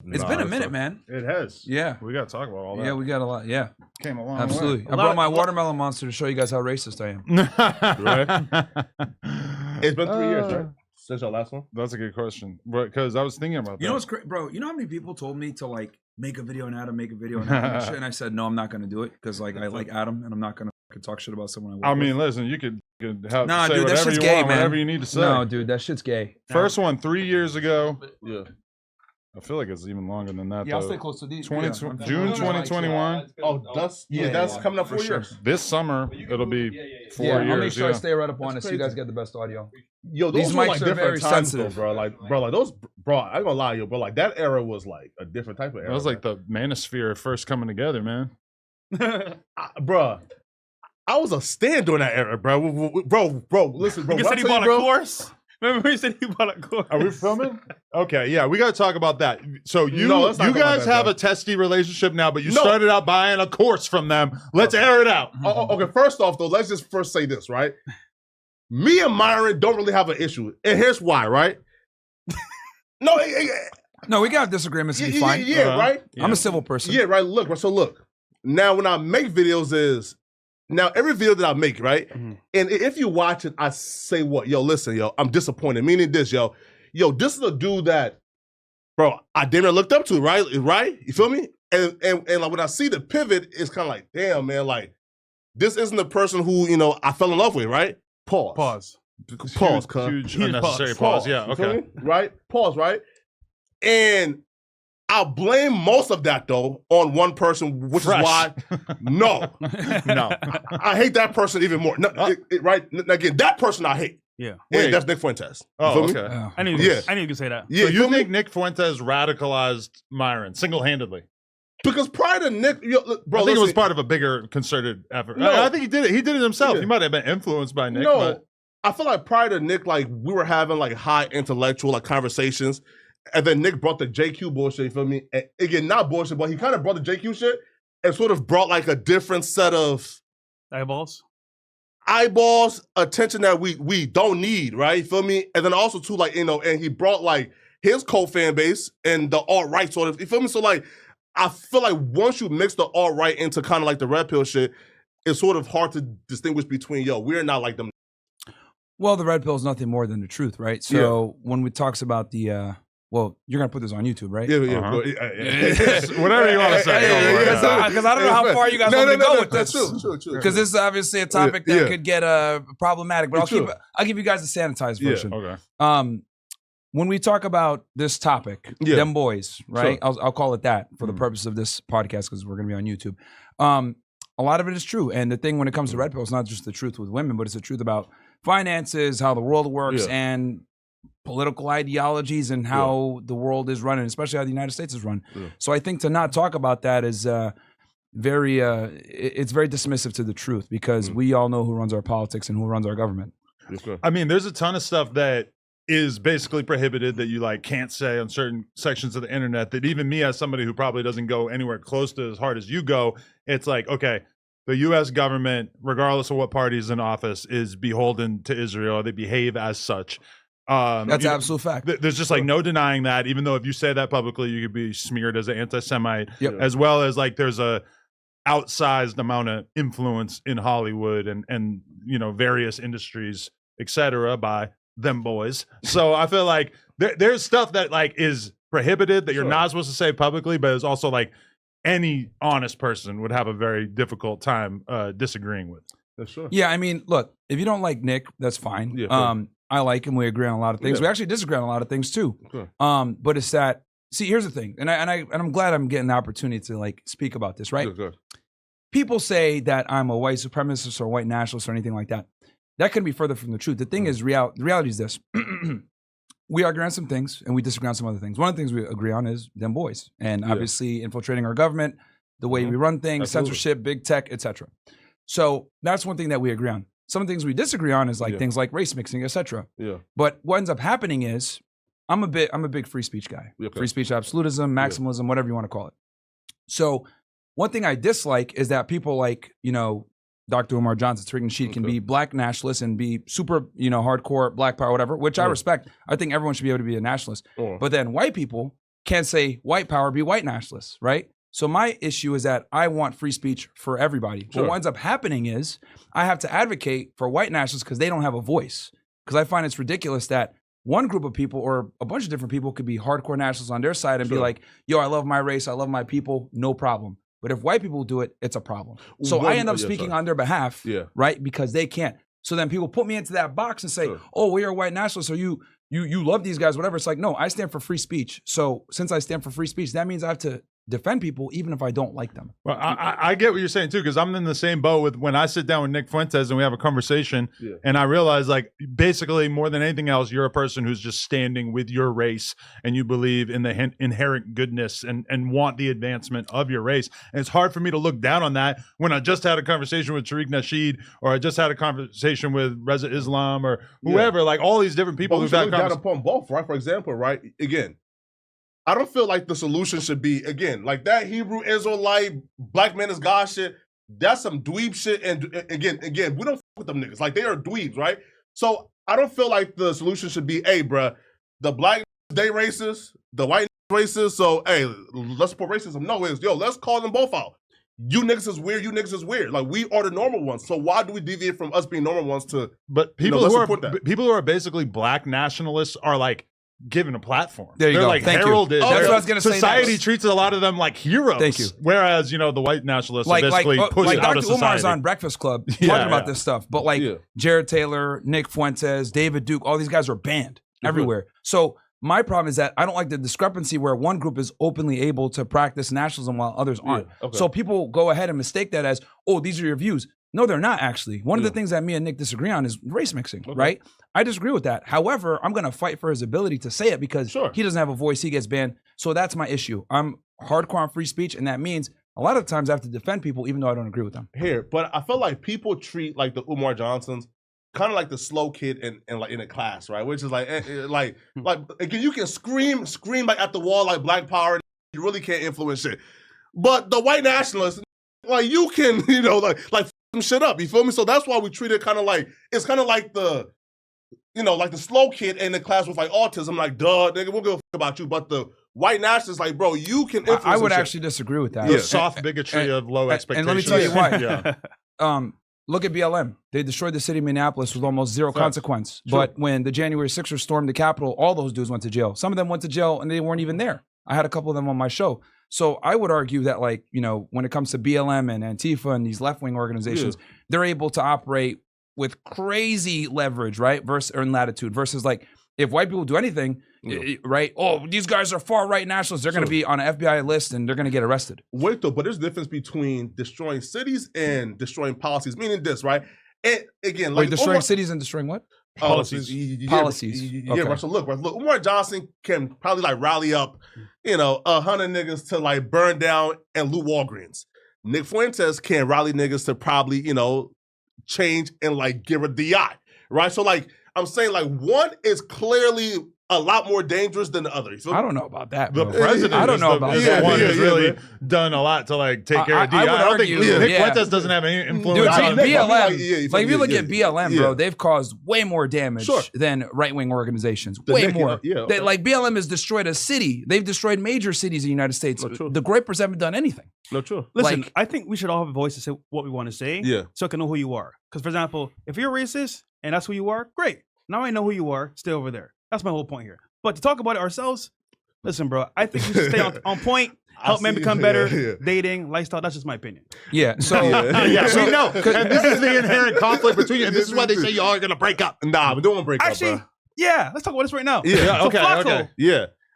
It's been a minute, man. It has. Yeah. We got to talk about all that. Yeah, we got a lot. Yeah. Came a long Absolutely. way. I brought my watermelon monster to show you guys how racist I am. Right? It's been 3 years, right? Since our last one? That's a good question. Because I was thinking about that. You know what's crazy, bro? You know how many people told me to like make a video on Adam, make a video on Adam and shit? And I said, no, I'm not going to do it because like I like Adam and I'm not going to talk shit about someone I work I mean, with. listen, you could have Nah, say dude, that whatever shit's you gay, want, man. whatever you need to say. No, dude, that shit's gay. First one 3 years ago. Yeah. I feel like it's even longer than that. Yeah, I'll though. stay close to these. June Yeah. 2021. Oh, that's that's coming up 4 years. This summer, it'll be 4 Yeah, years. I'll make sure I yeah. stay right up on That's it so you guys crazy. get the best audio. Yo, These those were mics like are different very times, sensitive. though, bro. Like those, bro. I ain't gonna lie, yo, bro. Like that era was like a different type of era. That was like the manosphere first coming together, man. Bro. I was a stand during that era, bro. Bro. Listen, bro. He when I said he tell you, bought a bro, course. Remember he said he bought a course. Are we filming? Okay, yeah, we got to talk about that. So you No, let's not you talk about guys that, have bro. a testy relationship now, but you No. started out buying a course from them. Let's air it out. Okay, first off, though, let's just first say this, right? Me and Myron don't really have an issue, and here's why, right? No, No, we got disagreements. It'll be yeah, fine. yeah, right. I'm a civil person. Yeah, right. Look, so look. Now, when I make videos, now every video that I make, right? Mm-hmm. And if you watch it, I say what? Yo, listen, yo, I'm disappointed. Meaning this, yo, this is a dude that, bro, I damn near looked up to, right? Right? You feel me? And like when I see the pivot, it's kind of like, damn, man, like this isn't the person who I fell in love with, right? Pause, cuz. Huge unnecessary pause. Yeah, You feel okay. me? Right? Pause, right? And I'll blame most of that though on one person, which Fresh. is why no. No. I hate that person even more. No, right? Again, that person I hate. Yeah. And that's Nick Fuentes. You Oh, feel me? okay. Oh. I knew Yeah. I knew you could say that. Yeah, So you you feel me? think Nick Fuentes radicalized Myron single-handedly? Because prior to Nick, bro, I think it was listen, part of a bigger concerted effort. No. I think he did it. He did it himself. Yeah. He might have been influenced by Nick. no, But I feel like prior to Nick, like we were having like high intellectual like conversations, and then Nick brought the JQ bullshit. You feel me? And again, not bullshit, but he kind of brought the JQ shit and sort of brought like a different set of eyeballs, attention that we don't need, right? You feel me? And then also too, like, and he brought like his cult fan base and the alt-right sort of, you feel me? So like, I feel like once you mix the alt-right into kind of like the red pill shit, it's sort of hard to distinguish between, we're not like them. Well, the red pill is nothing more than the truth, right? So when we talks about the, well, you're gonna put this on YouTube, right? Yeah. whatever you want to say. Because I don't know how far you guys want me to go with this. That's true. Because this is obviously a topic that could get problematic, but It's true. I'll give you guys the sanitized Yeah. version. Okay. When we talk about this topic, Yeah. them boys, right? Sure. I'll call it that for the purpose of this podcast because we're gonna be on YouTube. A lot of it is true, and the thing when it comes to red pill, it's not just the truth with women, but it's the truth about finances, how the world works, Yeah. and political ideologies, and how the world is running, especially how the United States is run. Yeah. So I think to not talk about that is very it's very dismissive to the truth because we all know who runs our politics and who runs our government. I mean, there's a ton of stuff that is basically prohibited that you like can't say on certain sections of the internet that even me as somebody who probably doesn't go anywhere close to as hard as you go, it's like, okay, the U.S. government, regardless of what party is in office, is beholden to Israel. They behave as such. That's absolute fact. There's just like no denying that, even though if you say that publicly, you could be smeared as an anti-Semite, Yep. as well as like there's a outsized amount of influence in Hollywood and various industries, etc. by them boys. So I feel like there's stuff that like is prohibited that you're not supposed to say publicly, but it's also like any honest person would have a very difficult time disagreeing with. That's sure. Yeah, I mean, look, if you don't like Nick, that's fine. Yeah, sure. I like him. We agree on a lot of things. Yeah. We actually disagree on a lot of things too. Sure. But it's that. See, here's the thing, and I'm glad I'm getting the opportunity to like speak about this. Right? Good. People say that I'm a white supremacist or a white nationalist or anything like that. That couldn't be further from the truth. The thing is, the reality is this: we agree on some things and we disagree on some other things. One of the things we agree on is them boys, and obviously infiltrating our government, the way we run things, Absolutely. censorship, big tech, etc. So that's one thing that we agree on. Some things we disagree on is like things like race mixing, etc. Yeah. But what ends up happening is I'm a big free speech guy. Okay. Free speech absolutism, maximalism, whatever you want to call it. So one thing I dislike is that people like, Dr. Umar Johnson, Tariq Nasheed can be black nationalists and be super, hardcore black power, whatever, which I respect. I think everyone should be able to be a nationalist. Oh. But then white people can't say white power, be white nationalists, right? So my issue is that I want free speech for everybody. Sure. What ends up happening is I have to advocate for white nationalists because they don't have a voice. Because I find it's ridiculous that one group of people or a bunch of different people could be hardcore nationalists on their side and be like, yo, I love my race, I love my people, no problem. But if white people do it, it's a problem. So I end up speaking on their behalf, right? Because they can't. So then people put me into that box and say, oh, we are white nationalists, or you love these guys, whatever. It's like, no, I stand for free speech. So since I stand for free speech, that means I have to defend people even if I don't like them. Well, I get what you're saying too, because I'm in the same boat with when I sit down with Nick Fuentes and we have a conversation and I realize, like, basically more than anything else, you're a person who's just standing with your race and you believe in the inherent goodness and want the advancement of your race. And it's hard for me to look down on that when I just had a conversation with Tariq Nasheed, or I just had a conversation with Reza Islam, or whoever, like all these different people who've had down upon both, right? For example, right? Again, I don't feel like the solution should be, again, like that Hebrew Israelite black man is God shit. That's some dweeb shit. And again, we don't fuck with them niggas. Like, they are dweebs, right? So I don't feel like the solution should be, hey, bruh, the black they racist, the white racist. So, hey, let's support racism. No, it's, yo, let's call them both out. You niggas is weird. You niggas is weird. Like, we are the normal ones. So why do we deviate from us being normal ones to? But people who are basically black nationalists are like given a platform. There you They're go. like Thank heralded. You. That's what I was going to say. Society treats a lot of them like heroes. Thank you. Whereas, you know, the white nationalists are basically pushed like out Dr. of society. Umar's on Breakfast Club talking about this stuff. But like Jared Taylor, Nick Fuentes, David Duke, all these guys are banned everywhere. So my problem is that I don't like the discrepancy where one group is openly able to practice nationalism while others aren't. So people go ahead and mistake that as, oh, these are your views. No, they're not actually. One of the things that me and Nick disagree on is race mixing, right? I disagree with that. However, I'm going to fight for his ability to say it because he doesn't have a voice. He gets banned. So that's my issue. I'm hardcore on free speech, and that means a lot of times I have to defend people even though I don't agree with them. But I feel like people treat like the Umar Johnsons kind of like the slow kid in like in a class, right? Which is like again, you can scream like at the wall like Black Power, and you really can't influence shit. But the white nationalists, like, you can, you know, like some shit up. You feel me? So that's why we treat it kind of like, it's kind of like the, you know, like the slow kid in the class with like autism. Like, duh, nigga, we'll give a fuck about you. But the white nationalists, like, bro, you can influence. I would actually disagree with that. The soft bigotry of low expectations. And let me tell you why. Look at BLM. They destroyed the city of Minneapolis with almost zero consequence. But when the January 6ers stormed the Capitol, all those dudes went to jail. Some of them went to jail and they weren't even there. I had a couple of them on my show. So I would argue that, like, you know, when it comes to BLM and Antifa and these left-wing organizations, they're able to operate with crazy leverage, right? And latitude versus, like, if white people do anything, right? Oh, these guys are far-right nationalists. They're going to be on an FBI list and they're going to get arrested. Wait, though, but there's a difference between destroying cities and destroying policies, meaning this, right? And again, like, destroying cities and destroying what? Policies. Right. So look, Umar Johnson can probably like rally up, you know, 100 niggas to like burn down and loot Walgreens. Nick Fuentes can rally niggas to probably, you know, change and like give a DI, right? So like, I'm saying, like, one is clearly a lot more dangerous than the other. I don't know about that. The president, I don't know about that. One who's really done a lot to like take care of DI. I don't think Nick Fuentes doesn't have any influence. Dude, on BLM. Like, if you look at BLM, bro, they've caused way more damage than right-wing organizations. Way more. Like, BLM has destroyed a city. They've destroyed major cities in the United States. The Groypers haven't done anything. No, true. Listen, I think we should all have a voice to say what we want to say. So I can know who you are. Because, for example, if you're racist and that's who you are, great. Now I know who you are. Stay over there. That's my whole point here. But to talk about it ourselves, listen, bro, I think we should stay on point, help men become better, dating, lifestyle. That's just my opinion. Yeah. So, we know. And this is the inherent conflict between you. And this is why they say y'all are going to break up. Nah, we don't want to break up, bro. Yeah, let's talk about this right now. Yeah, okay.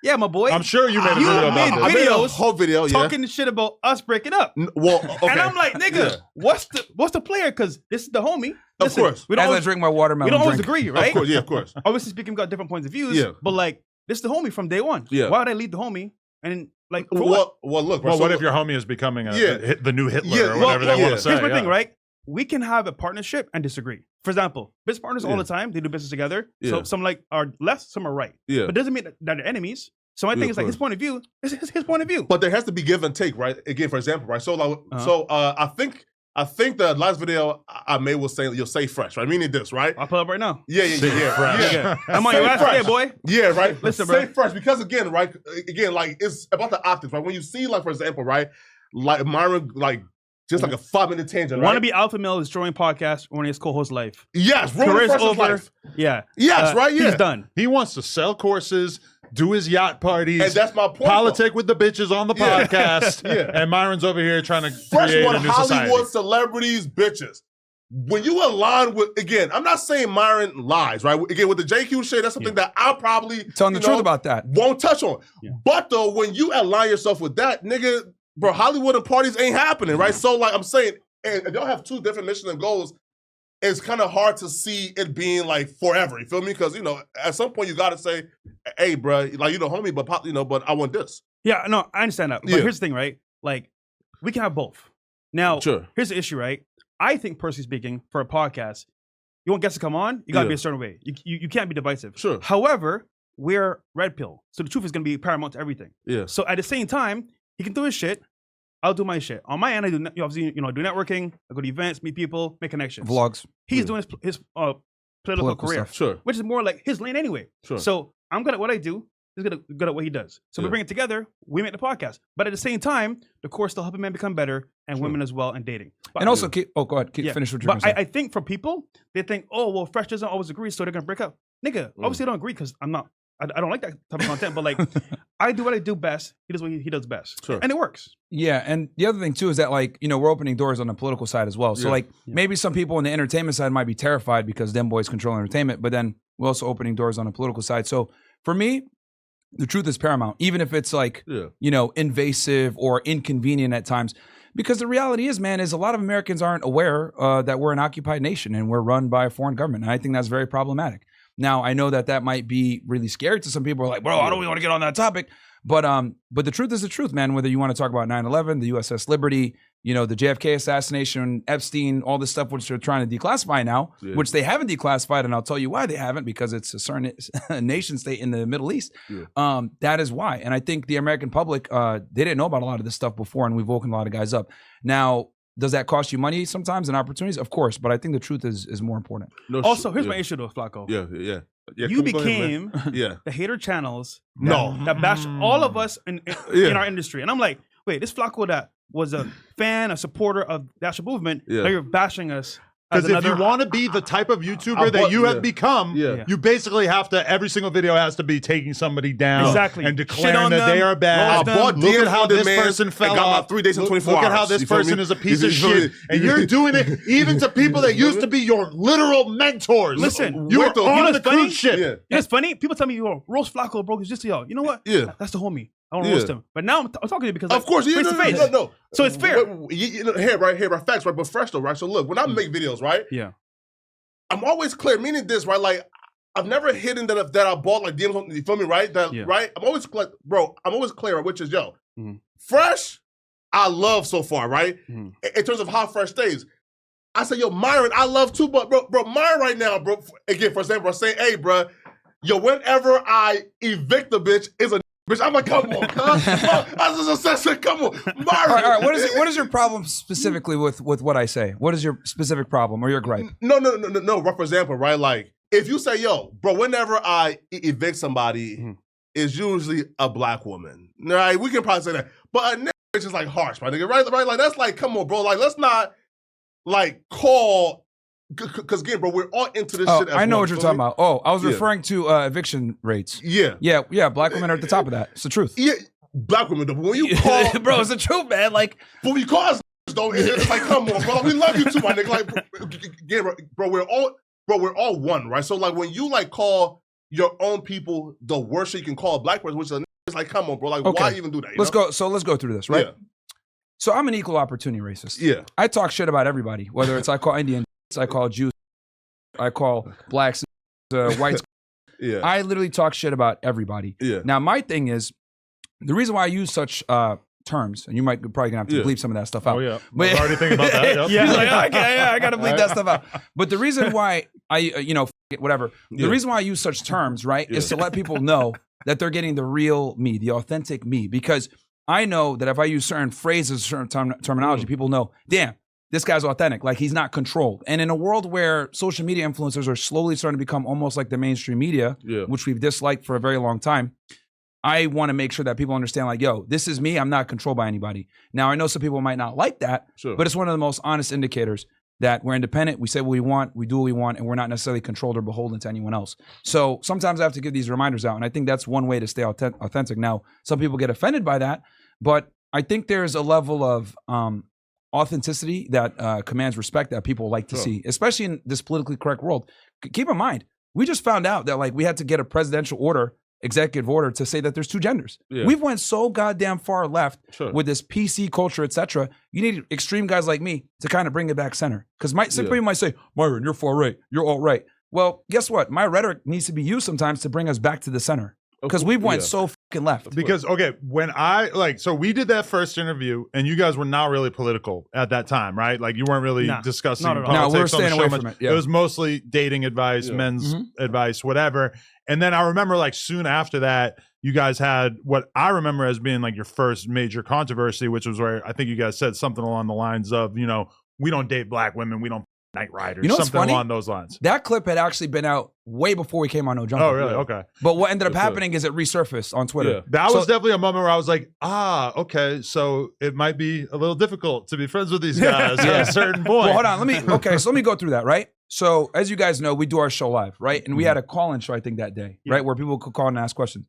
Yeah, my boy. I'm sure you made a video. I made a whole video talking shit about us breaking up. Well, okay. And I'm like, nigga, what's the player? Because this is the homie. Listen, of course. As I drink my watermelon. We don't always agree, right? Of course, of course. Obviously speaking, we got different points of views. But like, this is the homie from day one. Yeah. Why would I lead the homie? And like, look. What if your homie is becoming the new Hitler or whatever they want to say? Here's my thing, right? We can have a partnership and disagree. For example, business partners all the time, they do business together. So some like are left, some are right. But it doesn't mean that they're enemies. So I think it's like his point of view is his point of view. But there has to be give and take, right? Again, for example, right? So like, I think I think the last video I made was saying you'll say fresh, right? Meaning this, right? I'll pull up right now. Yeah. I'm on your ass today, boy. Yeah, right. Listen, bro. Say fresh because again, right? Again, like it's about the optics, right? When you see, like for example, right, like Myron, like just like a 5-minute tangent, right? Want to be alpha male destroying podcast ruining his co-host life. Yes, ruining Career's Fresh's over. life. Yeah. Yes, right. Yeah, He's done. He wants to sell courses, do his yacht parties, and that's my point. politic with the bitches on the Yeah. podcast. Yeah. And Myron's over here trying to Fresh create one a new Hollywood society. celebrities, bitches. When you align with, again, I'm not saying Myron lies, right? Again, with the JQ shit, that's something that I'll probably Telling the truth about that. won't touch on. Yeah. But though, when you align yourself with that, nigga, bro, Hollywood and parties ain't happening, right? So like I'm saying, and if y'all have two different missions and goals, it's kind of hard to see it being like forever. You feel me? Because at some point you got to say, "Hey, bro, like homie, but but I want this." Yeah, no, I understand that. But here's the thing, right? Like, we can have both. Now, here's the issue, right? I think, personally speaking, for a podcast, you want guests to come on, you got to be a certain way. You can't be divisive. Sure. However, we're red pill, so the truth is going to be paramount to everything. Yeah. So at the same time, he can do his shit. I'll do my shit. On my end, I do obviously do networking. I go to events, meet people, make connections. Vlogs. He's doing his political career, stuff. Sure. which is more like his lane anyway. Sure. So I'm good at what I do. He's good at what he does. So we bring it together. We make the podcast. But at the same time, the course still helping men become better and women as well and dating. But, And also, go ahead. Finish what you're going to say. But I think for people, they think, oh, well, Fresh doesn't always agree, so they're going to break up. Nigga, obviously I don't agree because I'm not. I don't like that type of content, but like, I do what I do best. He does what he does best. Sure. And it works. Yeah, and the other thing too is that like we're opening doors on the political side as well. So like maybe some people on the entertainment side might be terrified because them boys control entertainment, but then we're also opening doors on the political side. So for me, the truth is paramount, even if it's like invasive or inconvenient at times. Because the reality is, man, is a lot of Americans aren't aware that we're an occupied nation and we're run by a foreign government, and I think that's very problematic. Now, I know that might be really scary to some people. Are like, bro, I don't really want to get on that topic. But the truth is the truth, man. Whether you want to talk about 9/11, the USS Liberty, the JFK assassination, Epstein, all this stuff which they're trying to declassify now, which they haven't declassified, and I'll tell you why they haven't, because it's a certain nation state in the Middle East. That is why. And I think the American public, they didn't know about a lot of this stuff before, and we've woken a lot of guys up. Now, does that cost you money sometimes and opportunities? Of course, but I think the truth is more important. Also, here's my issue though, Flacco. Yeah, you became the hater channels that bash all of us in our industry. And I'm like, wait, this Flacco that was a fan, a supporter of the actual movement, now you're bashing us. Because if you want to be the type of YouTuber that you have become, you basically have to, every single video has to be taking somebody down and declaring that they are bad. Look at how this person fell off. 3 days and 24 hours. Look at how this person is a piece of shit. And you're doing it even to people that used to be your literal mentors. Listen, you were on the cruise ship. It's funny. People tell me, roast Flacco, bro, he's just y'all. You know what? Yeah. That's the homie. I don't roast him. But now I'm talking to you because, of course, face to face. No. So it's fair. Here, facts, right? But fresh though, right? So look, when I make videos, right? Yeah. I'm always clear, meaning this, right? Like, I've never hidden that I bought like DMs, you feel me, right? Right? I'm always clear, bro. I'm always clear, which is, Fresh, I love so far, right? In terms of how Fresh stays. I say, Myron, I love too, but bro, Myron right now, bro, again, for example, I say, hey, bro, whenever I evict a bitch, is a bitch. I'm like, come on, come on. Myron. All right. What is your problem specifically with what I say? What is your specific problem or your gripe? No. For example, right? Like, if you say, bro, whenever I evict somebody, it's usually a black woman. Right? We can probably say that. But a nigga bitch is like harsh, my nigga. Right? Like, that's like, come on, bro. Like, let's not like call. Because again, bro, we're all into this shit. I know what you're talking about. Oh, I was referring to eviction rates. Yeah. Black women are at the top of that. It's the truth. Yeah, black women. But when you call, bro, it's the truth, man. Like, when you call us, though, it's like, come on, bro. We love you too, my nigga. Like, again, bro, we're all one, right? So like, when you like call your own people the worst you can call a black person, which is like, come on, bro. Like, why even do that? Let's go. So let's go through this, right? Yeah. So I'm an equal opportunity racist. Yeah. I talk shit about everybody, whether it's I call Indian. I call Jews, I call blacks, whites. I literally talk shit about everybody. Now, my thing is, the reason why I use such terms, and you might probably gonna have to bleep some of that stuff out. Oh yeah, but, I was already thinking about that. Yep. He's like, I gotta bleep that stuff out. But the reason why I, whatever. The reason why I use such terms, right, is to let people know that they're getting the real me, the authentic me, because I know that if I use certain phrases, certain terminology, people know, damn, this guy's authentic. Like, he's not controlled. And in a world where social media influencers are slowly starting to become almost like the mainstream media, which we've disliked for a very long time, I want to make sure that people understand, like, yo, this is me. I'm not controlled by anybody. Now, I know some people might not like that, but it's one of the most honest indicators that we're independent. We say what we want, we do what we want, and we're not necessarily controlled or beholden to anyone else. So sometimes I have to give these reminders out, and I think that's one way to stay authentic. Now, some people get offended by that, but I think there's a level of authenticity that commands respect that people like to see, especially in this politically correct world. Keep in mind, we just found out that, like, we had to get a presidential order, executive order, to say that there's two genders. We've went so goddamn far left with this PC culture, etc. You need extreme guys like me to kind of bring it back center. Because some people might say, Myron, you're far right, you're alt right. Well, guess what? My rhetoric needs to be used sometimes to bring us back to the center. Because we've went so fucking left. Because, okay, when so we did that first interview, and you guys were not really political at that time, right? Like, you weren't really discussing politics. No, we're staying away from it. It was mostly dating advice, men's advice, whatever. And then I remember, like, soon after that, you guys had what I remember as being, like, your first major controversy, which was where I think you guys said something along the lines of, you know, we don't date black women, we don't night riders, something along those lines. That clip had actually been out way before we came on No Jumper. Oh, really? Okay. But what ended up happening is it resurfaced on Twitter. That was definitely a moment where I was like, okay, so it might be a little difficult to be friends with these guys at a certain point. Well, hold on. Let me go through that, right? So, as you guys know, we do our show live, right? And we had a call-in show, I think, that day, right? Where people could call and ask questions.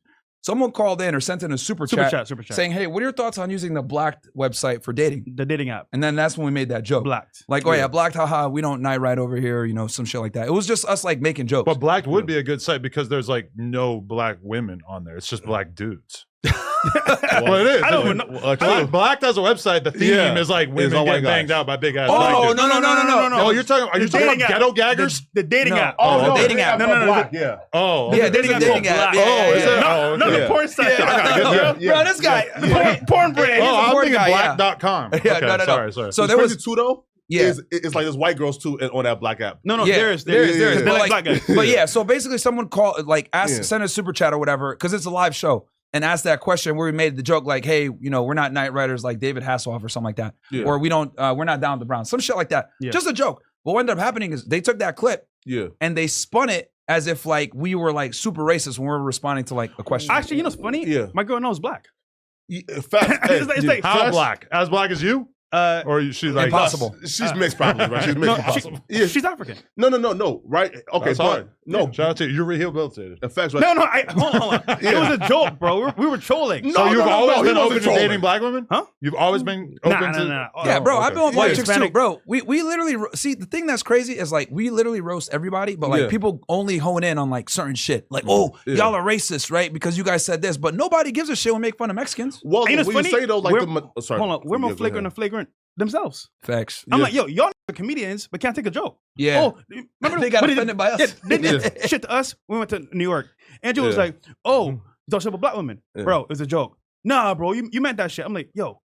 Someone called in or sent in a super chat saying, hey, what are your thoughts on using the Blacked website for dating? The dating app. And then that's when we made that joke. Blacked. Like, Blacked, haha, we don't night ride over here, you know, some shit like that. It was just us, like, making jokes. But Blacked would be a good site because there's, like, no black women on there. It's just black dudes. Well, it is. I don't know. Blacked has a website. The theme is like women getting banged out by big ass. Oh, no. Oh, you're talking. Are you talking about ghetto gaggers? The dating app. Oh, the dating app. No. Oh, yeah, there's a dating app. Oh, no, the porn site. Bro, this guy, porn brand. Oh, I'm thinking black.com. Yeah, no. So So there was two though. Yeah, it's like there's white girls too on that Black app. No, there's. But yeah, so basically, someone called, like, sent a super chat or whatever, because it's a live show. And asked that question where we made the joke like, hey, you know, we're not night riders like David Hasselhoff or something like that. Or we're not down with the Browns. Some shit like that. Just a joke. But what ended up happening is they took that clip and they spun it as if, like, we were, like, super racist when we were responding to, like, a question. Actually, you know what's funny? My girl knows black. Fact. It's like, how black? As black as you? Or she's like impossible. She's mixed, probably, right? She's mixed. She's African. No. Right? Okay, fine. No, shout out to you. You're rehabilitated. Facts, right? No. Hold on. It was a joke, bro. We were trolling. So you've always been open to dating black women? Huh? You've always been open to. Nah. Yeah, bro. I've been with white chicks too, bro. We literally see the thing that's crazy is, like, we literally roast everybody, but, like, people only hone in on, like, certain shit. Like, y'all are racist, right? Because you guys said this, but nobody gives a shit when we make fun of Mexicans. Well, when you say though, like, hold on, we're more flagrant themselves. Facts. I'm like, y'all are comedians, but can't take a joke. Yeah. Oh, remember they got offended by us. They did shit to us. We went to New York. Andrew was like, you talk shit about black women. Bro, it was a joke. Nah, bro, you meant that shit. I'm like, yo,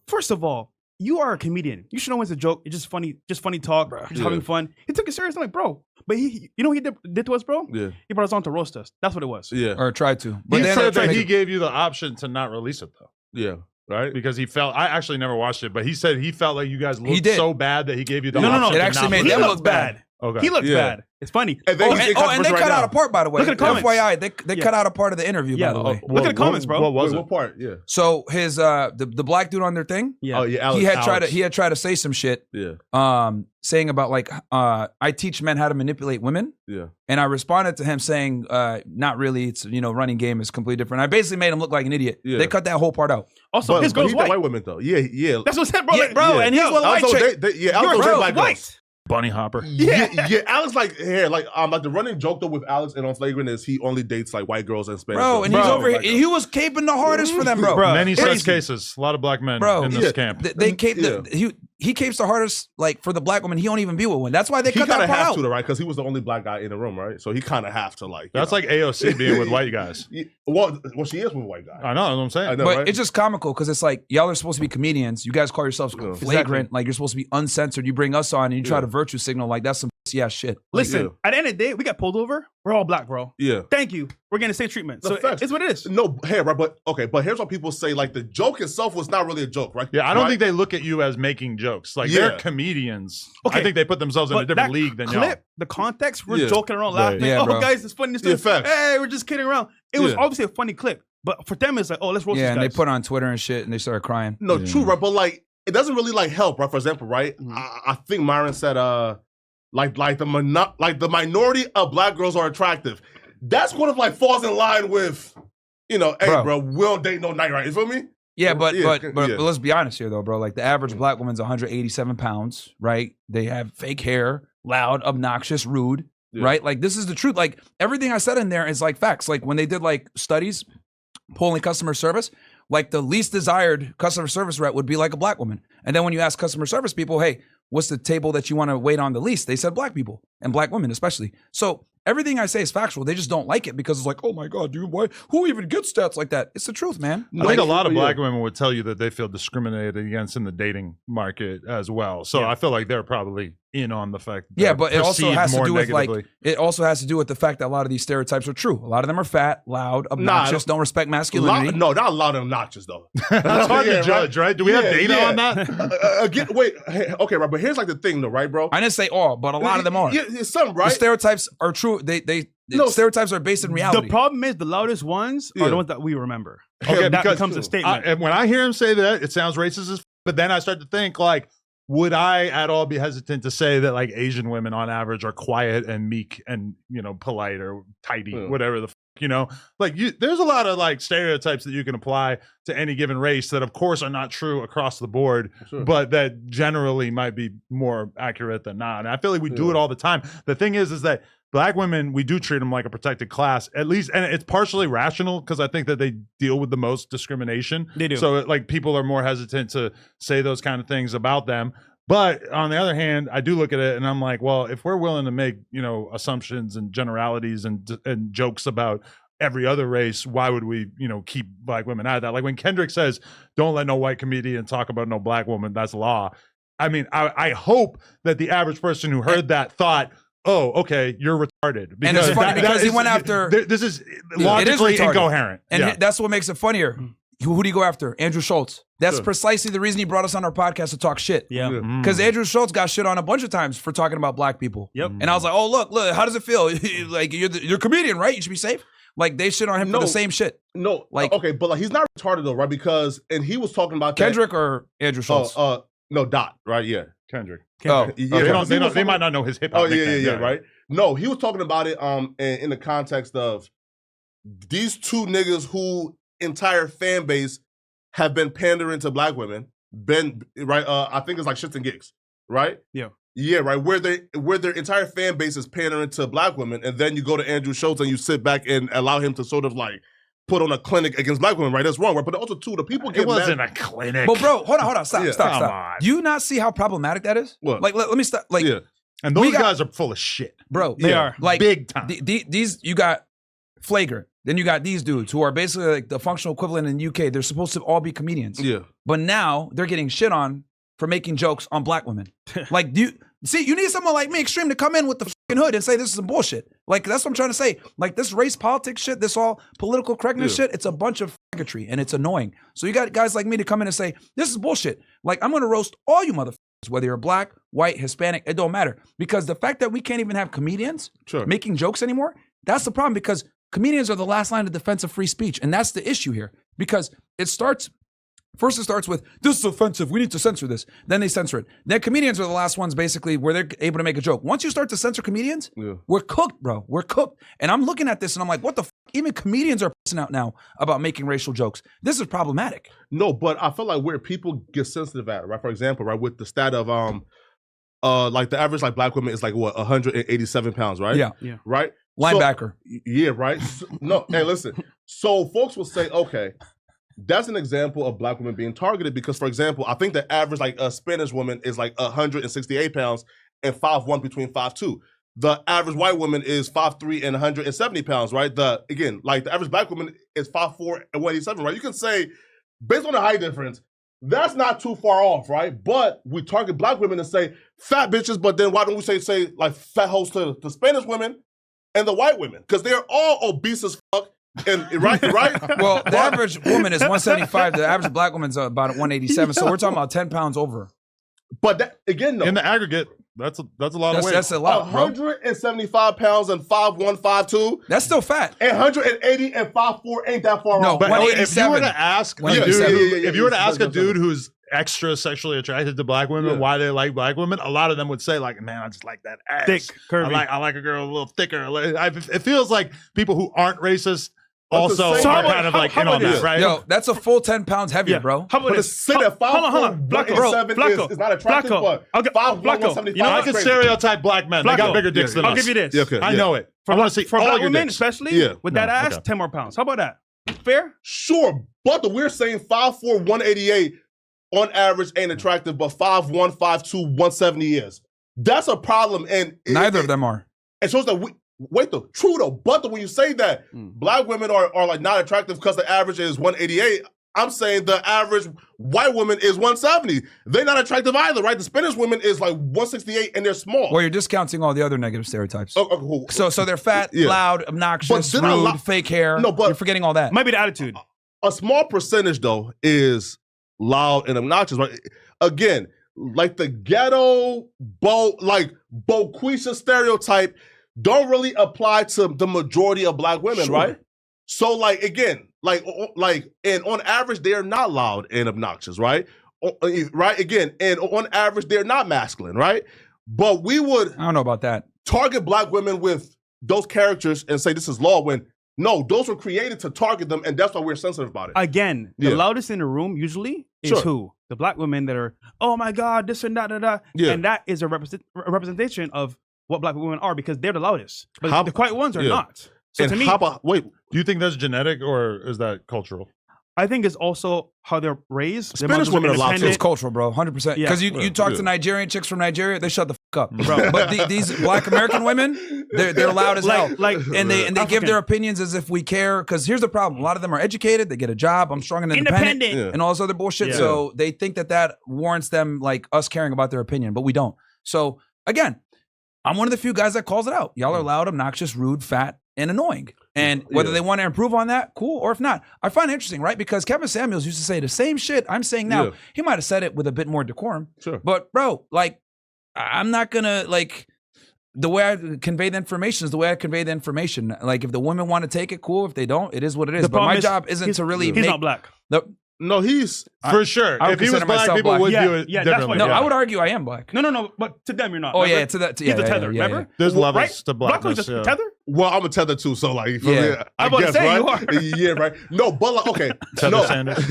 first of all, you are a comedian. You should know it's a joke. It's just funny talk. Bro. Just having fun. He took it serious. I'm like, bro. But you know what he did to us, bro? Yeah. He brought us on to roast us. That's what it was. Yeah. Or tried to. But he said that he gave you the option to not release it, though. Yeah. Right? Because he felt, I actually never watched it, but he said he felt like you guys looked so bad that he gave you the option. No. It actually made them look bad. Okay. He looked bad. It's funny. And they cut out a part, by the way. Look at the comments. FYI, they cut out a part of the interview, by the way. Look at the comments, bro. What was it? What part? Yeah. So his the black dude on their thing. Yeah. Oh yeah. Alex, he had tried to say some shit. Yeah. Saying about, like, I teach men how to manipulate women. Yeah. And I responded to him saying, not really. It's, you know, running game is completely different. I basically made him look like an idiot. Yeah. They cut that whole part out. Also, his girl's white. White women though. Yeah. That's what I said, bro. Yeah, bro. And he's little white chick. Alex white. Bunny hopper. Yeah. Alex, like, here, like the running joke though with Alex and on Flagrant is he only dates, like, white girls and Spanish. Bro, and he's over here. He was caping the hardest for them, bro. Many such cases. A lot of black men in this camp. They cape he capes the hardest, like, for the black woman. He don't even be with one. That's why they cut that part out. He kind of have to, right? Because he was the only black guy in the room, right? So he kind of have to, like. That's like AOC being with white guys. Well, she is with a white guy. I know. That's what I'm saying. Know, but right? it's just comical because it's like, y'all are supposed to be comedians. You guys call yourselves flagrant. Like, you're supposed to be uncensored. You bring us on and you try to virtue signal. Like, that's some yeah, shit. Listen, at the end of the day, we got pulled over. We're all black, bro. Yeah. Thank you. We're getting the same treatment. So it's what it is. No, hey, right, but here's what people say, like the joke itself was not really a joke, right? Yeah, I don't think they look at you as making jokes. Like they're comedians. Okay. I think they put themselves in a different league than y'all. The context, we're joking around, laughing. Yeah, oh, guys, it's funny. Hey, we're just kidding around. It was obviously a funny clip, but for them, it's like, oh, let's roast these guys. And they put on Twitter and shit, and they started crying. No, true, right? But like, it doesn't really like help, right? For example, right? I think Myron said, like the minority of black girls are attractive. That's kind of like falls in line with, you know, hey, bro, we don't date no night, right? You feel me? Yeah, but let's be honest here, though, bro. Like the average black woman's 187 pounds, right? They have fake hair, loud, obnoxious, rude, right? Like this is the truth. Like everything I said in there is like facts. Like when they did like studies, polling customer service, like the least desired customer service rep would be like a black woman. And then when you ask customer service people, hey, what's the table that you want to wait on the least? They said black people and black women especially. So everything I say is factual. They just don't like it because it's like, oh my God, dude, who even gets stats like that? It's the truth, man. I think a lot of black women would tell you that they feel discriminated against in the dating market as well. So I feel like they're probably in on the fact that but it also has to do with the fact that a lot of these stereotypes are true. A lot of them are fat, loud, obnoxious, don't respect masculinity. Not a lot of them obnoxious though. That's hard to judge, right? Do we have data on that? Again, wait, okay, right, but here's like the thing though, right, bro? I didn't say all, but a lot of them are. Yeah, some, right? The stereotypes are true. Stereotypes are based in reality. The problem is the loudest ones are the ones that we remember. Okay, that becomes a statement. And when I hear him say that, it sounds racist as but then I start to think like, would I at all be hesitant to say that like Asian women on average are quiet and meek and, you know, polite or tidy, whatever the you know, like there's a lot of like stereotypes that you can apply to any given race that of course are not true across the board, but that generally might be more accurate than not. And I feel like we do it all the time. The thing is that black women, we do treat them like a protected class, at least, and it's partially rational because I think that they deal with the most discrimination. They do. So like people are more hesitant to say those kind of things about them. But on the other hand, I do look at it and I'm like, well, if we're willing to make, you know, assumptions and generalities and jokes about every other race, why would we, you know, keep black women out of that? Like when Kendrick says, don't let no white comedian talk about no black woman, that's law. I mean, I hope that the average person who heard that thought, oh, okay, you're retarded. Because and it's funny because he went after... This is logically incoherent. And that's what makes it funnier. Who do you go after? Andrew Schultz. That's precisely the reason he brought us on our podcast to talk shit. Yeah. Because Andrew Schultz got shit on a bunch of times for talking about black people. Yep. And I was like, oh, look, how does it feel? Like, you're a comedian, right? You should be safe. Like, they shit on him for the same shit. No, like, okay, but like, he's not retarded though, right? Because, and he was talking about Kendrick or Andrew Schultz? No, Dot, right? Yeah. Kendrick. Oh, yeah, they might not know his hip hop. Oh, yeah, right? No, he was talking about it in the context of these two niggas who entire fan base have been pandering to black women, right? I think it's like shits and gigs, right? Yeah. Yeah, right. Where their entire fan base is pandering to black women, and then you go to Andrew Schultz and you sit back and allow him to sort of like put on a clinic against black women, right? That's wrong, right? But also too, the people get it wasn't a clinic. But bro, hold on, stop. Do you not see how problematic that is? What? Like, let me stop. Like, and those guys are full of shit, bro. They are like big time. These you got Flagrant. Then you got these dudes who are basically like the functional equivalent in the UK. They're supposed to all be comedians. Yeah. But now they're getting shit on for making jokes on black women. Like, you need someone like me, Extreme, to come in with the fucking hood and say this is some bullshit. Like, that's what I'm trying to say. Like, this race politics shit, this all political correctness shit, it's a bunch of faggotry and it's annoying. So you got guys like me to come in and say, this is bullshit. Like, I'm going to roast all you motherfuckers, whether you're black, white, Hispanic, it don't matter. Because the fact that we can't even have comedians making jokes anymore, that's the problem, because comedians are the last line of defense of free speech. And that's the issue here. Because it starts with, this is offensive, we need to censor this. Then they censor it. Then comedians are the last ones basically where they're able to make a joke. Once you start to censor comedians, we're cooked, bro. We're cooked. And I'm looking at this and I'm like, what the f? Even comedians are pissing out now about making racial jokes. This is problematic. No, but I feel like where people get sensitive at, right? For example, right, with the stat of like the average like black woman is like what, 187 pounds, right? Yeah. Right? Linebacker. So, yeah, right? So, no, hey, listen. So folks will say, okay, that's an example of black women being targeted because, for example, I think the average like a Spanish woman is like 168 pounds and 5'1" between 5'2". The average white woman is 5'3" and 170 pounds, right? The average black woman is 5'4" and 187, right? You can say, based on the height difference, That's not too far off, right? But we target black women and say fat bitches, but then why don't we say like fat hoes to the Spanish women and the white women? Because they're all obese as fuck. And right? Well, the average woman is 175. The average black woman's about 187. So we're talking about 10 pounds over. But that, again, though, in the aggregate, that's a lot of weight. That's a lot, bro. 175 pounds and 5'1", 5'2". That's still fat. And 180 and 5'4" ain't that far off. But if you were to ask if you were to ask a dude who's extra sexually attracted to black women why they like black women, a lot of them would say like, man, I just like that ass. Thick, curvy. I like a girl a little thicker. It feels like people who aren't racist also are kind of like in on that, right? Yo, that's a full 10 pounds heavier, bro. How about this? Say that 5'7" is not attractive, but 5'1", you know, I can stereotype black men. They got bigger dicks than us. I'll give you this. I know it. I want to see for all black your women, dicks. especially with that ass, 10 more pounds. How about that? Fair? Sure, but we're saying 5'4", 188 on average ain't attractive, but 5'1", 5'2", 170 is. That's a problem, and neither of them are. It shows that true though, but when you say that black women are like not attractive because the average is 188, I'm saying the average white woman is 170. They're not attractive either, right? The Spanish women is like 168 and they're small. Well, you're discounting all the other negative stereotypes. Cool. So they're fat, loud, obnoxious, rude, fake hair. No, but you're forgetting all that. Might be the attitude. A small percentage though is loud and obnoxious, right? Again, like the ghetto Boquisha stereotype don't really apply to the majority of black women, right? So like, again, and on average, they're not loud and obnoxious, right? Right? Again, and on average, they're not masculine, right? But we would I don't know about that. Target black women with those characters and say this is law when no, those were created to target them, and that's why we're sensitive about it. Again, the loudest in the room usually is who? The black women that are, oh my God, this and that, and that is a representation of what black women are because they're the loudest. But the quiet ones are not. So to me, do you think that's genetic or is that cultural? I think it's also how they're raised. Spanish women are loud too. It's cultural, bro, 100%. Because you talk to Nigerian chicks from Nigeria, they shut the fuck up, bro. But these black American women, they're loud as hell. And they give their opinions as if we care. Because here's the problem: a lot of them are educated, they get a job, I'm strong and independent, and all this other bullshit. Yeah. So they think that warrants them like us caring about their opinion, but we don't. So again, I'm one of the few guys that calls it out. Y'all are loud, obnoxious, rude, fat, and annoying. And whether they want to improve on that, cool, or if not. I find it interesting, right? Because Kevin Samuels used to say the same shit I'm saying now. He might have said it with a bit more decorum. Sure. But bro, like, I'm not gonna, like, the way I convey the information is the way I convey the information. Like, if the women want to take it, cool. If they don't, it is what it is. But my job isn't to really He's not black. No, he's for sure. If he was black, people would view it differently. No, I would argue I am black. No. But to them, you're not. Oh remember? yeah, to that. He's a tether. Remember? There's levels to blackness. Black tether. Well, I'm a tether too, so like, I guess, right? You are. Yeah, right. No, but like, okay, tether Sanders.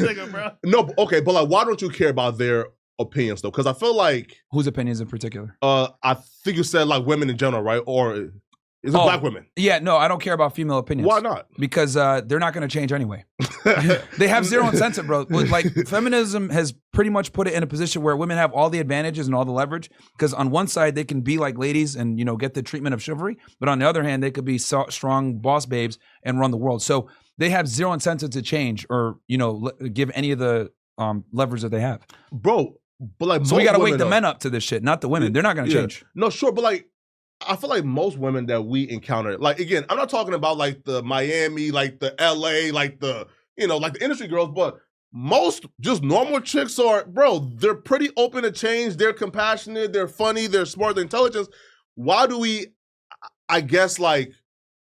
No, okay, but like, why don't you care about their opinions though? Because I feel like whose opinions in particular? I think you said like women in general, right? Or is it black women? Yeah, no, I don't care about female opinions. Why not? Because they're not going to change anyway. They have zero incentive, bro. Like, feminism has pretty much put it in a position where women have all the advantages and all the leverage. Because on one side, they can be like ladies and, get the treatment of chivalry. But on the other hand, they could be strong boss babes and run the world. So they have zero incentive to change or, give any of the leverage that they have. Bro, but like, so we got to wake the men up to this shit, not the women. They're not going to change. No, sure, but like, I feel like most women that we encounter, like, again, I'm not talking about like the Miami, like the LA, like the, like the industry girls, but most just normal chicks are, bro, they're pretty open to change. They're compassionate. They're funny. They're smart. They're intelligent. Why do we, I guess, like,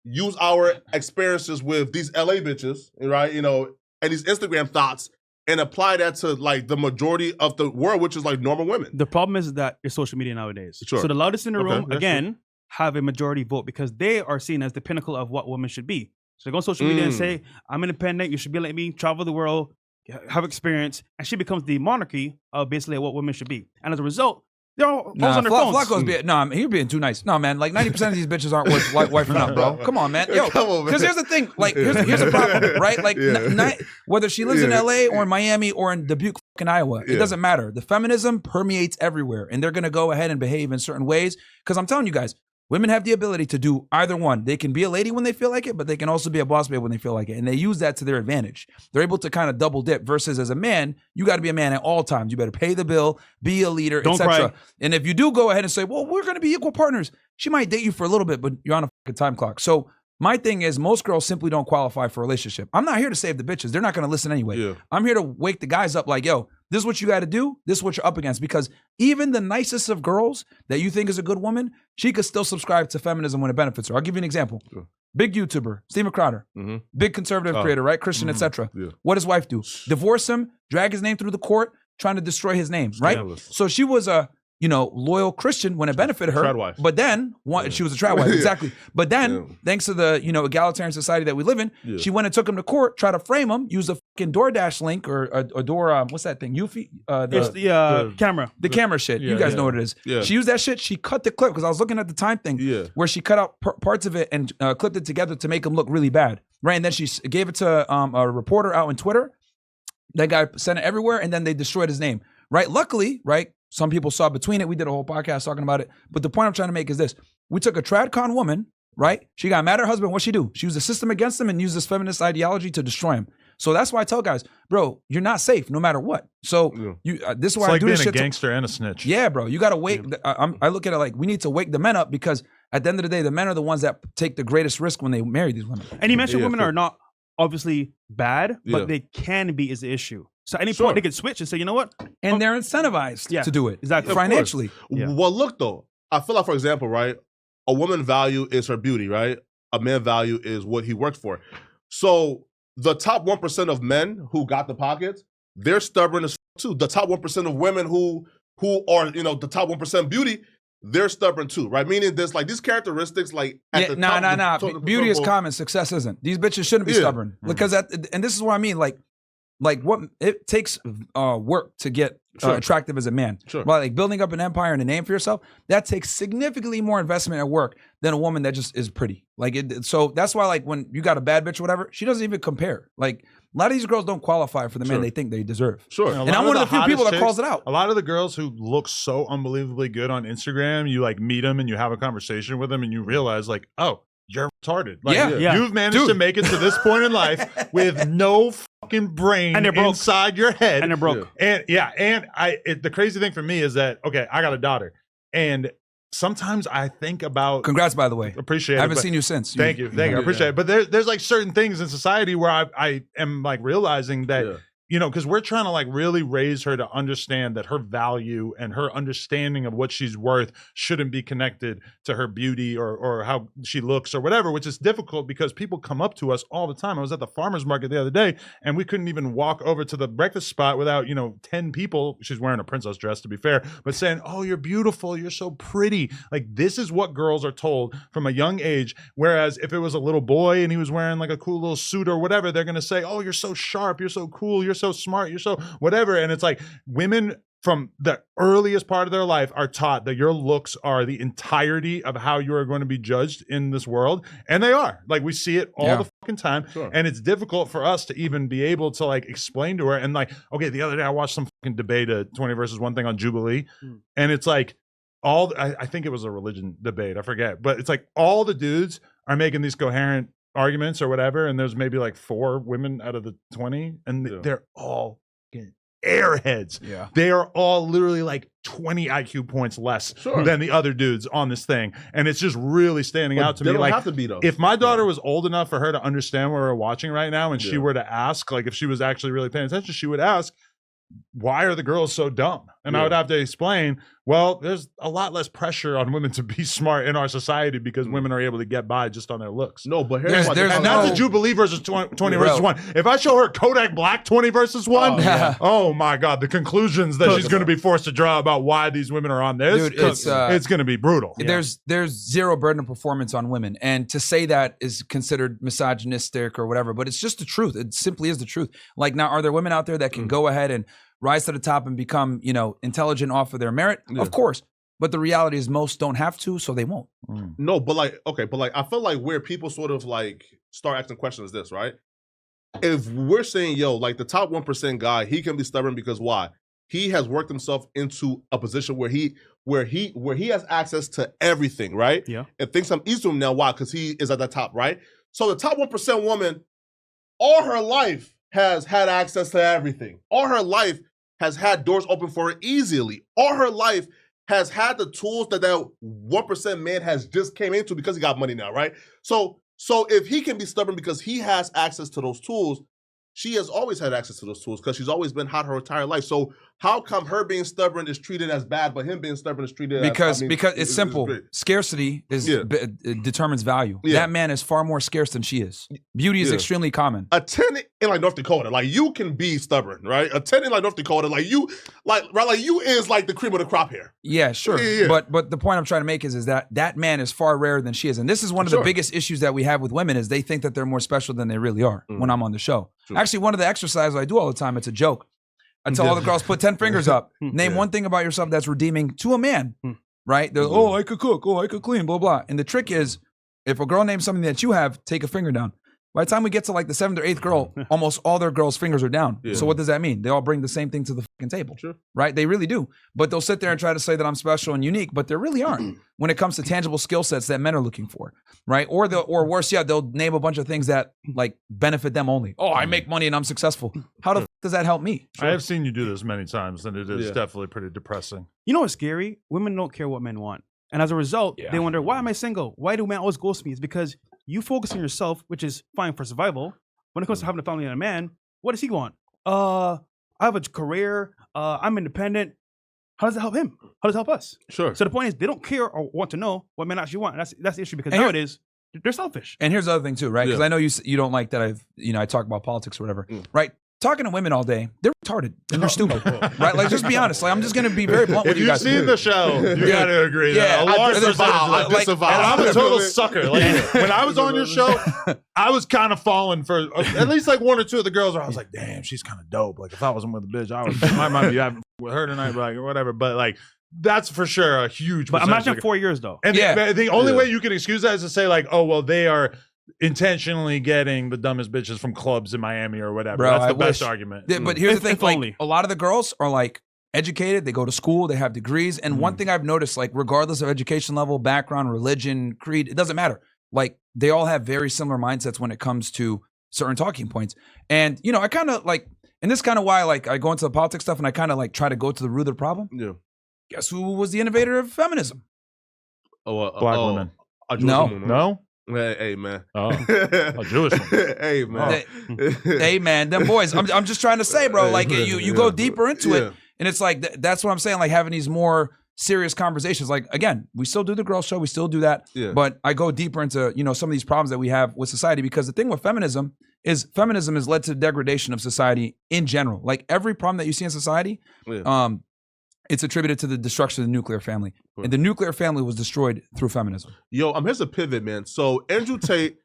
use our experiences with these LA bitches, right? And these Instagram thoughts and apply that to like the majority of the world, which is like normal women. The problem is that it's social media nowadays. Sure. So the loudest in the room, again, have a majority vote because they are seen as the pinnacle of what women should be. So they go on social media and say, I'm independent, you should be like me, travel the world, have experience, and she becomes the monarchy of basically what women should be. And as a result, they're all on their phones. Flacco's he's being too nice. No, man, like 90% of these bitches aren't worth wifing up, bro. Come on, man. Yo, because here's the thing, like, here's the problem, right? Like, whether she lives in LA or in Miami or in Dubuque, fucking Iowa, it doesn't matter. The feminism permeates everywhere, and they're gonna go ahead and behave in certain ways. Because I'm telling you guys, Women have the ability to do either one. They can be a lady when they feel like it, but they can also be a boss babe when they feel like it. And they use that to their advantage. They're able to kind of double dip versus as a man, you got to be a man at all times. You better pay the bill, be a leader, etc. And if you do go ahead and say, well, we're going to be equal partners, she might date you for a little bit, but you're on a fucking time clock. So my thing is most girls simply don't qualify for a relationship. I'm not here to save the bitches. They're not going to listen anyway. Yeah. I'm here to wake the guys up like, yo, this is what you got to do. This is what you're up against. Because even the nicest of girls that you think is a good woman, she could still subscribe to feminism when it benefits her. I'll give you an example. Sure. Big YouTuber, Steven Crowder, big conservative creator, right? Christian, etc. Yeah. What does wife do? Divorce him, drag his name through the court, trying to destroy his name, right? Scandalous. So she was a loyal Christian when it benefited her. Trad wife. But then, she was a trad wife, exactly. But then, thanks to the, egalitarian society that we live in, she went and took him to court, tried to frame him, used a fucking DoorDash link or a door, what's that thing? Eufy? It's the camera. The camera shit. You guys know what it is. Yeah. She used that shit. She cut the clip because I was looking at the time thing where she cut out parts of it and clipped it together to make him look really bad. Right. And then she gave it to a reporter out on Twitter. That guy sent it everywhere and then they destroyed his name. Right. Luckily, right, some people saw between it. We did a whole podcast talking about it. But the point I'm trying to make is this. We took a tradcon woman, right? She got mad at her husband. What'd she do? She used the system against him and used this feminist ideology to destroy him. So that's why I tell guys, bro, you're not safe no matter what. So this is why I do this shit. It's like being a gangster and a snitch. Yeah, bro. You got to wake. I look at it like we need to wake the men up because at the end of the day, the men are the ones that take the greatest risk when they marry these women. And you mentioned women are not obviously bad, but they can be is the issue. So at any point they can switch and say, you know what? And they're incentivized to do it. Exactly. Financially. Yeah. Well, look though, I feel like, for example, right, a woman value is her beauty, right? A man value is what he worked for. So the top 1% of men who got the pockets, they're stubborn as too. The top 1% of women who are, the top 1% beauty, they're stubborn too, right? Meaning there's like these characteristics like at the top. Beauty is common, success isn't. These bitches shouldn't be stubborn. Because and this is what I mean, like what it takes work to get attractive as a man. Sure. Well, like building up an empire and a name for yourself, that takes significantly more investment at work than a woman that just is pretty. So that's why like when you got a bad bitch or whatever, she doesn't even compare. Like a lot of these girls don't qualify for the men they think they deserve. Sure. And I'm one of the few people that calls it out. A lot of the girls who look so unbelievably good on Instagram, you like meet them and you have a conversation with them and you realize like, oh, you're retarded. Like, you've managed to make it to this point in life with no fucking brain inside your head. And they're broke. And the crazy thing for me is that, okay, I got a daughter. And sometimes I think about... Congrats, by the way. Appreciate it. I haven't seen you since. Thank you. I appreciate it. But there's like certain things in society where I am like realizing that... because we're trying to like really raise her to understand that her value and her understanding of what she's worth shouldn't be connected to her beauty or how she looks or whatever, which is difficult because people come up to us all the time. I was at the farmer's market the other day and we couldn't even walk over to the breakfast spot without, 10 people, she's wearing a princess dress to be fair, but saying, oh, you're beautiful, you're so pretty. Like this is what girls are told from a young age. Whereas if it was a little boy and he was wearing like a cool little suit or whatever, they're going to say, oh, you're so sharp, you're so cool, you're so smart, you're so whatever. And it's like women from the earliest part of their life are taught that your looks are the entirety of how you are going to be judged in this world. And they are. Like we see it all the fucking time. Sure. And it's difficult for us to even be able to like explain to her. And like, okay, the other day I watched some fucking debate, a 20 versus 1 thing on Jubilee. And it's like I think it was a religion debate. I forget. But it's like all the dudes are making these coherent arguments or whatever, and there's maybe like 4 women out of the 20, and they're all airheads. Yeah, they are all literally like 20 IQ points less than the other dudes on this thing, and it's just really standing out to me. Like, have to be, though. If my daughter was old enough for her to understand what we're watching right now, and she were to ask, like, if she was actually really paying attention, she would ask, why are the girls so dumb? And I would have to explain, well, there's a lot less pressure on women to be smart in our society because women are able to get by just on their looks. No, but there's and that's a Jubilee versus 20 versus 1. If I show her Kodak Black 20 versus 1, oh my God, the conclusions that she's going to be forced to draw about why these women are on this, it's going to be brutal. There's zero burden of performance on women. And to say that is considered misogynistic or whatever, but it's just the truth. It simply is the truth. Like now, are there women out there that can go ahead and rise to the top and become, intelligent off of their merit? Of course. But the reality is most don't have to, so they won't. No, but I feel like where people sort of like start asking questions is this, right? If we're saying, like the top 1% guy, he can be stubborn because why? he has worked himself into a position where he has access to everything, right? Yeah. And things come easy to him now. Why? Because he is at the top, right? So the top 1% woman, all her life has had access to everything. All her life has had doors open for her easily. All her life has had the tools that 1% man has just came into because he got money now, right? So if he can be stubborn because he has access to those tools, she has always had access to those tools because she's always been hot her entire life. So how come her being stubborn is treated as bad, but him being stubborn is treated because as because it's simple. Scarcity determines value. Yeah. That man is far more scarce than she is. Beauty is extremely common. A 10 in like North Dakota, like you can be stubborn, right? A 10 in like North Dakota, like you is like the cream of the crop here. Yeah, sure. Yeah. But the point I'm trying to make is that man is far rarer than she is. And this is one of the biggest issues that we have with women is they think that they're more special than they really are when I'm on the show. True. Actually, one of the exercises I do all the time, it's a joke. I tell all the girls, put 10 fingers up. Name one thing about yourself that's redeeming to a man, right? They're, oh, I could cook. Oh, I could clean, blah, blah. And the trick is, if a girl names something that you have, take a finger down. By the time we get to like the 7th or 8th girl, almost all their girls' fingers are down. Yeah. So what does that mean? They all bring the same thing to the fucking table, right? They really do. But they'll sit there and try to say that I'm special and unique, but they really aren't when it comes to tangible skill sets that men are looking for, right? Or worse yet, they'll name a bunch of things that like benefit them only. Oh, I make money and I'm successful. How the fuck does that help me? I have seen you do this many times, and it is definitely pretty depressing. You know what's scary? Women don't care what men want. And as a result, they wonder, why am I single? Why do men always ghost me? It's because you focus on yourself, which is fine for survival. When it comes to having a family and a man, what does he want? I have a career. I'm independent. How does that help him? How does it help us? Sure. So the point is, they don't care or want to know what men actually want. That's the issue because nowadays they're selfish. And here's the other thing too, right? Because I know you don't like that I talk about politics or whatever, right? Talking to women all day, they're retarded and they're stupid, right? Like, just be honest. Like, I'm just gonna be very blunt with you guys. If you've seen the show, you gotta agree. Yeah, I disavow. And I'm a total sucker. Like, when I was on your show, I was kind of falling for at least like one or two of the girls where I was like, damn, she's kind of dope. Like, if I wasn't with a bitch, I might be having with her tonight, like, or whatever. But like, that's for sure a huge. But imagine 4 years though. And the only way you can excuse that is to say like, oh well, they are intentionally getting the dumbest bitches from clubs in Miami or whatever. Bro, that's the best argument. But here's the thing, like, a lot of the girls are like educated, they go to school, they have degrees. And one thing I've noticed, like, regardless of education level, background, religion, creed, it doesn't matter. Like, they all have very similar mindsets when it comes to certain talking points. And, I kind of like, and this is kind of why like I go into the politics stuff and I kind of like try to go to the root of the problem. Yeah. Guess who was the innovator of feminism? Black women. No. Hey man. A Jewish one. Hey man. Hey man, them boys. I'm just trying to say, bro. Like you go deeper into it, and it's like that's what I'm saying. Like having these more serious conversations. Like again, we still do the girl show, we still do that, but I go deeper into some of these problems that we have with society. Because the thing with feminism has led to the degradation of society in general. Like every problem that you see in society, it's attributed to the destruction of the nuclear family. And the nuclear family was destroyed through feminism. Yo, here's a pivot, man. So Andrew Tate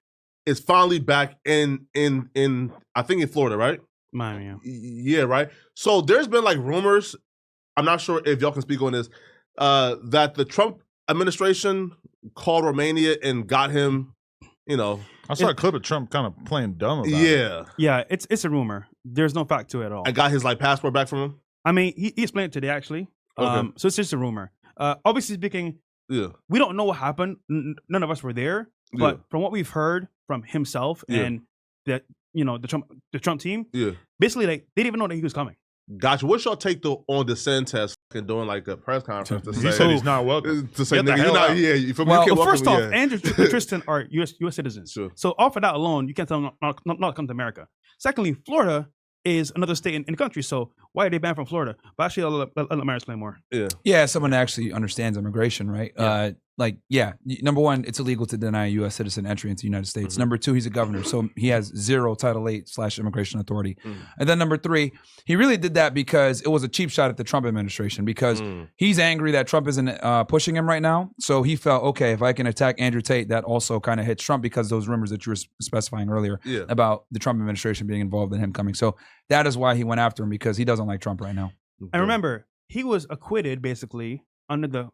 is finally back in I think in Florida, right? Miami. Yeah, right. So there's been like rumors, I'm not sure if y'all can speak on this, that the Trump administration called Romania and got him, I saw a clip of Trump kind of playing dumb about it. Yeah, it's a rumor. There's no fact to it at all. I got his like passport back from him. I mean, he explained it today, actually. So it's just a rumor. Obviously speaking, we don't know what happened. None of us were there. But from what we've heard from himself and the Trump team, basically they didn't even know that he was coming. Gotcha. What's your take though on DeSantis doing like a press conference to say he said he's not welcome? To say nigga, you're not. Yeah, you feel me? Well, first off, Andrew and Tristan are U.S. citizens. So off of that alone, you can't tell them not come to America. Secondly, Florida is another state in the country, so why are they banned from Florida? But actually, I'll let Maris explain more. Yeah, someone that actually understands immigration, right? Number one, it's illegal to deny a U.S. citizen entry into the United States. Number two, he's a governor, so he has zero Title VIII / immigration authority. And then number three, he really did that because it was a cheap shot at the Trump administration because he's angry that Trump isn't pushing him right now. So he felt, okay, if I can attack Andrew Tate, that also kind of hits Trump because those rumors that you were specifying earlier about the Trump administration being involved in him coming. So that is why he went after him, because he doesn't like Trump right now. And remember, he was acquitted basically under the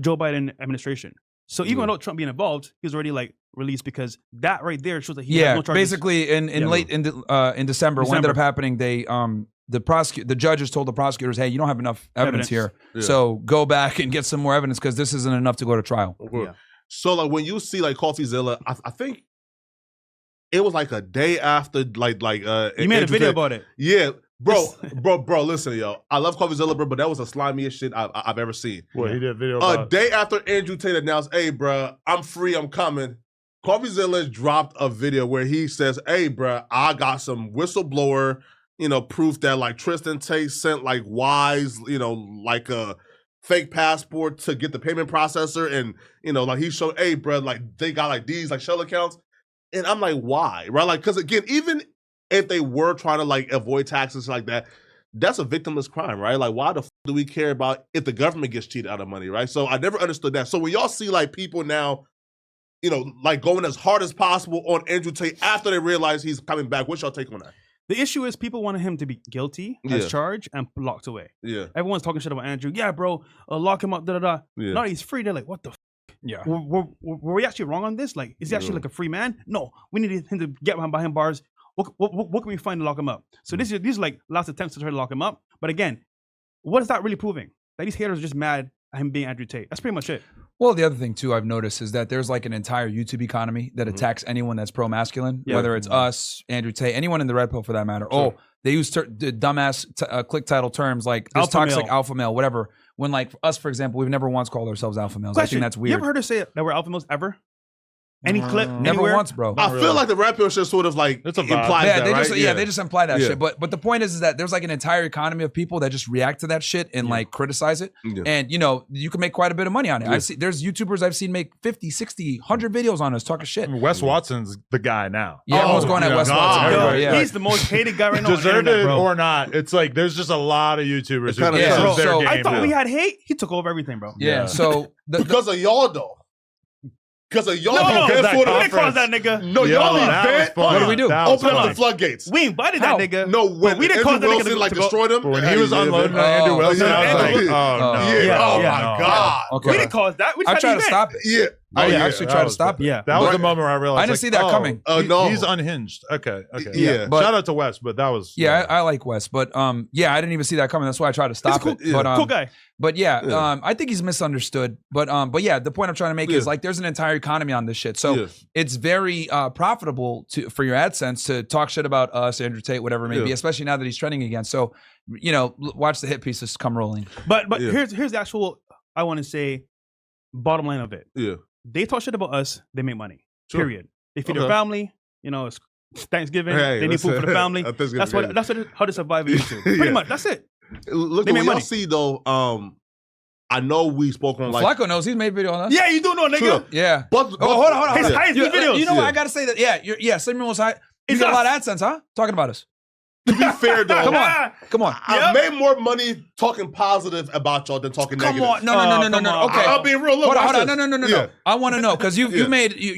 Joe Biden administration. So even without Trump being involved, he was already like released because that right there shows that he has no charges. Basically in December, what ended up happening, they the judges told the prosecutors, hey, you don't have enough evidence here, so go back and get some more evidence because this isn't enough to go to trial. Yeah. So like when you see like CoffeeZilla, I think it was like a day after you made a video about it. Yeah. Bro, listen, yo. I love CoffeeZilla, bro, but that was the slimiest shit I've ever seen. What, he did a video about? A day after Andrew Tate announced, hey, bro, I'm free, I'm coming, CoffeeZilla dropped a video where he says, hey, bro, I got some whistleblower, proof that like Tristan Tate sent like Wise, like a fake passport to get the payment processor. And, like he showed, hey, bro, like they got like these like shell accounts. And I'm like, why? Right? Like, because again, even if they were trying to like avoid taxes like that, that's a victimless crime, right? Like, why the f do we care about if the government gets cheated out of money, right? So I never understood that. So when y'all see like people now, like going as hard as possible on Andrew Tate after they realize he's coming back, what's y'all take on that? The issue is people wanted him to be guilty as charged and locked away. Yeah. Everyone's talking shit about Andrew. Yeah, bro, lock him up, da-da-da. Yeah. Now he's free. They're like, what the f? Yeah. Were we actually wrong on this? Like, is he actually like a free man? No, we need him to get behind bars. What can we find to lock him up? So these are like last attempts to try to lock him up. But again, what is that really proving? That these haters are just mad at him being Andrew Tate. That's pretty much it. Well, the other thing too I've noticed is that there's like an entire YouTube economy that attacks anyone that's pro-masculine, whether it's us, Andrew Tate, anyone in the red pill for that matter. Sure. Oh, they use dumbass click title terms like this toxic alpha male, whatever. When like us, for example, we've never once called ourselves alpha males. Question, I think that's weird. You ever heard us say that we're alpha males ever? Any clip? Never anywhere? once, bro. I feel like the rap pill shit sort of like implies that, right? They just imply that shit. But the point is that there's like an entire economy of people that just react to that shit and like criticize it. Yeah. And you can make quite a bit of money on it. Yeah. There's YouTubers I've seen make 50, 60, 100 videos on us talking shit. Wes Watson's the guy now. Yeah, everyone's going at Wes Watson. He's the most hated guy right now. Deserved it or not, it's like there's just a lot of YouTubers who their game. I thought we had hate. He took over everything, bro. Yeah. So because of y'all though. Because of y'all we didn't cause that nigga. No, y'all event. What do we do? Open up the floodgates. We invited that nigga. No, when we didn't cause that nigga to like destroy them. When he was unloading on Andrew Wilson, I was like, oh my God. Okay. We didn't cause that. We I tried to stop it. Yeah. I actually tried to stop it. Yeah. That was the moment where I realized. I didn't see that coming. No. He's unhinged. Okay. Yeah. Shout out to Wes, but that was. Yeah, I like Wes, but I didn't even see that coming. That's why I tried to stop it. But cool guy. But I think he's misunderstood. But yeah, the point I'm trying to make is like there's an entire economy on this shit. So it's very profitable for your AdSense to talk shit about us, Andrew Tate, whatever it may be, especially now that he's trending again. So, watch the hit pieces come rolling. But here's the actual, I want to say, bottom line of it. Yeah. They talk shit about us, they make money. Sure. Period. They feed their family, it's Thanksgiving, they need food for the family. That's how they survive YouTube. Pretty much, that's it. Look at what y'all see though. I know we spoke on like Flacco knows he's made video on us. Yeah, you do know, nigga. True. Yeah. But hold on. His highest videos. You know what? I gotta say that. Yeah, Sigmund was high. You got a lot of AdSense, huh? Talking about us. To be fair though, come on. I made more money talking positive about y'all than talking negative. Come on, no. Okay, I'll be real. Look, hold on. No. I want to know because you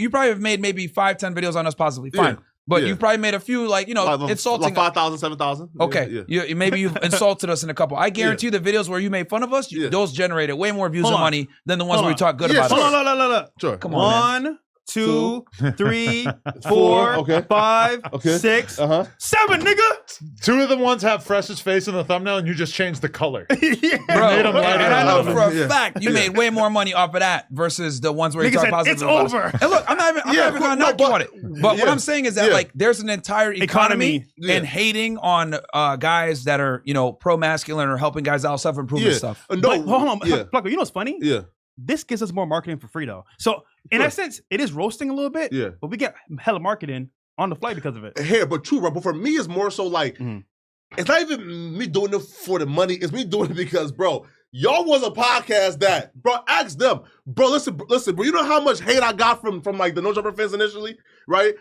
probably have made maybe 5-10 videos on us positively. Fine. But you've probably made a few, insulting. Like 5,000, 7,000. Okay. Maybe you've insulted us in a couple. I guarantee you the videos where you made fun of us, those generated way more views and money than the ones where we talk good about us. Hold on. Sure. Come on, 1, 2, 3, 4, 5, 6, 7, nigga. 2 of the ones have Fresh's face in the thumbnail, and you just changed the color. Bro, and I know for a fact you made way more money off of that versus the ones where you talk positive. It's over. And look, I'm not even gonna knock you on it. But what I'm saying is that like there's an entire economy and hating on guys that are pro-masculine or helping guys out, self-improvement stuff. No, but, hold on, Flacco, you know what's funny? Yeah. This gives us more marketing for free though. So in that sense, it is roasting a little bit. Yeah. But we get hella marketing on the fly because of it. Here, but true, bro. But for me, it's more so like it's not even me doing it for the money. It's me doing it because, bro, y'all was a podcast that, bro, ask them. Bro, listen, bro, you know how much hate I got from like the No Jumper fans initially, right?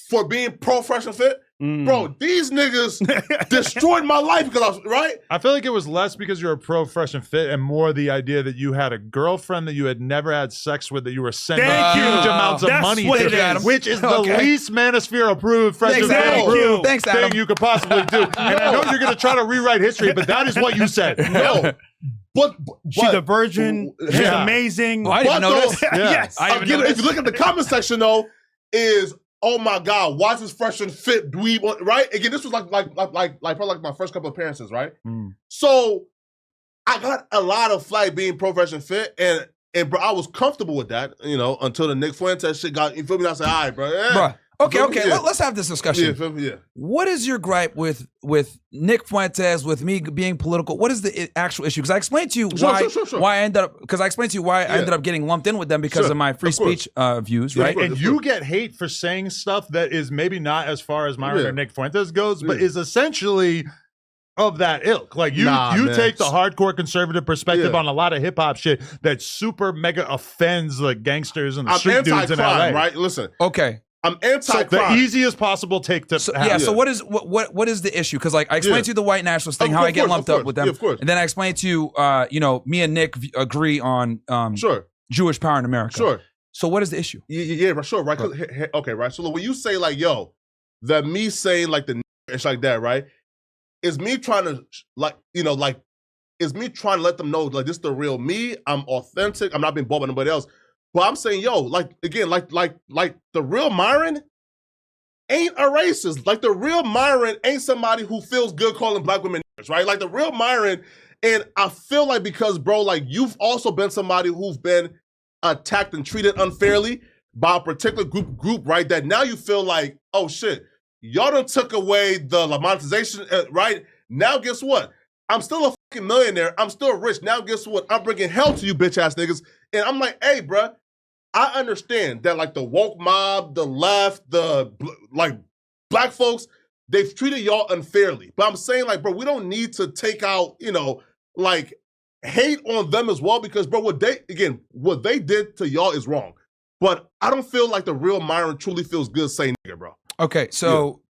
For being pro Freshandfit? Bro, these niggas destroyed my life because I was, right? I feel like it was less because you're a pro Freshandfit and more the idea that you had a girlfriend that you had never had sex with that you were sending huge amounts of money to, which is the least Manosphere approved Freshandfit approved thing you could possibly do. And I know you're going to try to rewrite history, but that is what you said. No. she's a virgin. She's amazing. Well, I didn't know this. Yes. Again, if you look at the comment section though, is oh my God, why is this fresh and fit dweeb? Right? Again, this was probably like my first couple of appearances, right? So I got a lot of flack being pro fresh and fit, and bro, I was comfortable with that, you know, until the Nick Fuentes shit got, you feel me? I said, all right, bro. Yeah. Bruh. Okay. Let's have this discussion. Yeah. What is your gripe with Nick Fuentes, with me being political? What is the actual issue? Because I explained to you why I ended up. Because I explained to you why I ended up getting lumped in with them because of my free speech views, right? And you get hate for saying stuff that is maybe not as far as Myron or Nick Fuentes goes, but is essentially of that ilk. Like you take the hardcore conservative perspective on a lot of hip hop shit that super mega offends like gangsters and the street dudes in LA. Right? Listen. Okay. I'm anti-crime. The easiest possible take to have. So what is the issue? Because like I explained to you the white nationalist thing, how I get lumped up with them, and then I explained to you, you know, me and Nick agree on Jewish power in America. Sure. So what is the issue? Yeah, sure, right. Okay, right. So when you say like, yo, that me saying like it's like that, right? Is me trying to is me trying to let them know like this is the real me. I'm authentic. I'm not being bought by nobody else. But I'm saying, yo, like again, like the real Myron ain't a racist. Like the real Myron ain't somebody who feels good calling black women niggers, right? Like the real Myron, and I feel like because, bro, like you've also been somebody who's been attacked and treated unfairly by a particular group, right? That now you feel like, oh shit, y'all done took away the monetization, right? Now guess what? I'm still a fucking millionaire. I'm still rich. Now guess what? I'm bringing hell to you bitch ass niggas. And I'm like, hey, bruh, I understand that like the woke mob, the left, the like black folks, they've treated y'all unfairly. But I'm saying like, bro, we don't need to take out, you know, like hate on them as well because, bro, what they did to y'all is wrong. But I don't feel like the real Myron truly feels good saying nigga, bro. Okay, so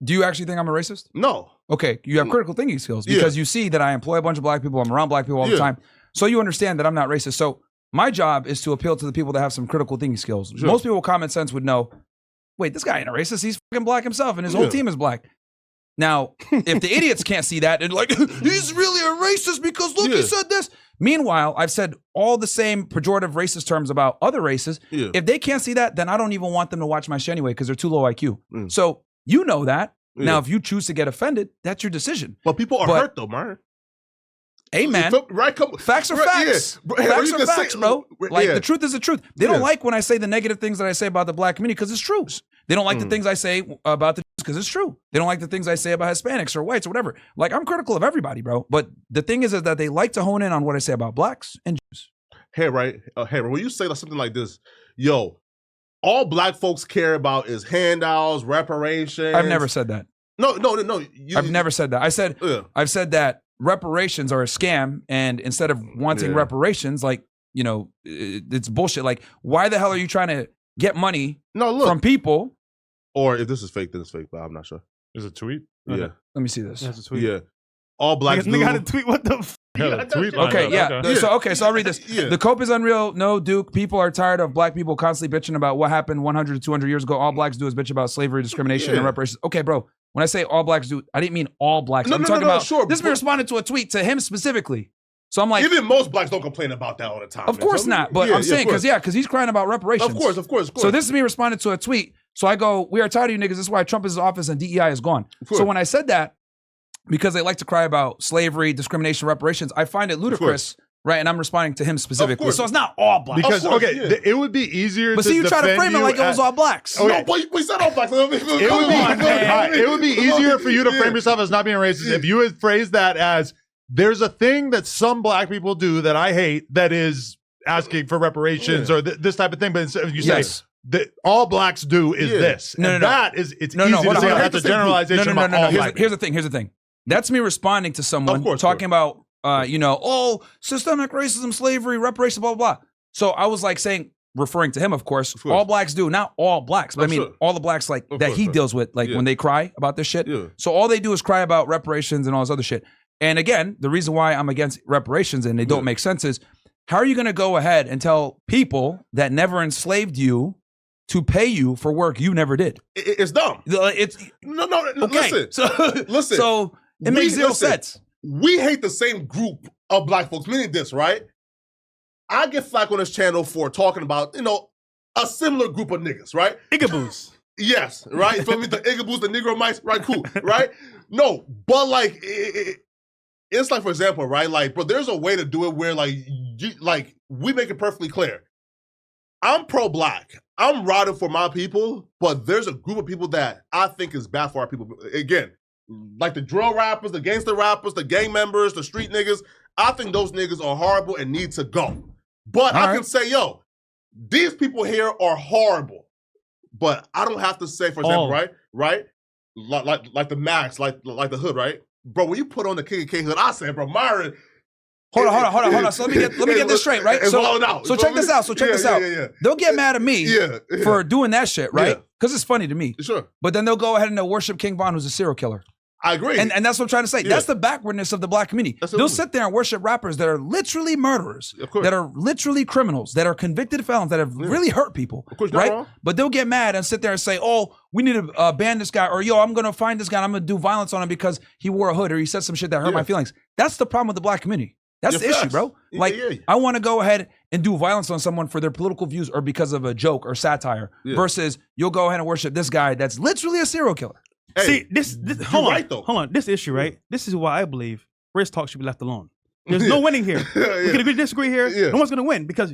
do you actually think I'm a racist? No. Okay, you have critical thinking skills because you see that I employ a bunch of black people, I'm around black people all the time. So you understand that I'm not racist. So my job is to appeal to the people that have some critical thinking skills. Sure. Most people with common sense would know, wait, this guy ain't a racist. He's fucking black himself and his whole team is black. Now, if the idiots can't see that and like, he's really a racist because look, he said this. Meanwhile, I've said all the same pejorative racist terms about other races. If they can't see that, then I don't even want them to watch my shit anyway because they're too low IQ. So you know that. Now, if you choose to get offended, that's your decision. But people are hurt though, Myron. Hey, man. Right, facts are facts. Facts are facts, bro. Like, the truth is the truth. They don't like when I say the negative things that I say about the black community because it's true. They don't like the things I say about the Jews because it's true. They don't like the things I say about Hispanics or whites or whatever. Like, I'm critical of everybody, bro. But the thing is that they like to hone in on what I say about blacks and Jews. Hey, right. When you say something like this, yo, all black folks care about is handouts, reparations. I've never said that. No. I've never said that. I've said that reparations are a scam, and instead of wanting reparations, like, you know, it's bullshit. Like, why the hell are you trying to get money from people? Or if this is fake, then it's fake, but I'm not sure. Is it a tweet? Yeah. Let me see this. That's a tweet. Yeah. All blacks do. Nigga had a tweet. What the f***? Okay, so I'll read this. The cope is unreal. No, Duke. People are tired of black people constantly bitching about what happened 100 to 200 years ago. All blacks do is bitch about slavery, discrimination, and reparations. Okay, bro. When I say all blacks do, I didn't mean all blacks. I'm talking about, this is me responding to a tweet to him specifically. So I'm like, even most blacks don't complain about that all the time. Of course not. But I'm saying, because he's crying about reparations. Of course. So this is me responding to a tweet. So I go, we are tired of you niggas. This is why Trump is in office and DEI is gone. So when I said that, because they like to cry about slavery, discrimination, reparations, I find it ludicrous. Right, and I'm responding to him specifically. So it's not all blacks. Because, it would be easier but see, you try to frame it like it was all blacks. No, we said all blacks. It would be easier for you to frame yourself as not being racist if you had phrased that as, there's a thing that some black people do that I hate that is asking for reparations or this type of thing. But instead you say, that all blacks do is this. No. That is, it's easy to say that's a generalization about all black people. Here's the thing. That's me responding to someone talking about, systemic racism, slavery, reparations, blah, blah, blah. So I was like saying, referring to him, of course, all blacks do, not all blacks, but I mean, all the blacks like that he deals with, like when they cry about this shit. So all they do is cry about reparations and all this other shit. And again, the reason why I'm against reparations and they don't make sense is, how are you going to go ahead and tell people that never enslaved you to pay you for work you never did? It's dumb. It's okay. Listen. So it makes zero sense. We hate the same group of black folks, meaning this, right? I get flack on this channel for talking about, a similar group of niggas, right? Igaboos. Yes, right? You feel me? The Igaboos, the Negro mice, right? Cool, right? No, but like, it's like, for example, right? Like, bro, there's a way to do it where we make it perfectly clear. I'm pro-black. I'm riding for my people, but there's a group of people that I think is bad for our people. Again, like the drill rappers, the gangster rappers, the gang members, the street niggas. I think those niggas are horrible and need to go. But I can say, yo, these people here are horrible. But I don't have to say, for example, right? Like the Max, like the hood, right? Bro, when you put on the KKK hood, I say, bro, Myron. Hold on. So let me get this straight, right? So check this out. Yeah. They'll get mad at me for doing that shit, right? Because it's funny to me. Sure. But then they'll go ahead and they'll worship King Von, who's a serial killer. I agree. And that's what I'm trying to say. Yeah. That's the backwardness of the black community. They'll sit there and worship rappers that are literally murderers, that are literally criminals, that are convicted felons, that have really hurt people, right? But they'll get mad and sit there and say, oh, we need to ban this guy, or yo, I'm going to find this guy and I'm going to do violence on him because he wore a hood or he said some shit that hurt my feelings. That's the problem with the black community. That's the issue, bro. Like, I want to go ahead and do violence on someone for their political views or because of a joke or satire versus you'll go ahead and worship this guy that's literally a serial killer. Hey, see, this hold on. This issue, right? This is why I believe race talk should be left alone. There's no winning here. We can agree, disagree here. No one's gonna win because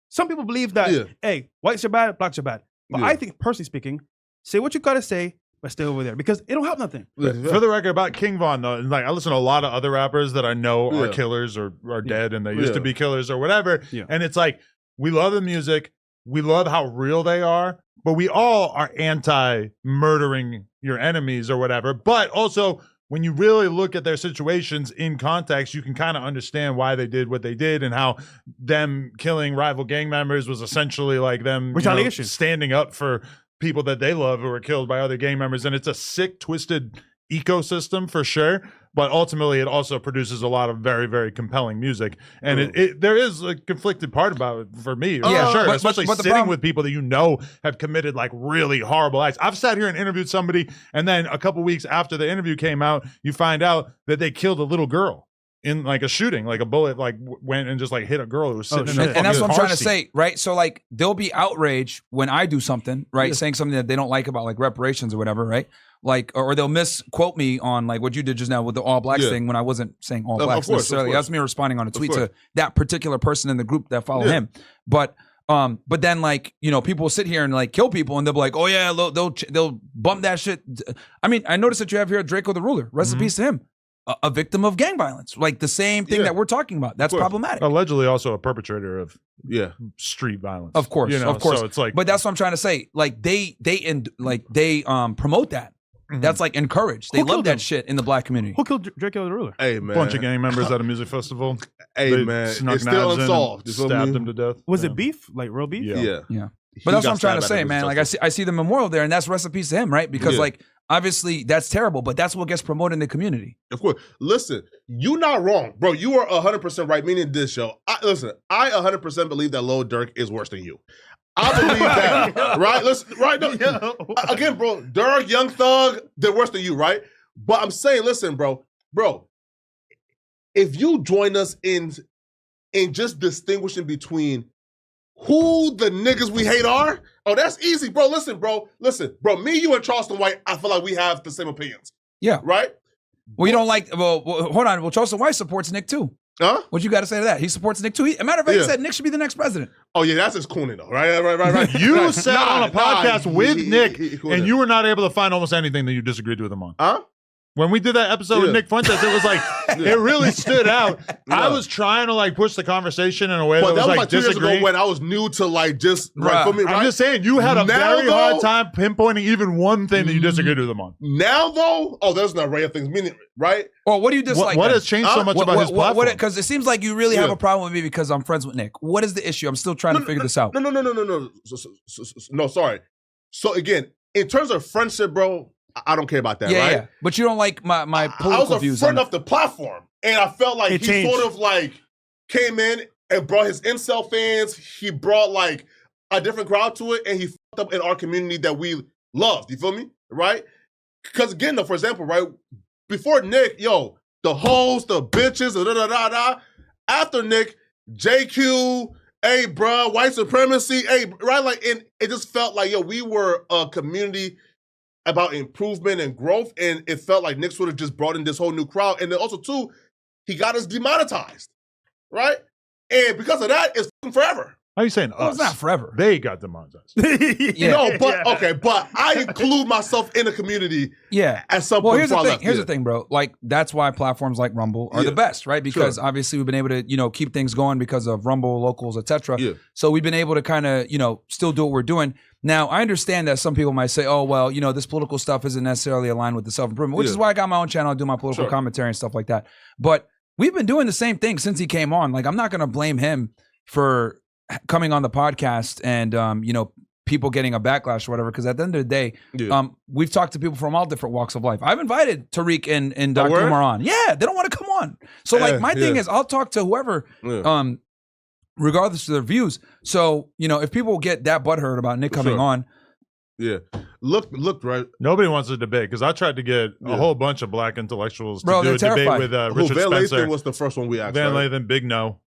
some people believe that, hey, whites are bad, blacks are bad. But I think, personally speaking, say what you gotta say, but stay over there because it don't help nothing. For the record, about King Von, though, like I listen to a lot of other rappers that I know are killers or are dead and they used to be killers or whatever. And it's like, we love the music, we love how real they are, but we all are anti-murdering your enemies or whatever. But also, when you really look at their situations in context, you can kind of understand why they did what they did and how them killing rival gang members was essentially like them retaliation, standing up for people that they love who were killed by other gang members. And it's a sick, twisted ecosystem for sure. But ultimately, it also produces a lot of very, very compelling music. And there is a conflicted part about it for me, for sure. Especially sitting with people that you know have committed like really horrible acts. I've sat here and interviewed somebody, and then a couple weeks after the interview came out, you find out that they killed a little girl in like a shooting, like a bullet like went and just like hit a girl who was sitting in and that's what I'm trying to say, right? So like there'll be outrage when I do something, right? Saying something that they don't like about like reparations or whatever, right? Like, or they'll misquote me on like what you did just now with the all blacks thing when I wasn't saying all blacks necessarily. That's me responding on a tweet to that particular person in the group that follow him. But then like, people will sit here and like kill people and they'll be like, oh yeah, they'll bump that shit. I mean, I noticed that you have here Draco the Ruler. Rest in peace to him. A victim of gang violence, like the same thing that we're talking about. That's problematic. Allegedly, also a perpetrator of street violence. Of course, of course. So it's like, but that's what I'm trying to say. Like they promote that. That's like encouraged. They love that shit in the black community. Who killed Draco the Ruler? Hey man, bunch of gang members at a music festival. Hey man, it's still unsolved. Stabbed him to death. Was it beef? Like real beef? Yeah. But that's what I'm trying to say, man. Like I see the memorial there, and that's recipes to him, right? Because like obviously that's terrible, but that's what gets promoted in the community. Of course. Listen, you're not wrong, bro. You are 100% right. Meaning this show. I 100% believe that Lil Durk is worse than you. I believe that, right? Listen, right? No, again, bro, Durk, Young Thug, they're worse than you, right? But I'm saying, listen, bro, if you join us in just distinguishing between who the niggas we hate are, that's easy, bro. Listen, bro, me, you, and Charleston White, I feel like we have the same opinions. Yeah. Right? Well, you don't like, hold on. Well, Charleston White supports Nick too. Huh? What you got to say to that? He supports Nick too. A matter of fact, he said Nick should be the next president. Oh yeah, that's his cooning though, right? You sat on a podcast with Nick, and you were not able to find almost anything that you disagreed with him on. Huh? When we did that episode with Nick Fuentes, it was like, it really stood out. I was trying to like push the conversation in a way that was like 2 years ago when I was new to like just, right, for me, right? I'm just saying, you had a very hard time pinpointing even one thing that you disagreed with him on. Now though, there's an array of things, meaning, right? Or what do you dislike? What has changed so much about his platform? Because it seems like you really have a problem with me because I'm friends with Nick. What is the issue? I'm still trying to figure this out. No, sorry. So again, in terms of friendship, bro, I don't care about that, right? Yeah. But you don't like my political views. I was a friend of the platform, and I felt like he sort of like came in and brought his incel fans. He brought like a different crowd to it, and he fucked up in our community that we loved. You feel me? Right? Because again, though, for example, right, before Nick, the hoes, the bitches, da-da-da-da. After Nick, JQ, hey, bro, white supremacy, hey, right? Like, and it just felt like, yo, we were a community about improvement and growth, and it felt like Nick sort of just brought in this whole new crowd. And then also, too, he got us demonetized, right? And because of that, it's forever. How are you saying Well, us? it's not forever. They got demonetized. No, but okay, but I include myself in the community. Yeah. At some Well, point. here's the before I thing. left. Here's the thing, bro. Like, that's why platforms like Rumble are the best, right? Because obviously we've been able to, keep things going because of Rumble, locals, etc. Yeah. So we've been able to kind of, still do what we're doing. Now, I understand that some people might say, oh, well, this political stuff isn't necessarily aligned with the self-improvement, which is why I got my own channel. I do my political commentary and stuff like that. But we've been doing the same thing since he came on. Like, I'm not going to blame him for coming on the podcast and, people getting a backlash or whatever, because at the end of the day, we've talked to people from all different walks of life. I've invited Tariq and Dr. Umar on. Yeah, they don't want to come on. So, like, my thing is I'll talk to whoever, regardless of their views. So, if people get that butthurt about Nick coming on. Yeah. Look, right. Nobody wants to debate, because I tried to get a whole bunch of black intellectuals to do a terrified. debate with Richard Van Spencer. Lathan was the first one we asked. Van right? Lathan, Big No.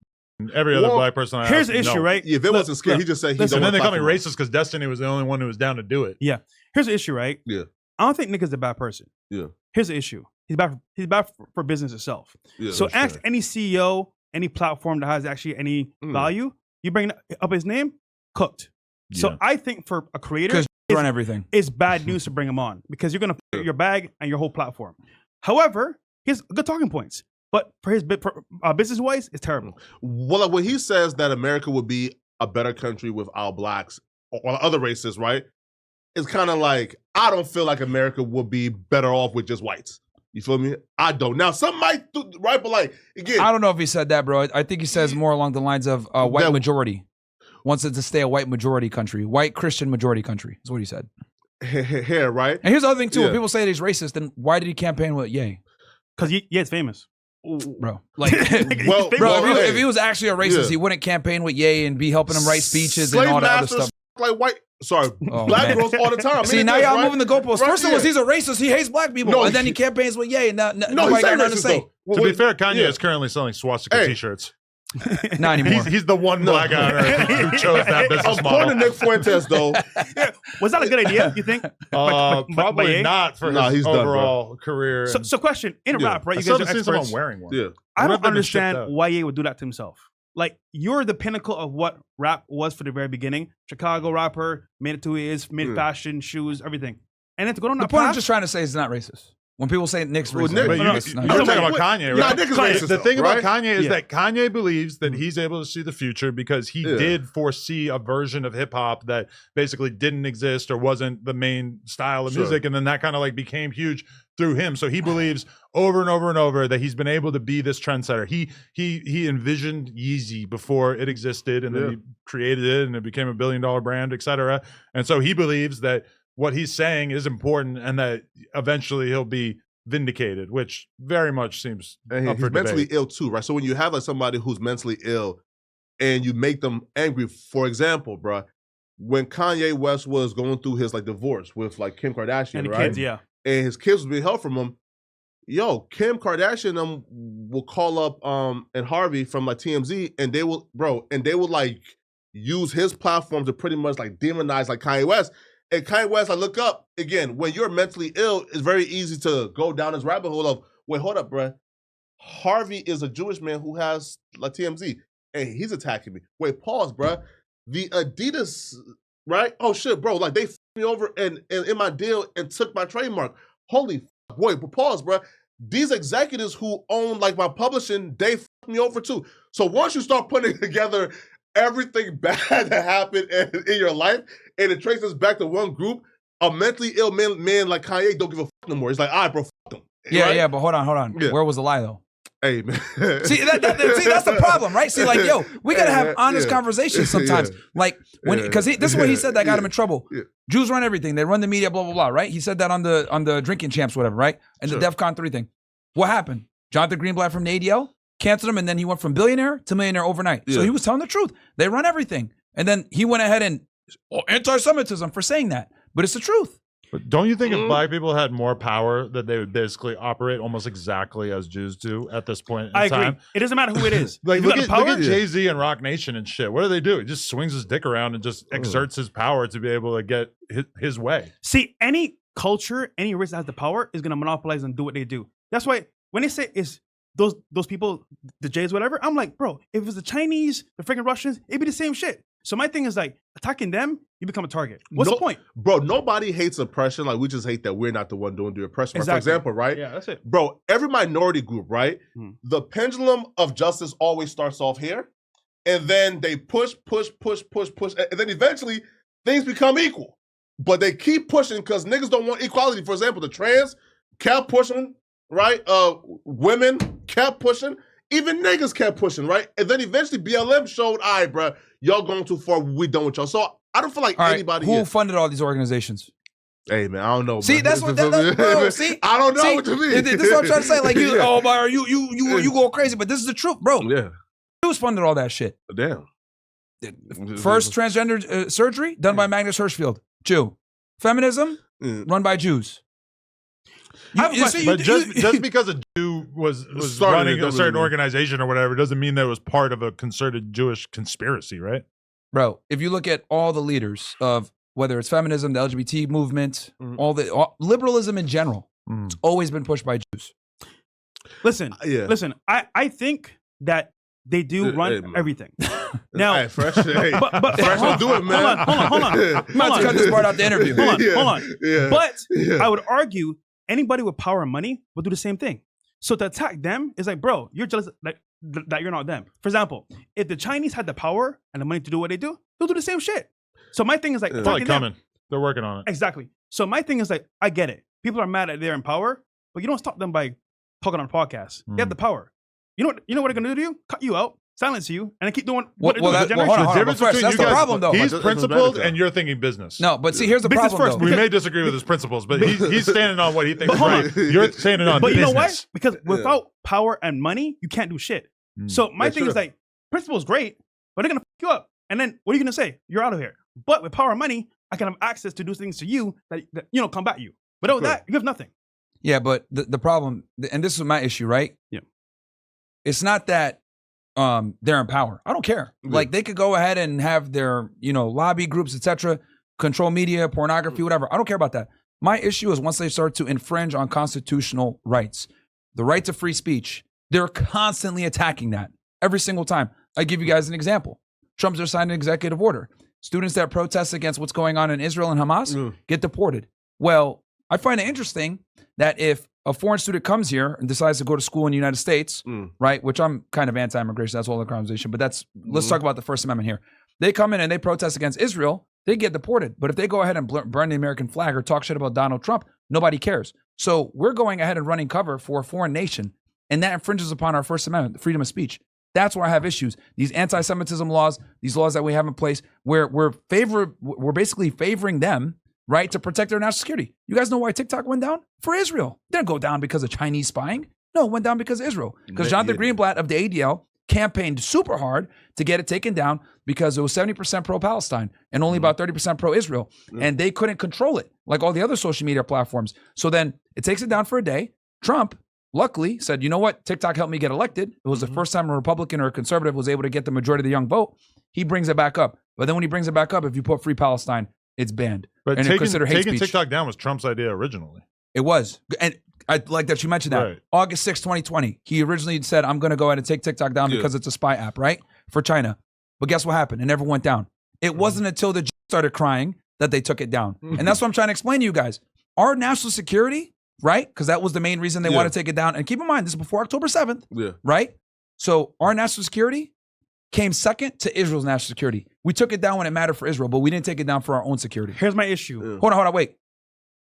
And every other black person I asked. Here's the issue, right? Yeah, if it wasn't scared, he just said he don't And then want they call me platform. racist because Destiny was the only one who was down to do it. Yeah. Here's the issue, right? Yeah. I don't think Nick is a bad person. Yeah. Here's the issue. He's bad for business itself. Yeah, so that's ask fair. any CEO, any platform that has actually any value, you bring up his name, cooked. So Yeah. I think for a creator, Because run everything. it's bad news to bring him on because you're going to put your bag and your whole platform. However, he has good talking points. But for his business-wise, it's terrible. Well, like when he says that America would be a better country without blacks or other races, right? It's kind of like, I don't feel like America would be better off with just whites. You feel me? I don't. Now, some might, right? But like, again. I don't know if he said that, bro. I think he says more along the lines of white majority. Wants it to stay a white majority country. White Christian majority country is what he said. Here, right? And here's the other thing, too. When people say that he's racist, then why did he campaign with Ye? Because it's famous. Bro, like, well, if he was actually a racist, he wouldn't campaign with Ye and be helping him write speeches and all that other stuff. Like white, black girls all the time. See, now y'all moving the goalposts. Right, First it was he's a racist, he hates black people, and then he campaigns with Ye, and now nobody got nothing to say. To be fair, Kanye is currently selling swastika t-shirts. Not anymore. He's the one black guy on earth who chose that business model. According to Nick Fuentes, though. Was that a good idea, you think? Probably not for his overall career. So question, in a rap, right? I You guys still are seen someone experts. wearing one. Yeah. I don't understand why Ye would do that to himself. Like, you're the pinnacle of what rap was for the very beginning. Chicago rapper, made it to who he is, made fashion, shoes, everything. And then to go on the point I'm just trying to say is not racist. When people say Nick's racist, But you're talking about Kanye, right? Nick is racist, the thing right? about Kanye is that Kanye believes that he's able to see the future because he did foresee a version of hip hop that basically didn't exist or wasn't the main style of music, and then that kind of like became huge through him. So he believes over and over and over that he's been able to be this trendsetter. He envisioned Yeezy before it existed, and then he created it, and it became $1 billion brand, etc. And so he believes that what he's saying is important, and that eventually he'll be vindicated, which very much seems and up he's for mentally debate. ill too, right? So when you have like somebody who's mentally ill and you make them angry, for example, bro, when Kanye West was going through his like divorce with like Kim Kardashian, and the right? kids, And his kids was being held from him. Kim Kardashian will call up and Harvey from like TMZ, and they will like use his platform to pretty much like demonize like Kanye West. And Kanye West, I look up, again, when you're mentally ill, it's very easy to go down this rabbit hole of, wait, hold up, bruh. Harvey is a Jewish man who has like TMZ, and he's attacking me. Wait, pause, bruh. The Adidas, right? Oh, shit, bro. Like, they f***ed me over and in my deal and took my trademark. Holy f***, boy, but pause, bruh. These executives who own, like, my publishing, they f***ed me over, too. So once you start putting together everything bad that happened in your life, and it traces back to one group, a mentally ill man like Kanye don't give a f*** no more. He's like, all right, bro, f*** them. Yeah, right? yeah, but hold on. Yeah. Where was the lie, though? Hey, man. See, that's the problem, right? See, like, yo, we gotta have honest conversations sometimes. Like, when because this is what he said that got him in trouble. Jews run everything. They run the media, blah, blah, blah, right? He said that on the Drinking Champs, whatever, right? And the DEFCON 3 thing. What happened? Jonathan Greenblatt from the ADL canceled him, and then he went from billionaire to millionaire overnight. So he was telling the truth. They run everything. And then he went ahead and anti-Semitism for saying that. But it's the truth. But don't you think if black people had more power, that they would basically operate almost exactly as Jews do at this point in I time? agree. It doesn't matter who it is. Like, You look got the power? at Jay-Z and Rock Nation and shit. What do they do? He just swings his dick around and just exerts his power to be able to get his way. See, any culture, any race that has the power is going to monopolize and do what they do. That's why when they say it's those people, the Jays, whatever, I'm like, bro, if it was the Chinese, the freaking Russians, it'd be the same shit. So my thing is like, attacking them, you become a target. What's the point? Bro, nobody hates oppression. Like, we just hate that we're not the one doing the oppression. Right? For example, right? Yeah, that's it. Bro, every minority group, right? The pendulum of justice always starts off here. And then they push. And then eventually, things become equal. But they keep pushing because niggas don't want equality. For example, the trans kept pushing, right? Women kept pushing. Even niggas kept pushing, right? And then eventually BLM showed, all right, bro, y'all going too far. We done with y'all. So I don't feel like anybody who funded all these organizations? Hey, man, I don't know. See, man. that's what bro, see? I don't know what you mean. This is what I'm trying to say. Like, oh, Mario, you go crazy, but this is the truth, bro. Yeah. Who's funded all that shit? Damn. First transgender surgery done by Magnus Hirschfeld, Jew. Feminism run by Jews. But just because a Jew was running a certain organization or whatever doesn't mean that it was part of a concerted Jewish conspiracy, right? Bro, if you look at all the leaders of whether it's feminism, the LGBT movement, all liberalism in general, it's always been pushed by Jews. Listen, I think that they do run everything. Now, hey, Fresh, Fresh will do it, man. Hold on. I'm about to cut this part out the interview. Hold on. Yeah. But I would argue anybody with power and money will do the same thing. So to attack them is like, bro, you're jealous that you're not them. For example, if the Chinese had the power and the money to do what they do, they'll do the same shit. So my thing is like, it's probably coming. They're working on it. Exactly. So my thing is like, I get it. People are mad that they're in power, but you don't stop them by talking on a podcast. They have the power. You know what they're gonna do to you? Cut you out, silence you, and then keep doing what they're doing. That's the problem, though. He's principled, and you're thinking business. No, but see, here's the problem, though. We may disagree with his principles, but he's standing on what he thinks is right. You're standing on business. But you know why? Because without power and money, you can't do shit. So my thing is like, principle is great, but they're gonna fuck you up. And then what are you gonna say? You're out of here. But with power and money, I can have access to do things to you that combat you. But without that, you have nothing. Yeah, but the problem, and this is my issue, right? Yeah. It's not that they're in power. I don't care. Like, they could go ahead and have their, lobby groups, etc., control media, pornography, whatever. I don't care about that. My issue is once they start to infringe on constitutional rights, the right to free speech, they're constantly attacking that every single time. I give you guys an example. Trump's just signed an executive order. Students that protest against what's going on in Israel and Hamas get deported. Well, I find it interesting that if a foreign student comes here and decides to go to school in the United States, right, which I'm kind of anti-immigration, that's all the conversation, but let's talk about the First Amendment here. They come in and they protest against Israel, they get deported. But if they go ahead and burn the American flag or talk shit about Donald Trump, nobody cares. So we're going ahead and running cover for a foreign nation, and that infringes upon our First Amendment, the freedom of speech. That's where I have issues. These anti-Semitism laws, these laws that we have in place, where we're basically favoring them, right, to protect their national security. You guys know why TikTok went down? For Israel. It didn't go down because of Chinese spying. No, it went down because of Israel. Because Jonathan Greenblatt of the ADL campaigned super hard to get it taken down because it was 70% pro-Palestine and only about 30% pro-Israel. And they couldn't control it like all the other social media platforms. So then it takes it down for a day. Trump, luckily, said, you know what? TikTok helped me get elected. It was the first time a Republican or a conservative was able to get the majority of the young vote. He brings it back up. But then when he brings it back up, if you put free Palestine, it's banned. But taking TikTok down was Trump's idea originally. It was. And I like that you mentioned that. Right. August 6, 2020. He originally said, I'm going to go ahead and take TikTok down because it's a spy app, right? For China. But guess what happened? It never went down. It wasn't until the started crying that they took it down. And that's what I'm trying to explain to you guys. Our national security, right? Because that was the main reason they want to take it down. And keep in mind, this is before October 7th, right? So our national security came second to Israel's national security. We took it down when it mattered for Israel, but we didn't take it down for our own security. Here's my issue. Hold on, wait.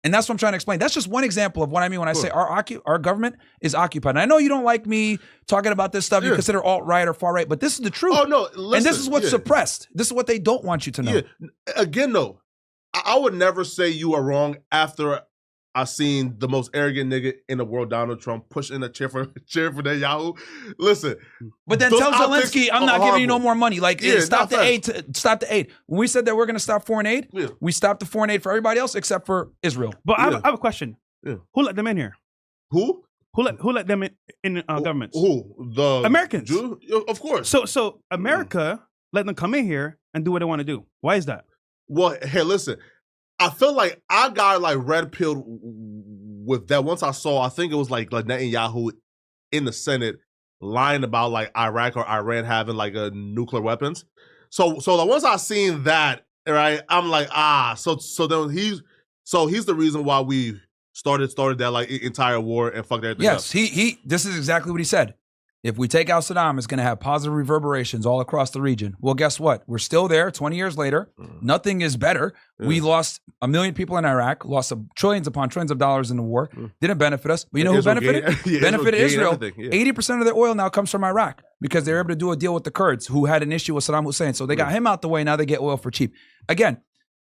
And that's what I'm trying to explain. That's just one example of what I mean when I say our government is occupied. And I know you don't like me talking about this stuff. You consider alt-right or far-right, but this is the truth. Oh, no, listen, and this is what's suppressed. This is what they don't want you to know. Again, though, I would never say you are wrong after I seen the most arrogant nigga in the world, Donald Trump, pushing a chair for Netanyahu. Listen, but then tell Zelensky, I'm not giving you no more money. Like, stop the aid. Stop the aid. When we said that we're going to stop foreign aid, we stopped the foreign aid for everybody else except for Israel. But I have a question. Yeah. Who let them in here? Who? Who let them in governments? Who? The Americans. Jew? Of course. So America let them come in here and do what they want to do. Why is that? Well, hey, listen. I feel like I got like red pilled with that once I saw, I think it was like Netanyahu in the Senate lying about like Iraq or Iran having like nuclear weapons. So like once I seen that, right, I'm like, so then he's the reason why we started that like entire war and fucked everything up. Yes, this is exactly what he said. If we take out Saddam, it's going to have positive reverberations all across the region. Well, guess what? We're still there 20 years later. Nothing is better. We lost 1 million people in Iraq, lost trillions upon trillions of dollars in the war. Didn't benefit us. But you know who benefited? Benefited Israel. 80% of their oil now comes from Iraq because they were able to do a deal with the Kurds who had an issue with Saddam Hussein. So they got him out the way. Now they get oil for cheap. Again,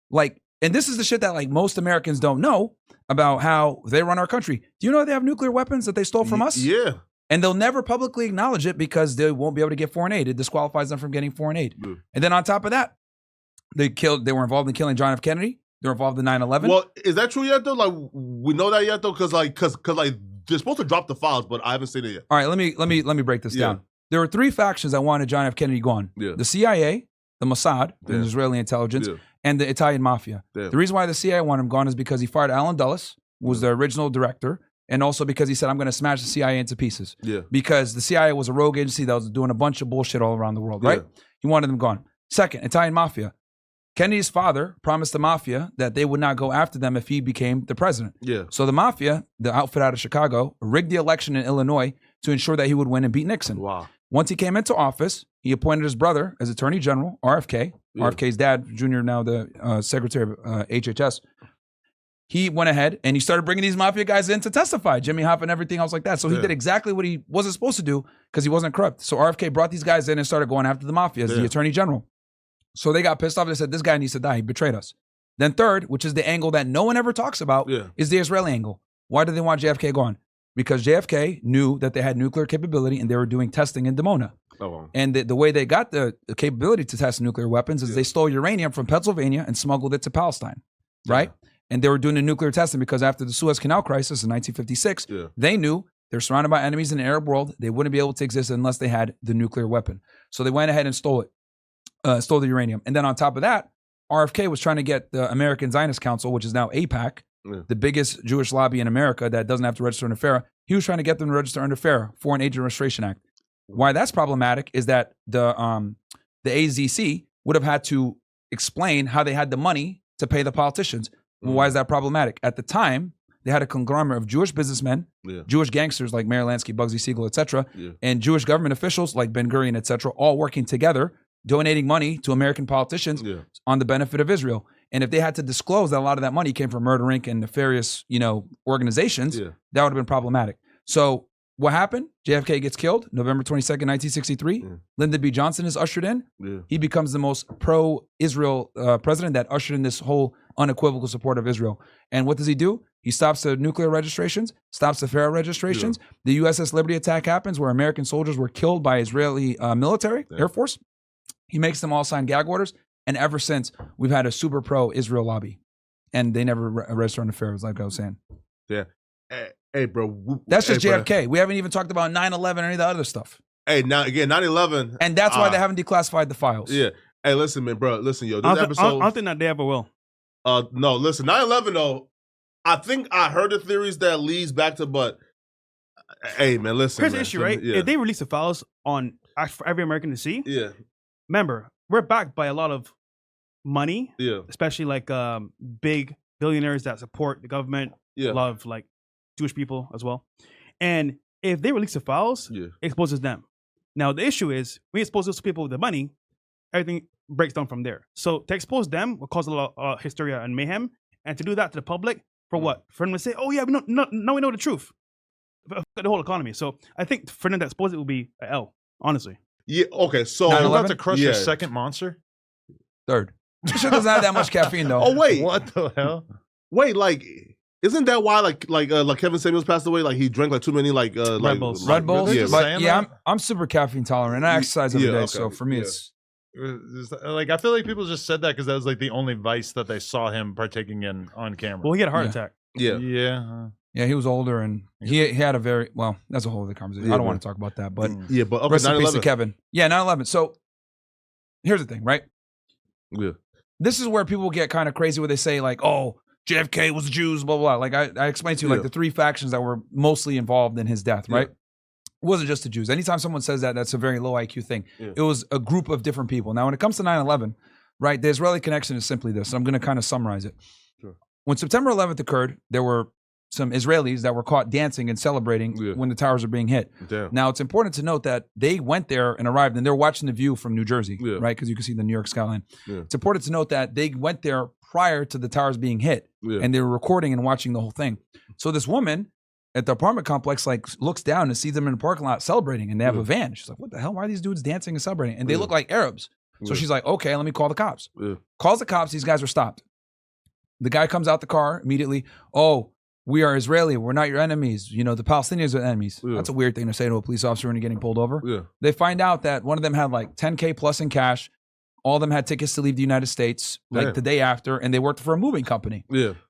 like, and this is the shit that like most Americans don't know about how they run our country. Do you know they have nuclear weapons that they stole from us? Yeah. And they'll never publicly acknowledge it because they won't be able to get foreign aid. It disqualifies them from getting foreign aid. And then on top of that, they were involved in killing John F. Kennedy. They were involved in 9/11. Well, is that true yet though? Like we know that yet though? Cause they're supposed to drop the files, but I haven't seen it yet. All right, let me break this down. There were 3 factions that wanted John F. Kennedy gone. The CIA, the Mossad, the Israeli intelligence, and the Italian mafia. The reason why the CIA wanted him gone is because he fired Alan Dulles, who was the original director, and also because he said, I'm going to smash the CIA into pieces. Because the CIA was a rogue agency that was doing a bunch of bullshit all around the world, right? He wanted them gone. Second, Italian mafia. Kennedy's father promised the mafia that they would not go after them if he became the president. So the mafia, the outfit out of Chicago, rigged the election in Illinois to ensure that he would win and beat Nixon. Once he came into office, he appointed his brother as Attorney General, RFK. RFK's dad, Junior, now the Secretary of HHS. He went ahead and he started bringing these mafia guys in to testify, Jimmy Hoffa and everything else like that. So he did exactly what he wasn't supposed to do because he wasn't corrupt. So RFK brought these guys in and started going after the mafia as the Attorney General. So they got pissed off. They said, this guy needs to die. He betrayed us. Then third, which is the angle that no one ever talks about, is the Israeli angle. Why do they want JFK gone? Because JFK knew that they had nuclear capability and they were doing testing in Dimona. And the way they got the capability to test nuclear weapons is they stole uranium from Pennsylvania and smuggled it to Palestine, right? And they were doing the nuclear testing because after the Suez Canal crisis in 1956, they knew they're surrounded by enemies in the Arab world. They wouldn't be able to exist unless they had the nuclear weapon. So they went ahead and stole the uranium. And then on top of that, RFK was trying to get the American Zionist Council, which is now AIPAC, the biggest Jewish lobby in America that doesn't have to register under FARA. He was trying to get them to register under FARA, Foreign Agent Registration Act. Why that's problematic is that the AZC would have had to explain how they had the money to pay the politicians. Well, why is that problematic? At the time, they had a conglomerate of Jewish businessmen, Jewish gangsters like Meyer Lansky, Bugsy Siegel, etc., and Jewish government officials like Ben Gurion, etc., all working together, donating money to American politicians on the benefit of Israel. And if they had to disclose that a lot of that money came from Murder Inc. and nefarious, organizations, that would have been problematic. So what happened? JFK gets killed, November 22nd, 1963. Lyndon B. Johnson is ushered in. He becomes the most pro-Israel president that ushered in this whole unequivocal support of Israel. And what does he do? He stops the nuclear registrations, stops the FARA registrations. The USS Liberty attack happens where American soldiers were killed by Israeli military, Air Force. He makes them all sign gag orders. And ever since, we've had a super pro-Israel lobby. And they never register on the FARA, like I was saying. Hey, bro. That's just JFK. Bro. We haven't even talked about 9/11 or any of the other stuff. Hey, now again, 9/11. And that's why they haven't declassified the files. Hey, listen, man, bro. Listen, yo. This episode. I don't think that they ever will. No, listen. 9/11, though. I think I heard the theories that leads back to, but hey, man, listen. Here's the issue, right? If they release the files on for every American to see, remember, we're backed by a lot of money, especially like big billionaires that support the government. A lot of like Jewish people as well. And if they release the files, it exposes them. Now, the issue is, when you expose those people with the money, everything breaks down from there. So to expose them will cause a lot of hysteria and mayhem. And to do that to the public, for what? For them to say, oh yeah, now we know the truth. The whole economy. So I think for them to expose it will be an L, honestly. Yeah, okay, so... You're about to crush your second monster? Third. This shit doesn't have that much caffeine, though. Oh, wait. What the hell? Wait, like... Isn't that why like Kevin Samuels passed away? Like he drank like too many like Red Bulls. Red Bulls. Yeah, But yeah, I'm super caffeine tolerant. I exercise every day, okay. so for me it's like I feel like people just said that because that was like the only vice that they saw him partaking in on camera. Well, he had a heart attack. Yeah. he was older and he had a very well. That's a whole other conversation. Yeah, I don't man. want to talk about that, but Yeah, but okay, rest in peace to 9/11. Kevin. Yeah, 9/11. So here's the thing, right? Yeah. This is where people get kind of crazy where they say like, oh, JFK was Jews, blah, blah, blah. Like I explained to you like the three factions that were mostly involved in his death, right? It wasn't just the Jews. Anytime someone says that, that's a very low IQ thing. Yeah. It was a group of different people. Now, when it comes to 9/11, right, the Israeli connection is simply this. And I'm going to kind of summarize it. Sure. When September 11th occurred, there were some Israelis that were caught dancing and celebrating when the towers were being hit. Damn. Now, it's important to note that they went there and arrived, and they're watching the view from New Jersey, Yeah. right? Because you can see the New York skyline. Yeah. It's important to note that they went there prior to the towers being hit, and they were recording and watching the whole thing. So this woman at the apartment complex like looks down and sees them in the parking lot celebrating, and they have a van. She's like, "What the hell? Why are these dudes dancing and celebrating?" And they look like Arabs. So she's like, "Okay, let me call the cops." Calls the cops. These guys were stopped. The guy comes out the car immediately. "Oh, we are Israeli. We're not your enemies. You know, the Palestinians are enemies." That's a weird thing to say to a police officer when you're getting pulled over. They find out that one of them had like 10K plus in cash. All of them had tickets to leave the United States like the day after, and they worked for a moving company.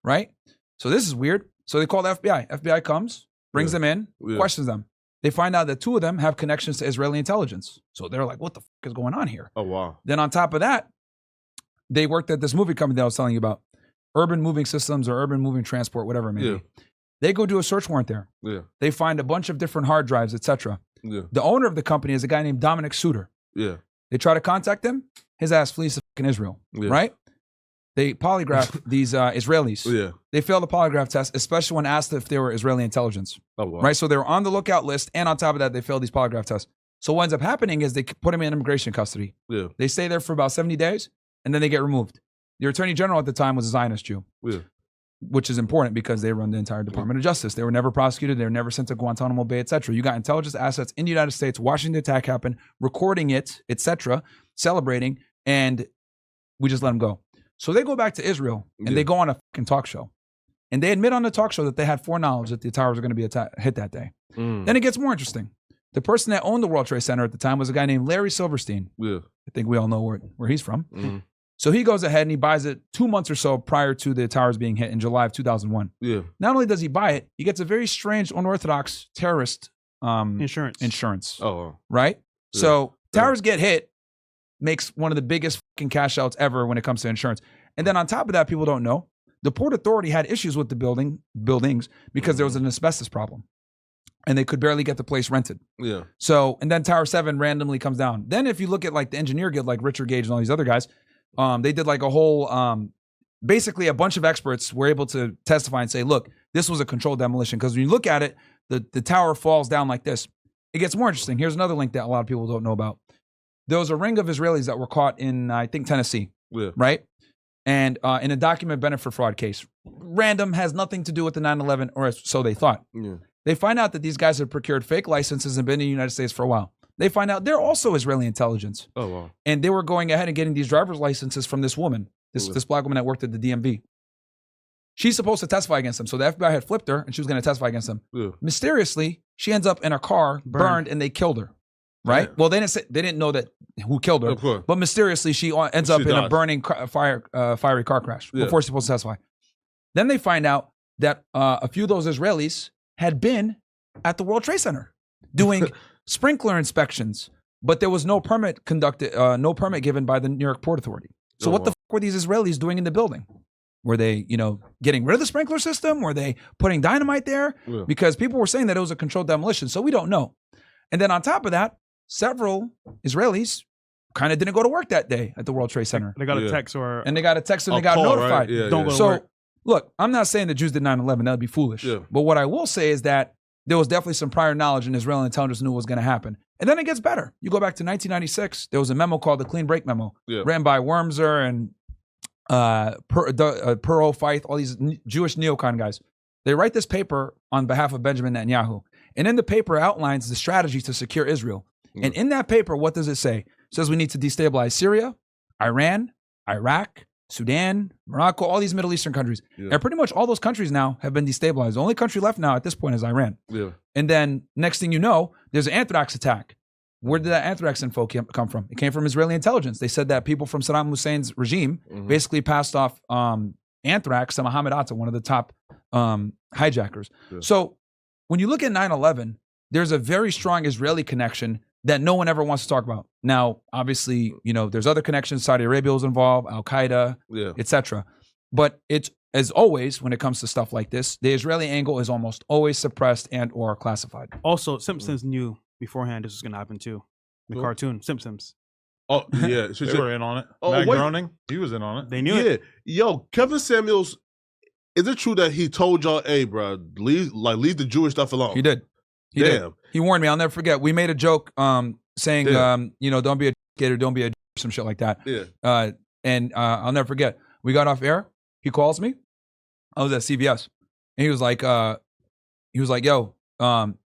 Right? So this is weird. So they call the FBI. FBI comes, brings them in, questions them. They find out that two of them have connections to Israeli intelligence. So they're like, what the fuck is going on here? Oh, wow. Then on top of that, they worked at this movie company that I was telling you about. Urban Moving Systems or Urban Moving Transport, whatever it may be. They go do a search warrant there. They find a bunch of different hard drives, etc. The owner of the company is a guy named Dominic Suter. They try to contact him. His ass flees to fucking Israel, right? They polygraph these Israelis. They fail the polygraph test, especially when asked if they were Israeli intelligence. Oh, wow. Right? So they were on the lookout list, and on top of that, they failed these polygraph tests. So what ends up happening is they put him in immigration custody. They stay there for about 70 days, and then they get removed. The attorney general at the time was a Zionist Jew, which is important because they run the entire Department of Justice. They were never prosecuted. They were never sent to Guantanamo Bay, etc. You got intelligence assets in the United States watching the attack happen, recording it, etc., celebrating, and we just let them go. So they go back to Israel, and they go on a fucking talk show. And they admit on the talk show that they had foreknowledge that the towers were going to be hit that day. Then it gets more interesting. The person that owned the World Trade Center at the time was a guy named Larry Silverstein. I think we all know where he's from. So he goes ahead and he buys it 2 months or so prior to the towers being hit in July of 2001. Not only does he buy it, he gets a very strange, unorthodox terrorist insurance. Oh, right? So towers get hit, makes one of the biggest fucking cash outs ever when it comes to insurance. And then on top of that, people don't know, the Port Authority had issues with the buildings because there was an asbestos problem. And they could barely get the place rented. So, and then Tower 7 randomly comes down. Then if you look at like the engineer guild, like Richard Gage and all these other guys, they did like a whole, basically a bunch of experts were able to testify and say, look, this was a controlled demolition. Because when you look at it, the tower falls down like this. It gets more interesting. Here's another link that a lot of people don't know about. There was a ring of Israelis that were caught in, I think, Tennessee, right? And in a document benefit fraud case. Random, has nothing to do with the 9/11, or so they thought. They find out that these guys have procured fake licenses and been in the United States for a while. They find out they're also Israeli intelligence. Oh, wow. And they were going ahead and getting these driver's licenses from this woman, this black woman that worked at the DMV. She's supposed to testify against them. So the FBI had flipped her and she was going to testify against them. Mysteriously, she ends up in a car, burned, and they killed her. Right? Well, they didn't know that who killed her, but mysteriously she ends up in a burning fiery car crash before she's supposed to testify. Then they find out that a few of those Israelis had been at the World Trade Center doing sprinkler inspections, but there was no permit given by the New York Port Authority. So what the fuck were these Israelis doing in the building? Were they, getting rid of the sprinkler system? Were they putting dynamite there? Because people were saying that it was a controlled demolition, so we don't know. And then on top of that, several Israelis kind of didn't go to work that day at the World Trade Center. They got a text and they got a text and they got notified. Right? Don't go to work. Look, I'm not saying the Jews did 9/11. That would be foolish. But what I will say is that there was definitely some prior knowledge and Israeli intelligence knew what was going to happen. And then it gets better. You go back to 1996. There was a memo called the Clean Break Memo, written by Wormser and Perot Feith, all these Jewish neocon guys. They write this paper on behalf of Benjamin Netanyahu. And in the paper outlines the strategy to secure Israel. And in that paper, what does it say? It says we need to destabilize Syria, Iran, Iraq, Sudan, Morocco, all these Middle Eastern countries. Yeah. And pretty much all those countries now have been destabilized. The only country left now at this point is Iran. Yeah. And then next thing you know, there's an anthrax attack. Where did that anthrax info come from? It came from Israeli intelligence. They said that people from Saddam Hussein's regime basically passed off anthrax to Mohammed Atta, one of the top hijackers. Yeah. So when you look at 9/11, there's a very strong Israeli connection that no one ever wants to talk about. Now, obviously, you know, there's other connections. Saudi Arabia was involved, Al-Qaeda, etc. But it's, as always, when it comes to stuff like this, the Israeli angle is almost always suppressed and or classified. Also, Simpsons knew beforehand this was going to happen too. The cartoon, Simpsons. Oh, yeah. They were in on it. Matt Groening, he was in on it. They knew it. Yo, Kevin Samuels, is it true that he told y'all, hey, bro, leave the Jewish stuff alone? He did. He did. He warned me. I'll never forget. We made a joke saying, you know, don't be a kid or don't be a some shit like that. Yeah. And I'll never forget. We got off air. He calls me. I was at CVS. And he was like, yo,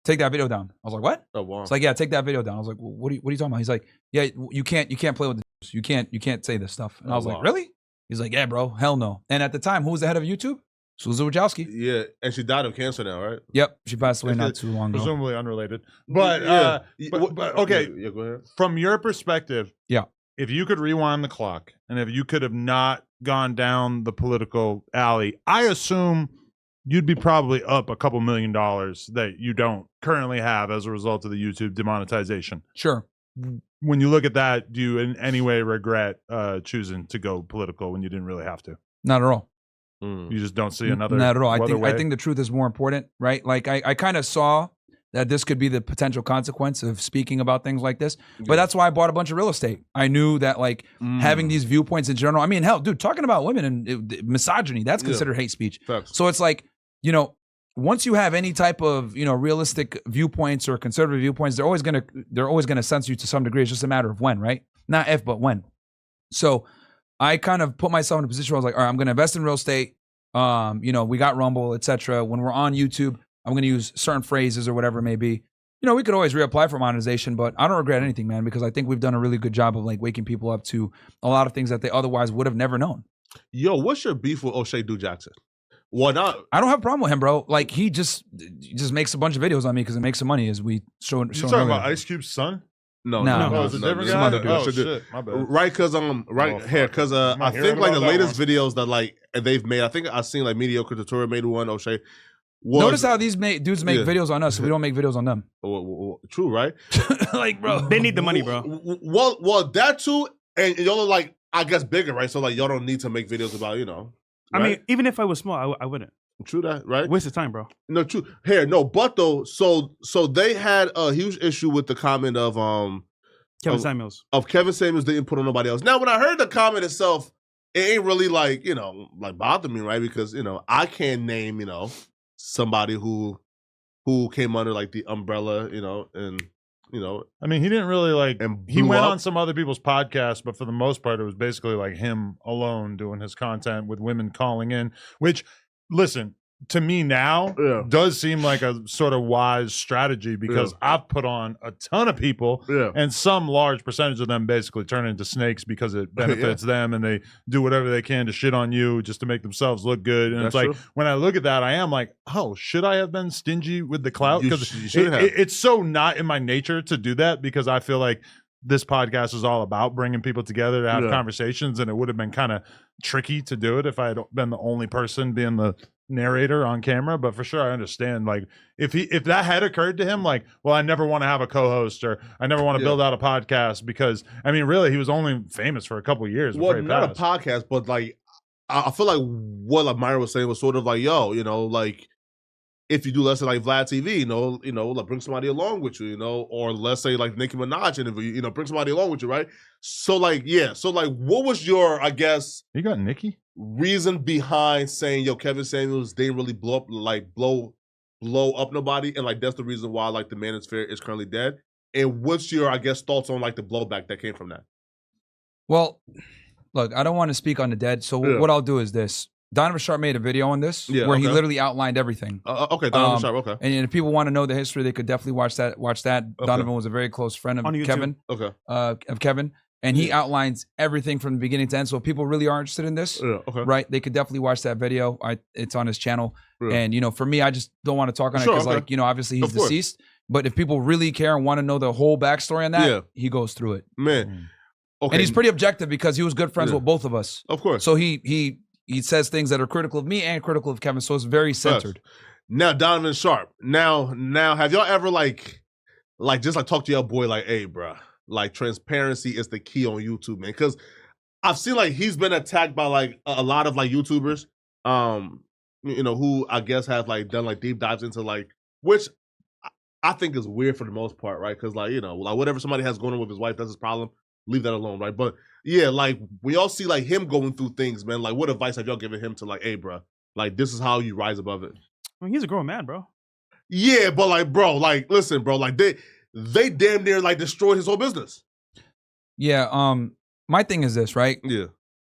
take that video down. I was like, what? Oh, wow. It's like, yeah, take that video down. I was like, well, what are you talking about? He's like, yeah, you can't play with this. You can't say this stuff. And I was like, really? He's like, yeah, bro, hell no. And at the time, who was the head of YouTube? Susan Wojcicki. Yeah, and she died of cancer now, right? Yep, she passed away not too long ago. Presumably unrelated. But, but okay, go ahead. From your perspective, if you could rewind the clock and if you could have not gone down the political alley, I assume you'd be probably up a couple $1 million that you don't currently have as a result of the YouTube demonetization. Sure. When you look at that, do you in any way regret choosing to go political when you didn't really have to? Not at all. You just don't see another. Not at all. I think the truth is more important, right? Like I kind of saw that this could be the potential consequence of speaking about things like this. But that's why I bought a bunch of real estate. I knew that like having these viewpoints in general. I mean, hell, dude, talking about women and misogyny, that's considered hate speech. Facts. So it's like, you know, once you have any type of, you know, realistic viewpoints or conservative viewpoints, they're always gonna censor you to some degree. It's just a matter of when, right? Not if, but when. So I kind of put myself in a position where I was like, all right, I'm going to invest in real estate. You know, we got Rumble, etc. When we're on YouTube, I'm going to use certain phrases or whatever it may be. You know, we could always reapply for monetization, but I don't regret anything, man, because I think we've done a really good job of like waking people up to a lot of things that they otherwise would have never known. Yo, what's your beef with O'Shea Duke Jackson? What not? I don't have a problem with him, bro. Like he just makes a bunch of videos on me because it makes some money, as we showed. You talking about Ice Cube's son? No, it's a different guy. Oh shit, my bad. Right, because I think like the latest videos that like they've made. I think I've seen like Mediocre Tutorial made one. O'Shea. Notice how these dudes make videos on us, so we don't make videos on them. True, right? Like, bro, they need the money, bro. Well, that too, and y'all are like, I guess bigger, right? So like, y'all don't need to make videos about, you know. Right? I mean, even if I was small, I wouldn't. True that, right? Waste of time, bro. No, true. But though, so they had a huge issue with the comment of Kevin Samuels. Of Kevin Samuels didn't put on nobody else. Now, when I heard the comment itself, it ain't really like, you know, like bothered me, right? Because, you know, I can't name, you know, somebody who came under like the umbrella, you know, and you know. I mean, he didn't really like. And he went on some other people's podcasts, but for the most part, it was basically like him alone doing his content with women calling in. Which, listen, to me now does seem like a sort of wise strategy because I've put on a ton of people, and some large percentage of them basically turn into snakes because it benefits them, and they do whatever they can to shit on you just to make themselves look good. And it's like when I look at that, I am like, oh, should I have been stingy with the clout? Because it's so not in my nature to do that because I feel like this podcast is all about bringing people together to have conversations, and it would have been kind of tricky to do it if I had been the only person being the narrator on camera. But for sure, I understand, like, if that had occurred to him, like, well, I never want to have a co-host or I never want to build out a podcast, because I mean, really, he was only famous for a couple of years. Well, not a podcast, but like, I feel like what like Myra was saying was sort of like, yo, you know, like, if you do, let's say, like Vlad TV, you know, like bring somebody along with you, you know, or let's say like Nicki Minaj interview, you know, bring somebody along with you, right? So like, what was your, I guess, you got Nicki reason behind saying, yo, Kevin Samuels didn't really blow up nobody, and like that's the reason why like the manosphere is currently dead? And what's your, I guess, thoughts on like the blowback that came from that? Well, look, I don't want to speak on the dead, so what I'll do is this. Donovan Sharp made a video on this where he literally outlined everything. Okay, Donovan Sharp, okay. And if people want to know the history, they could definitely watch that. Okay. Donovan was a very close friend of Kevin. Okay. Of Kevin. And he outlines everything from the beginning to end. So if people really are interested in this, right, they could definitely watch that video. It's on his channel. And, you know, for me, I just don't want to talk on it because, like, you know, obviously he's deceased. But if people really care and want to know the whole backstory on that, he goes through it. Man. And he's pretty objective because he was good friends with both of us. Of course. So he says things that are critical of me and critical of Kevin. So it's very centered. Now, Donovan Sharp. Now, have y'all ever like just like talk to your boy like, hey, bro, like transparency is the key on YouTube, man? Because I've seen like he's been attacked by like a lot of like YouTubers, you know, who I guess have like done like deep dives into like, which I think is weird for the most part, right? Because like, you know, like whatever somebody has going on with his wife, that's his problem. Leave that alone, right? But yeah, like we all see like him going through things, man. Like, what advice have y'all given him to like, hey, bro, like this is how you rise above it? I mean, he's a grown man, bro. Yeah, but like, bro, like, listen, bro, like they damn near like destroyed his whole business. Yeah. My thing is this, right? Yeah.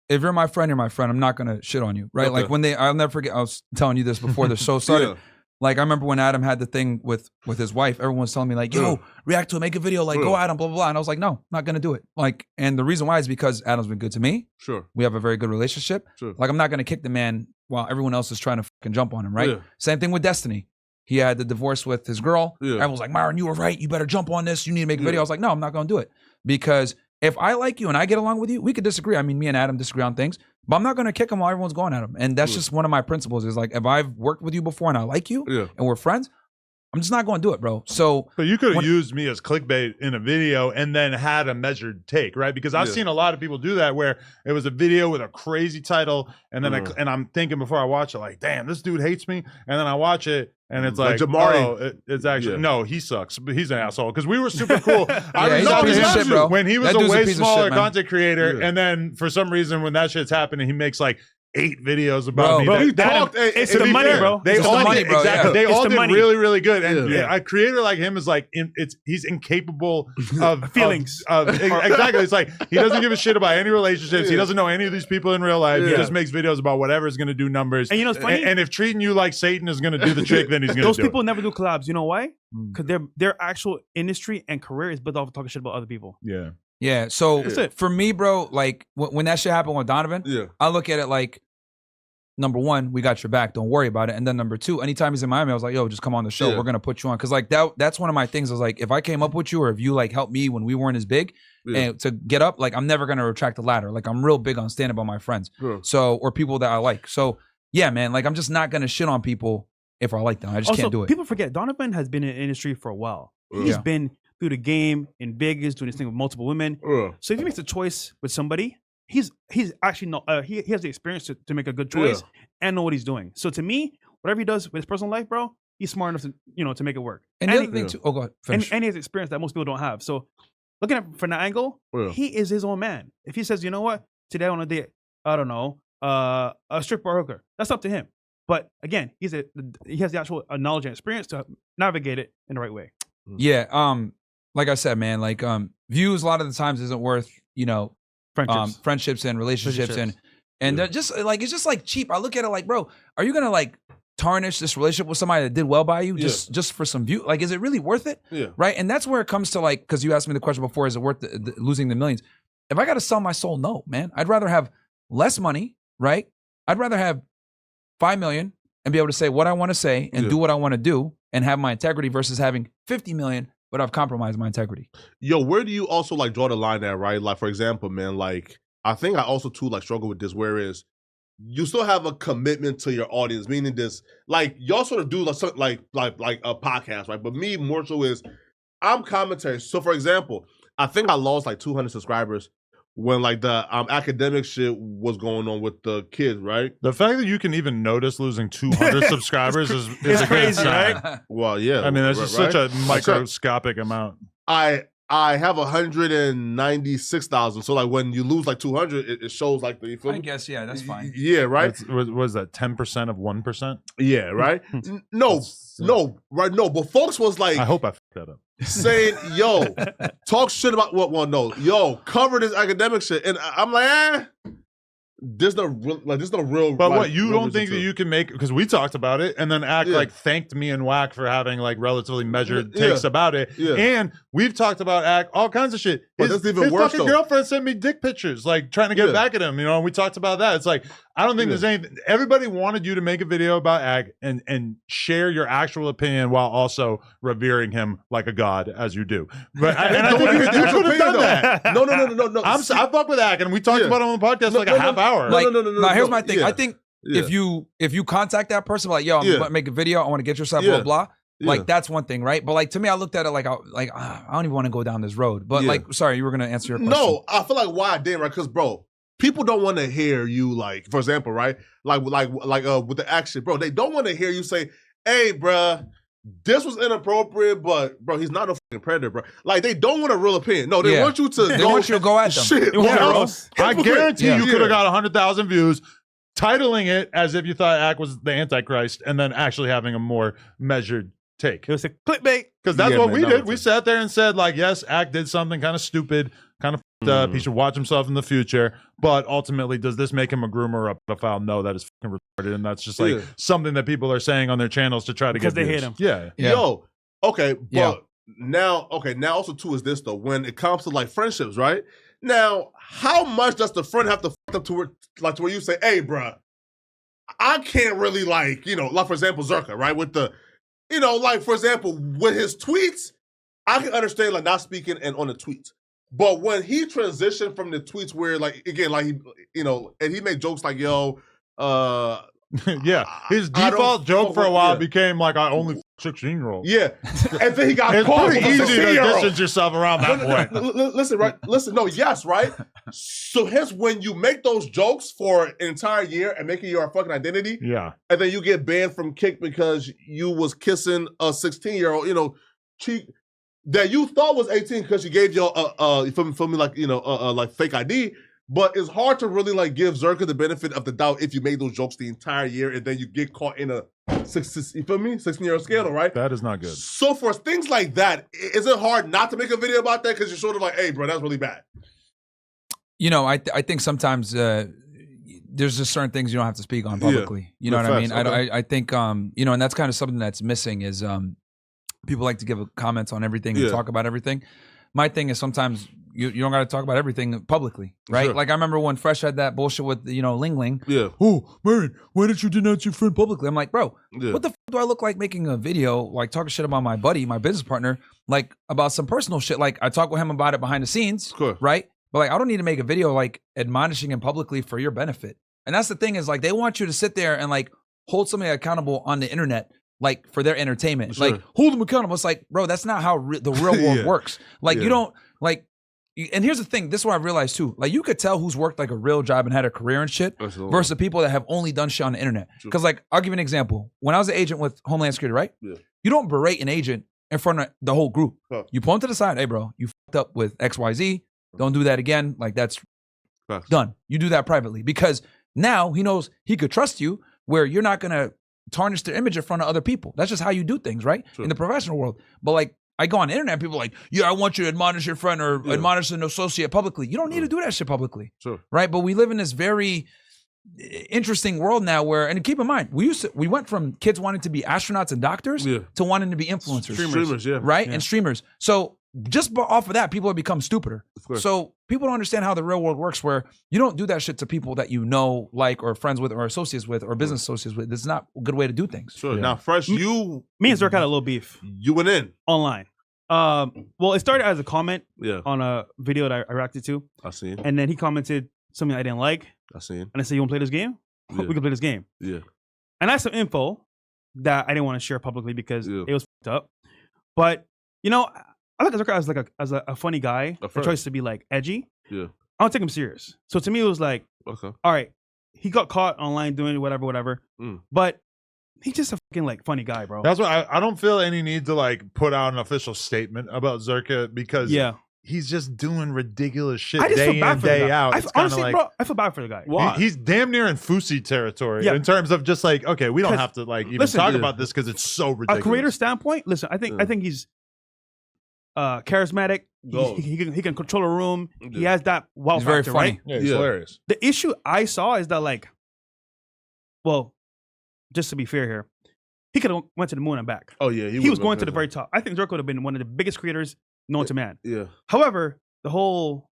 If you're my friend, you're my friend. I'm not gonna shit on you, right? Like when I'll never forget. I was telling you this before the show started. Like I remember when Adam had the thing with his wife. Everyone was telling me like, "Yo, react to it, make a video, like go Adam, blah blah blah." And I was like, "No, not gonna do it." Like, and the reason why is because Adam's been good to me. Sure. We have a very good relationship. Sure. Like I'm not gonna kick the man while everyone else is trying to fucking jump on him, right? Same thing with Destiny. He had the divorce with his girl. Everyone was like, "Myron, you were right. You better jump on this. You need to make a video." I was like, "No, I'm not gonna do it because if I like you and I get along with you, we could disagree. I mean, me and Adam disagree on things, but I'm not going to kick him while everyone's going at him. And that's just one of my principles is like, if I've worked with you before and I like you and we're friends, I'm just not going to do it, bro. So, but you could have used me as clickbait in a video and then had a measured take, right? Because I've seen a lot of people do that where it was a video with a crazy title, and then and I'm thinking before I watch it, like, damn, this dude hates me, and then I watch it. And it's like Jamari. Oh, it's actually no, he sucks. But he's an asshole because we were super cool. I was talking to him shit, bro. When he was a way smaller content creator, and then for some reason when that shit's happening, he makes like 8 videos about me. It's the money, bro. They all did exactly. They all did really, really good. And a creator like him is like, he's incapable of feelings. Exactly. It's like he doesn't give a shit about any relationships. He doesn't know any of these people in real life. He just makes videos about whatever is going to do numbers. And you know what's funny? And if treating you like Satan is going to do the trick, then he's going to do it. Those people never do collabs. You know why? Because their actual industry and career is built off of talking shit about other people. Yeah. Yeah. So for me, bro, like when that shit happened with Donovan, I look at it like, number one, we got your back. Don't worry about it. And then number two, anytime he's in Miami, I was like, yo, just come on the show. We're going to put you on. Because like that's one of my things. I was like, if I came up with you or if you like helped me when we weren't as big and to get up, like I'm never going to retract the ladder. Like I'm real big on standing by my friends. So, or people that I like. So yeah, man, like I'm just not going to shit on people if I like them. I just can't do it. People forget Donovan has been in the industry for a while. He's been through the game in Vegas, doing this thing with multiple women. So if he makes a choice with somebody, he's actually not he has the experience to make a good choice and know what he's doing. So to me, whatever he does with his personal life, bro, he's smart enough to to make it work. And the other thing too, go ahead, finish. And he has experience that most people don't have. So looking at from that angle, he is his own man. If he says, you know what, today I want to date, I don't know, a stripper or hooker, that's up to him. But again, he has the actual knowledge and experience to navigate it in the right way. Yeah. Like I said, man, like views a lot of the times isn't worth, friendships and relationships and they're just like it's just like cheap. I look at it like, bro, are you gonna like tarnish this relationship with somebody that did well by you just for some view? Like, is it really worth it? Right. And that's where it comes to like, because you asked me the question before, is it worth losing the millions? If I got to sell my soul, no, man. I'd rather have less money, right? I'd rather have 5 million and be able to say what I want to say and do what I want to do and have my integrity versus having 50 million. But I've compromised my integrity. Yo, where do you also like draw the line at, right? Like, for example, man, like I think I also too like struggle with this, whereas you still have a commitment to your audience, meaning this, like y'all sort of do like a podcast, right? But me more so is I'm commentary. So for example, I think I lost like 200 subscribers when like the academic shit was going on with the kids, right? The fact that you can even notice losing 200 subscribers is a crazy, right? Well, yeah. I mean, that's just such a microscopic amount. I have 196,000. So like when you lose like 200, it shows like the. I guess that's fine. Yeah, right. Was that 10% of 1%? Yeah, right. No, right. No, but folks was like, I hope I fucked that up. Saying, yo, talk shit about what? Well, no, yo, cover this academic shit, and I'm like, there's no real. But like, what, you real don't think that you can make, because we talked about it, and then Ack like thanked me and Wack for having like relatively measured takes about it. Yeah. And we've talked about Ack all kinds of shit. But that's even worse. His fucking girlfriend sent me dick pictures, like trying to get back at him. You know, and we talked about that. It's like, I don't think there's anything. Everybody wanted you to make a video about Ack and share your actual opinion while also revering him like a god, as you do. But I think you could have done that. No. I fuck with Ack, and we talked about it on the podcast for like a half hour. No. Here's my thing. I think if you contact that person, like, yo, I'm going to make a video, I want to get yourself, blah, blah. Like, that's one thing, right? But like, to me, I looked at it like, I don't even want to go down this road. But like, sorry, you were going to answer your question. No, I feel like why I didn't, right? Because, bro, people don't want to hear you, like, for example, right? Like with the action, bro, they don't want to hear you say, hey, bruh, this was inappropriate, but bro, he's not a fucking predator, bro. Like, they don't want a real opinion. No, they want you to go at them. Shit, I guarantee you could have got 100,000 views titling it as if you thought Ack was the Antichrist and then actually having a more measured take. It was a clickbait. Because that's what we did. We sat there and said, like, yes, Ack did something kind of stupid, kind of fucked up. He should watch himself in the future. But ultimately, does this make him a groomer or a pedophile? No, that is fucking retarded. And that's just like something that people are saying on their channels to try to get views. They hate him. Yeah. Yo, okay, but now also too is this though, when it comes to like friendships, right? Now, how much does the friend have to fuck up to where you say, hey, bruh, I can't really like, like for example, Zerka, right? With the, like for example, with his tweets, I can understand like not speaking and on the tweets. But when he transitioned from the tweets where like, again, like he, and he made jokes like, yo, his default joke for a while became like, I only 16-year-olds. Yeah. And then he got it's caught. Pretty easy to distance yourself around that point. Listen, right? Listen, no, yes, right? So hence when you make those jokes for an entire year and make it your fucking identity, and then you get banned from Kick because you was kissing a 16-year-old, cheek that you thought was 18 because you gave your you feel me, like, like fake ID. But it's hard to really like give Zerka the benefit of the doubt if you make those jokes the entire year and then you get caught in a 16-year scandal, right? That is not good. So for things like that, is it hard not to make a video about that because you're sort of like, hey, bro, that's really bad? I think sometimes there's just certain things you don't have to speak on publicly. You know what I mean? Okay. I think and that's kind of something that's missing is people like to give comments on everything and talk about everything. My thing is sometimes you don't got to talk about everything publicly, right? Sure. Like I remember when Fresh had that bullshit with Ling Ling. Yeah. Oh, man, why didn't you denounce your friend publicly? I'm like, bro, what the f do I look like making a video like talking shit about my buddy, my business partner, like about some personal shit? Like I talk with him about it behind the scenes, right? But like I don't need to make a video like admonishing him publicly for your benefit. And that's the thing is like they want you to sit there and like hold somebody accountable on the internet. Like for their entertainment, sure. Like hold them accountable. It's like, bro, that's not how the real world works. Like you don't like. And here's the thing. This is what I realized too. Like you could tell who's worked like a real job and had a career and shit versus the people that have only done shit on the internet. Because like I'll give you an example. When I was an agent with Homeland Security, right? Yeah. You don't berate an agent in front of the whole group. Huh. You pull him to the side. Hey, bro, you fucked up with XYZ. Don't do that again. Like that's done. You do that privately because now he knows he could trust you. Where you're not gonna tarnish their image in front of other people. That's just how you do things, right? Sure. In the professional world. But like, I go on the internet, people are like, yeah, I want you to admonish your friend or admonish an associate publicly. You don't need to do that shit publicly, right? But we live in this very interesting world now where, and keep in mind, we went from kids wanting to be astronauts and doctors to wanting to be influencers. Streamers, right? And streamers. So just off of that, people have become stupider. So people don't understand how the real world works where you don't do that shit to people that you know, like, or friends with, or associates with, or business associates with. It's not a good way to do things. Sure. Now, Fresh, me and Zerk had a little beef. You went in. Online. Well, it started as a comment on a video that I reacted to. I seen. And then he commented something I didn't like. I seen. And I said, you want to play this game? Yeah. We can play this game. Yeah. And I had some info that I didn't want to share publicly because it was fucked up. But, I look at Zucker as a funny guy. A choice to be like edgy. Yeah. I don't take him serious. So to me, it was like, all right, he got caught online doing whatever. But he's just a fucking like funny guy, bro. That's why I don't feel any need to like put out an official statement about Zerka because he's just doing ridiculous shit day in, day out. Honestly, bro, I feel bad for the guy. Why? He's damn near in Fousey territory in terms of just like, okay, we don't have to like even talk about this because it's so ridiculous. A creator standpoint, listen, I think he's charismatic. He can control a room. He has that wow He's very factor, funny. right? Yeah, he's hilarious. The issue I saw is that, like, well, just to be fair here, he could have went to the moon and back. Oh yeah, He was going to the very top. I think Dirk would have been one of the biggest creators known to man. Yeah. However, the whole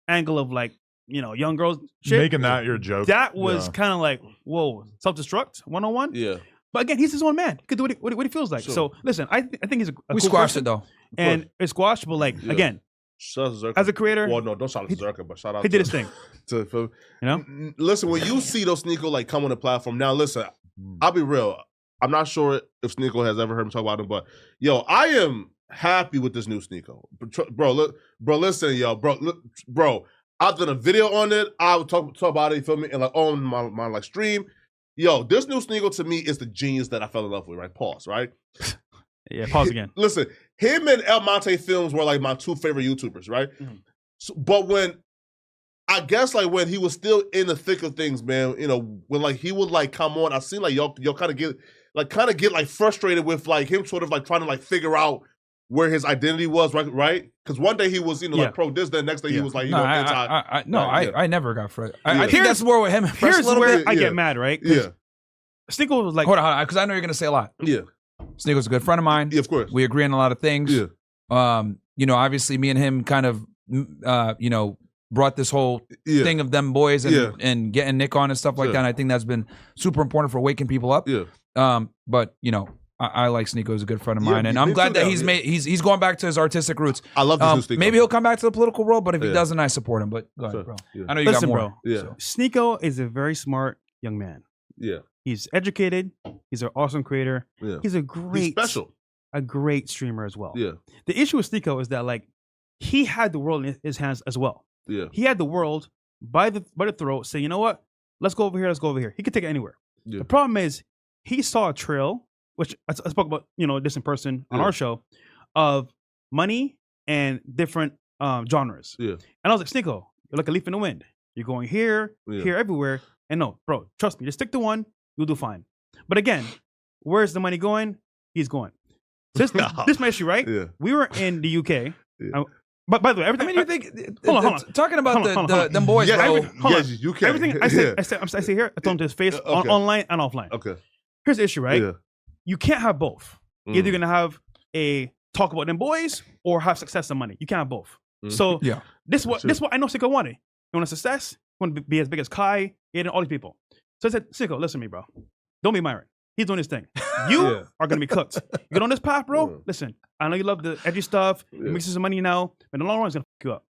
angle of, like, you know, young girls shit, Making that your joke. that was kind of like, whoa, self-destruct 101. Yeah. But again, he's his own man. He could do what he feels like. Sure. So listen, I think he's a We cool squashed person, it though. and it's squashed. But like, Yeah. again, Shout out to Zerka. as a creator, Well, no, don't shout out to Zerka, but shout out he did his thing. to Phil. You know? Listen, when you see those Sneeko like come on the platform, now listen, I'll be real. I'm not sure if Sneeko has ever heard me talk about him, but yo, I am happy with this new Sneeko. Bro, look, bro, listen, yo, bro, I've done a video on it. I would talk about it, you feel me? And like on my like stream. Yo, this new Sneeko to me is the genius that I fell in love with, right? Pause, right? Yeah, pause again. Listen, him and El Monte Films were like my two favorite YouTubers, right? Mhm. So, but when I guess like when he was still in the thick of things, man, you know, when like he would like come on, I seen like y'all kind of get like frustrated with like him sort of like trying to like figure out where his identity was, right? Because one day he was, you know, like pro this, then next day he was like, you know, anti. I never got frustrated. Yeah. I think that's more with him. Here's where I Yeah. get mad, right? 'Cause Yeah, Sneeko was like, Hold on, because I know you're gonna say a lot. yeah, Sneako's a good friend of mine. yeah, of course. We agree on a lot of things. Yeah, You know, obviously, me and him kind of, you know, brought this whole yeah, thing of them boys and, Yeah. and getting Nick on and stuff like Sure. that. And I think that's been super important for waking people up. yeah. But you know, I like Sneeko as a good friend of Yeah, mine, and me I'm too glad that now, he's yeah. he's going back to his artistic roots. I love this new Sneeko. Maybe he'll come back to the political world, but if he Yeah. doesn't, I support him. But go ahead, Sure. bro. Yeah. I know you Listen, got more. Yeah. So. Sneeko is a very smart young man. Yeah, He's educated. He's an awesome creator. yeah. He's a He's great, special. a great streamer as well. Yeah, The issue with Sneeko is that, like, he had the world in his hands as well. yeah, He had the world by the throat, say, you know what? Let's go over here. Let's go over here. He could take it anywhere. Yeah. The problem is he saw a trail, which I spoke about, you know, this in person on Yeah. our show, of money and different genres. Yeah. And I was like, Sneeko, you're like a leaf in the wind. You're going here, Yeah. here, everywhere. And no, bro, trust me, just stick to one. You'll do fine. But again, where's the money going? He's going. This is my issue, right? yeah. We were in the UK. Yeah. But by the way, I everything. mean, you think Hold on. talking about Hold on. them boys, Yeah, bro? hold on. yes, you can. Everything I say here, I told him to his face, Okay. online and offline. Okay. Here's the issue, right? Yeah. You can't have both. Mm. Either you're gonna have a talk about them boys or have success and money. You can't have both. Mm. So Yeah. this is what Sure. I know Sicko wanted. He wanted success. He wanted to be as big as Kai, Aiden, all these people. So I said, Sicko, listen to me, bro. Don't be Myron. He's doing his thing. You Yeah. are gonna be cooked. You get on this path, bro. Yeah. Listen, I know you love the edgy stuff. Yeah. You make some money now, but in the long run, it's gonna fuck you up.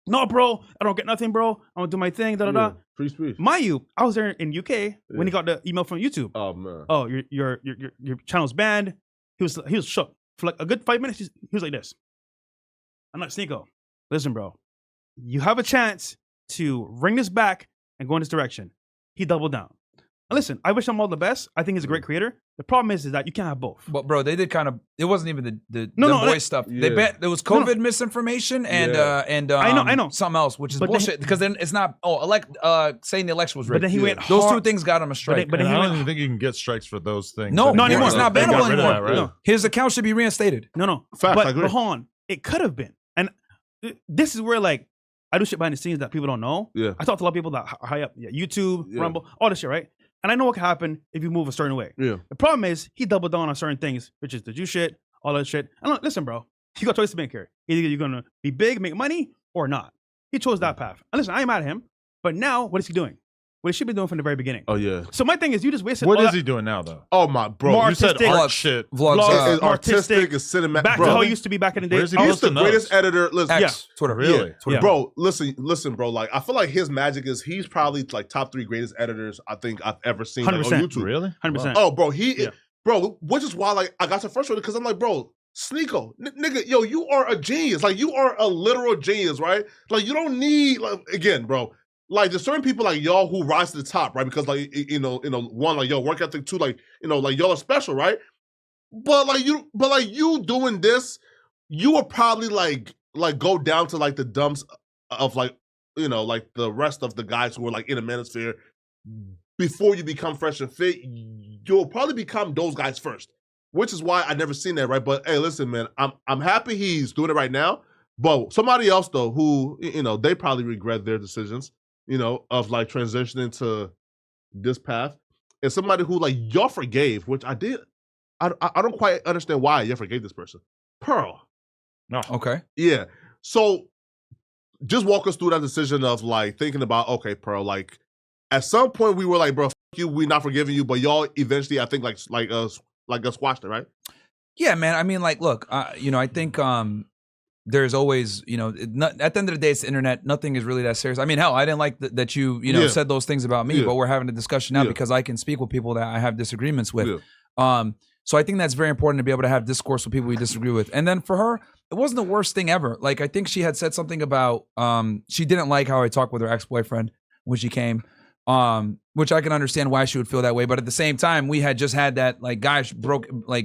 No, bro, I don't get nothing, bro. I'm gonna do my thing. Da da da. Free speech. Mind you, I was there in UK when he got the email from YouTube. Oh man. Oh, your channel's banned. He was shook for like a good 5 minutes. He was like this. I'm like, Sneeko, listen, bro, you have a chance to bring this back and go in this direction. He doubled down. And listen, I wish him all the best. I think he's a great creator. The problem is that you can't have both. But bro, they did kind of. It wasn't even the No, them no, boy like- stuff. Yeah. They bet there was COVID misinformation and Yeah. I know. something else, which is But then bullshit. Because then it's not saying the election was But rigged. then he went Those hard. two things got him a strike. But And then I he don't went, even think you can get strikes for those things. No, not anymore. It's not They got bannable rid of anymore. that, right? No. His account should be reinstated. no. Facts, I But agree. hold on, it could have been. And this is where like I do shit behind the scenes that people don't know. Yeah. I talk to a lot of people that are high up, YouTube, Yeah. Rumble, all this shit, right? And I know what can happen if you move a certain way. Yeah. The problem is he doubled down on certain things, which is the Jew shit, all that shit. And look, listen, bro, you got a choice to make here. Either you're gonna be big, make money, or not. He chose that path. And listen, I ain't mad at him, but now what is he doing? What he should be doing from the very beginning. Oh yeah. So my thing is, you just wasted. What all is that- he doing now, though? Oh my bro. More You said artistic. art Vlogs. shit. Vlogs. Vlogs. It's artistic, artistic. It's cinematic. Back bro, to how he used to be back in the day. Where's he he's the posting greatest those? editor. Listen, X, Twitter. Really? Twitter. Yeah. bro, listen, bro. Like I feel like his magic is he's probably like top 3 greatest editors I think I've ever seen like, on 100%. YouTube. Really? 100%. Oh, bro, Yeah. bro, which is why like I got so frustrated because I'm like, bro, Sneeko, nigga, yo, you are a genius. Like you are a literal genius, right? Like you don't need like again, bro. Like there's certain people like y'all who rise to the top, right? Because like you know, one like your work ethic, two like like y'all are special, right? But you doing this, you will probably like go down to like the dumps of like like the rest of the guys who are like in the manosphere before you become Fresh and Fit. You'll probably become those guys first. which is why I never seen that, right? But hey, listen, man, I'm happy he's doing it right now. But somebody else though, who they probably regret their decisions, of like transitioning to this path, and somebody who like y'all forgave, which I did. I don't quite understand why you forgave this person. Pearl. No. Okay. Yeah. So just walk us through that decision of like thinking about, okay, Pearl, like at some point we were like, bro, fuck you, we not forgiving you, but y'all eventually I think like squashed it, right? Yeah, man. I mean, like, look, I think there's always, at the end of the day, it's the internet. Nothing is really that serious. I mean, hell, I didn't like that you, said those things about me, but we're having a discussion now because I can speak with people that I have disagreements with. Yeah. So I think that's very important to be able to have discourse with people we disagree with. And then for her, it wasn't the worst thing ever. Like, I think she had said something about she didn't like how I talked with her ex-boyfriend when she came, which I can understand why she would feel that way. But at the same time, we had just had that like guy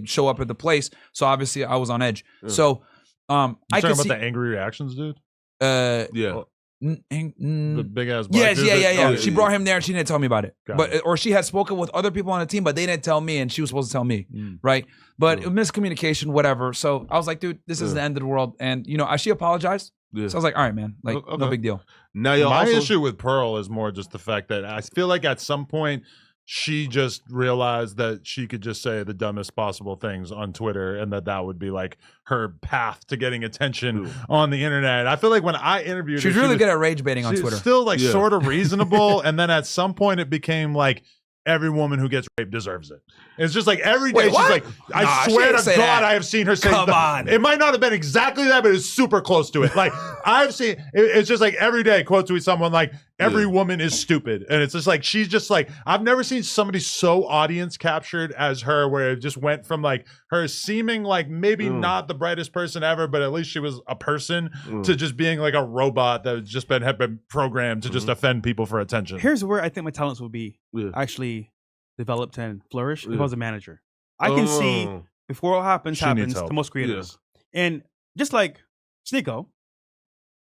show up at the place. So obviously I was on edge. Yeah. So I could talking see about the angry reactions, dude. Yeah. The big ass black Yes, dude yeah. that- She brought him there and she didn't tell me about it. Got it. Or she had spoken with other people on the team, but they didn't tell me and she was supposed to tell me. Right. But miscommunication, whatever. So I was like, dude, this is the end of the world. And she apologized. Yeah. So I was like, all right, man. Like, no big deal. Now y'all My also, issue with Pearl is more just the fact that I feel like at some point she just realized that she could just say the dumbest possible things on Twitter and that would be like her path to getting attention on the internet. I feel like when I interviewed She's her, really good at rage baiting on she's Twitter. still like sort of reasonable. And then at some point it became like every woman who gets raped deserves it. It's just like every day Wait, she's what? like, I Nah, she swear didn't to say God, that. I have seen her say, Come on. It might not have been exactly that, but it's super close to it. Like I've seen, it's just like every day quote tweet someone like, every woman is stupid. And it's just like, she's just like, I've never seen somebody so audience captured as her, where it just went from like her seeming like maybe not the brightest person ever, but at least she was a person, to just being like a robot that had been programmed to just offend people for attention. Here's where I think my talents would be actually developed and flourish if I was a manager. I can see before what happens needs to help. most creators. And just like Sneeko,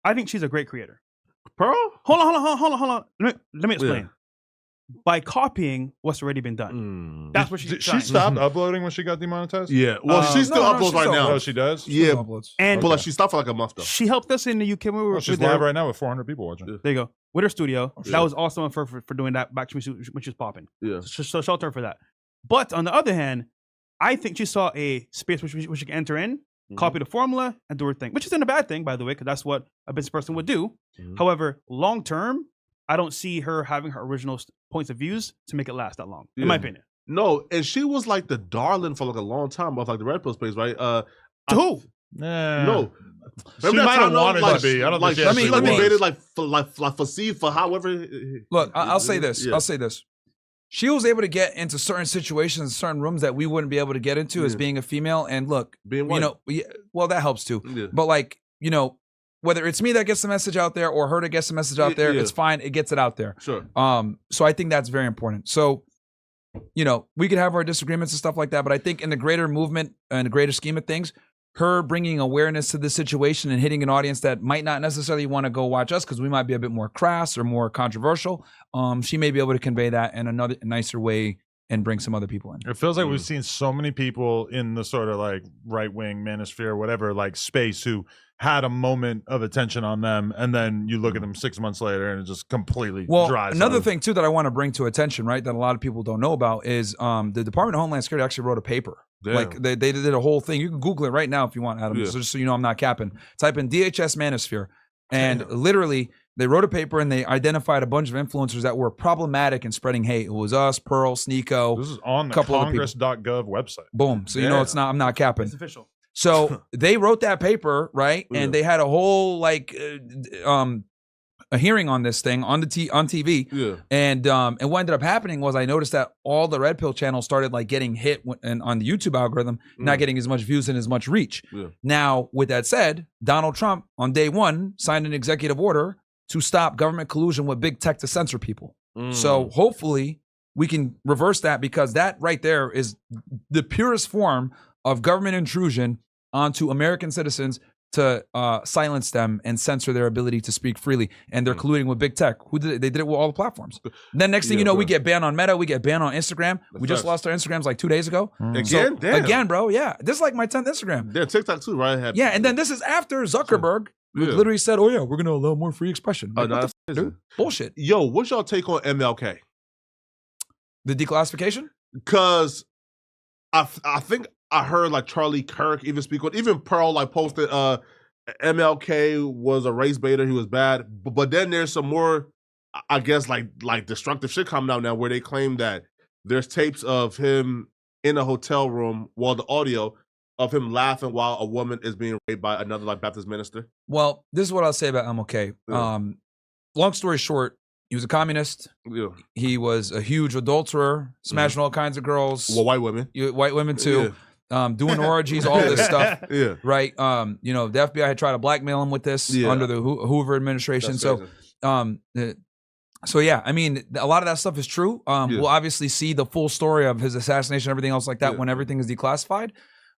I think she's a great creator. Pearl? Hold on. Let me explain. By copying what's already been done. That's what Did she stopped uploading when she got demonetized? Yeah. Well, she still uploads right now. Oh, she does? Yeah. And But like she stopped for like a month though. she helped us in the UK when we were She's with her. live right now with 400 people watching. There you go. With her studio. shit. That was awesome of her for doing that back when she was popping. Yeah. So shelter her for that. But on the other hand, I think she saw a space which she could enter in, copy the formula, and do her thing, which isn't a bad thing, by the way, because that's what a business person would do. However, long term, I don't see her having her original points of views to make it last that long, in my opinion. No, and she was like the darling for like a long time of like the Red Pill space, right? To who? No. She might have wanted to be. I don't like, think she she actually was. debated for however. Look, I'll say this. Yeah. I'll say this. She was able to get into certain situations, certain rooms that we wouldn't be able to get into as being a female. And look, Being white. well, that helps too. Yeah. But like, whether it's me that gets the message out there or her that gets the message out there, it's fine. It gets it out there. Sure. So I think that's very important. So, we could have our disagreements and stuff like that, but I think in the greater movement and the greater scheme of things, her bringing awareness to the situation and hitting an audience that might not necessarily want to go watch us because we might be a bit more crass or more controversial. She may be able to convey that in another nicer way and bring some other people in. It feels like we've seen so many people in the sort of like right-wing manosphere, whatever, like space who had a moment of attention on them, and then you look at them 6 months later and it just completely dries another up. thing too that I want to bring to attention, right, that a lot of people don't know about is the Department of Homeland Security actually wrote a paper. Damn. Like they did a whole thing. You can Google it right now if you want, Adam. Yeah. So just so you know, I'm not capping. Type in DHS Manosphere, and literally they wrote a paper and they identified a bunch of influencers that were problematic in spreading hate. It was us, Pearl, Sneeko. This is on the couple other people. Congress.gov website. Boom. So Yeah. it's not. I'm not capping. It's official. So they wrote that paper, right? And they had a whole a hearing on this thing on TV. Yeah. And what ended up happening was I noticed that all the Red Pill channels started like getting hit on the YouTube algorithm, not getting as much views and as much reach. Yeah. Now, with that said, Donald Trump on day one signed an executive order to stop government collusion with big tech to censor people. So hopefully we can reverse that, because that right there is the purest form of government intrusion onto American citizens to silence them and censor their ability to speak freely. And they're colluding with big tech. Who did it? They did it with all the platforms. Then next thing you know, we get banned on Meta. We get banned on Instagram. We just lost our Instagrams like 2 days ago. Again? Damn. Again, bro. Yeah. This is like my 10th Instagram. Yeah, TikTok too, right? Yeah, and then this is after Zuckerberg literally said, oh yeah, we're going to allow more free expression. Like, what the fuck, dude? Bullshit. Yo, what's y'all take on MLK? The declassification? Because I think I heard like Charlie Kirk even speak on, even Pearl like posted MLK was a race baiter, he was bad. But then there's some more, I guess, like destructive shit coming out now where they claim that there's tapes of him in a hotel room, the audio of him laughing while a woman is being raped by another like Baptist minister. Well, this is what I'll say about MLK. Yeah. Long story short, he was a communist. Yeah. He was a huge adulterer, smashing all kinds of girls. Well, white women. White women too. Doing orgies, all this stuff. Yeah. Right. You know, the FBI had tried to blackmail him with this under the Hoover administration. So yeah, I mean, a lot of that stuff is true. We'll obviously see the full story of his assassination, everything else like that when everything is declassified.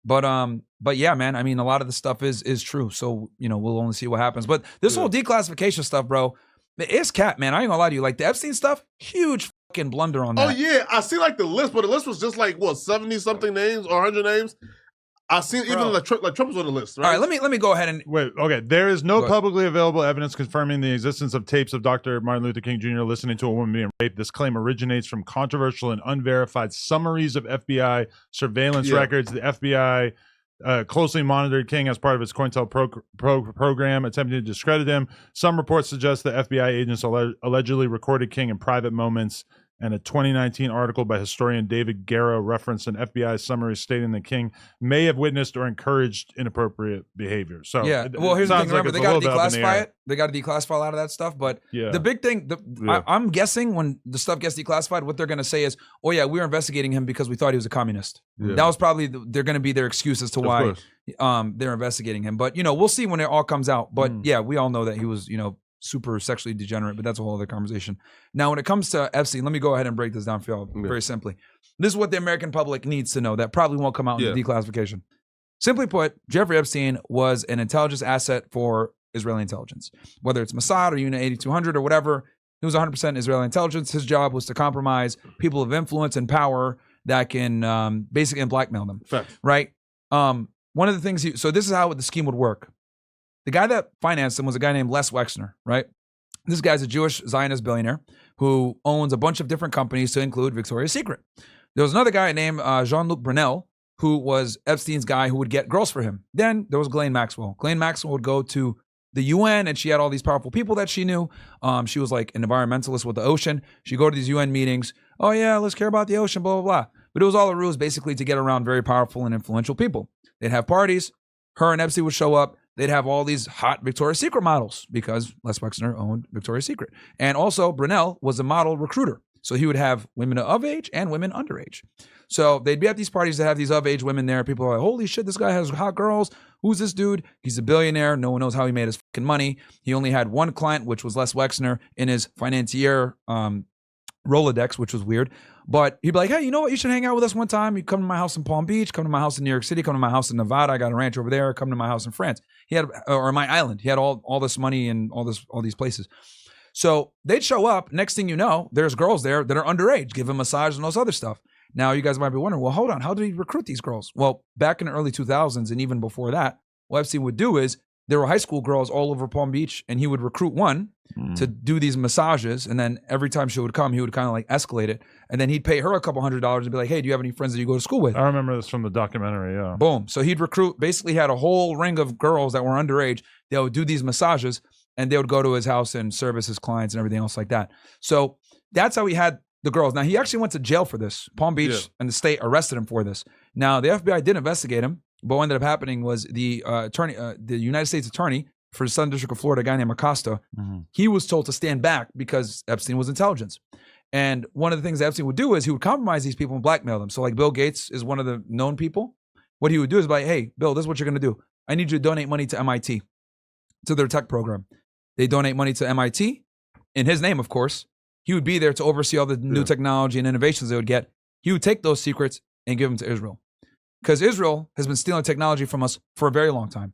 But yeah, man, I mean, a lot of the stuff is true. So, you know, we'll only see what happens. But this whole declassification stuff, bro, it's cat, man. I ain't gonna lie to you. Like the Epstein stuff, huge fucking blunder on that. Oh yeah, I see like the list, but the list was just like what 70 something names or 100 names. I seen even like Trump was on the list. Right? All right, let me go ahead and wait. Okay, there is no publicly available evidence confirming the existence of tapes of Dr. Martin Luther King Jr. listening to a woman being raped. This claim originates from controversial and unverified summaries of FBI surveillance records. The FBI closely monitored King as part of its COINTELPRO program, attempting to discredit him. Some reports suggest that FBI agents allegedly recorded King in private moments, and a 2019 article by historian David Garrow referenced an FBI summary stating that King may have witnessed or encouraged inappropriate behavior. So yeah, well, here's the thing. Remember, they got to declassify it. They got to declassify a lot of that stuff. But the big thing, I'm guessing when the stuff gets declassified, what they're going to say is, "Oh yeah, we were investigating him because we thought he was a communist." That was probably they're going to be their excuse as to why they're investigating him. But you know, we'll see when it all comes out. But yeah, we all know that he was, you know, super sexually degenerate, but that's a whole other conversation. Now, when it comes to Epstein, let me go ahead and break this down for y'all very simply. This is what the American public needs to know that probably won't come out in the declassification. Simply put, Jeffrey Epstein was an intelligence asset for Israeli intelligence. Whether it's Mossad or Unit 8200 or whatever, he was 100% Israeli intelligence. His job was to compromise people of influence and power that can basically blackmail them. Fact. Right? One of the things, so this is how the scheme would work. The guy that financed him was a guy named Les Wexner, right? This guy's a Jewish Zionist billionaire who owns a bunch of different companies to include Victoria's Secret. There was another guy named Jean-Luc Brunel, who was Epstein's guy who would get girls for him. Then there was Ghislaine Maxwell. Ghislaine Maxwell would go to the UN, and she had all these powerful people that she knew. She was like an environmentalist with the ocean. She'd go to these UN meetings. Oh yeah, let's care about the ocean, blah, blah, blah. But it was all a ruse basically to get around very powerful and influential people. They'd have parties. Her and Epstein would show up. They'd have all these hot Victoria's Secret models because Les Wexner owned Victoria's Secret. And also Brunel was a model recruiter. So he would have women of age and women underage. So they'd be at these parties that have these of age women there. People are like, holy shit, this guy has hot girls. Who's this dude? He's a billionaire. No one knows how he made his fucking money. He only had one client, which was Les Wexner in his financier Rolodex, which was weird. But he'd be like, hey, you know what? You should hang out with us one time. You come to my house in Palm Beach, come to my house in New York City, come to my house in Nevada. I got a ranch over there. Come to my house in France. He had, or my island. He had all this money and all these places. So they'd show up. Next thing you know, there's girls there that are underage, give him massage and all this other stuff. Now you guys might be wondering, well, hold on. How did he recruit these girls? Well, back in the early 2000s and even before that, what Epstein would do is there were high school girls all over Palm Beach, and he would recruit one to do these massages. And then every time she would come, he would kind of like escalate it. And then he'd pay her a couple $100s and be like, hey, do you have any friends that you go to school with? I remember this from the documentary, yeah. Boom. So he'd recruit, basically had a whole ring of girls that were underage. They would do these massages, and they would go to his house and service his clients and everything else like that. So that's how he had the girls. Now, he actually went to jail for this. Palm Beach and the state arrested him for this. Now, the FBI did investigate him, but what ended up happening was the United States attorney for the Southern District of Florida, a guy named Acosta, he was told to stand back because Epstein was intelligence. And one of the things that Epstein would do is he would compromise these people and blackmail them. So like Bill Gates is one of the known people. What he would do is like, hey, Bill, this is what you're going to do. I need you to donate money to MIT, to their tech program. They donate money to MIT in his name, of course. He would be there to oversee all the new technology and innovations they would get. He would take those secrets and give them to Israel. Because Israel has been stealing technology from us for a very long time.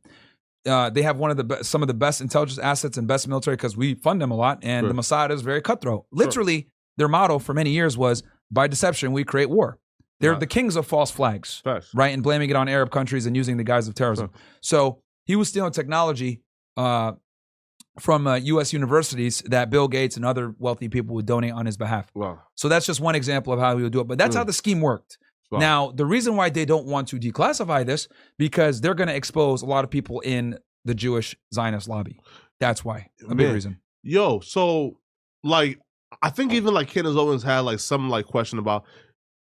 they have some of the best intelligence assets and best military because we fund them a lot, and the Mossad is very cutthroat. Literally, their motto for many years was, by deception, we create war. They're the kings of false flags, right? And blaming it on Arab countries and using the guise of terrorism. So he was stealing technology from U.S. universities that Bill Gates and other wealthy people would donate on his behalf. Wow. So that's just one example of how he would do it. But that's how the scheme worked. Wow. Now, the reason why they don't want to declassify this, because they're going to expose a lot of people in the Jewish Zionist lobby. That's why. A big reason. Yo, so, like, I think even, like, Candace Owens had, like, some, like, question about,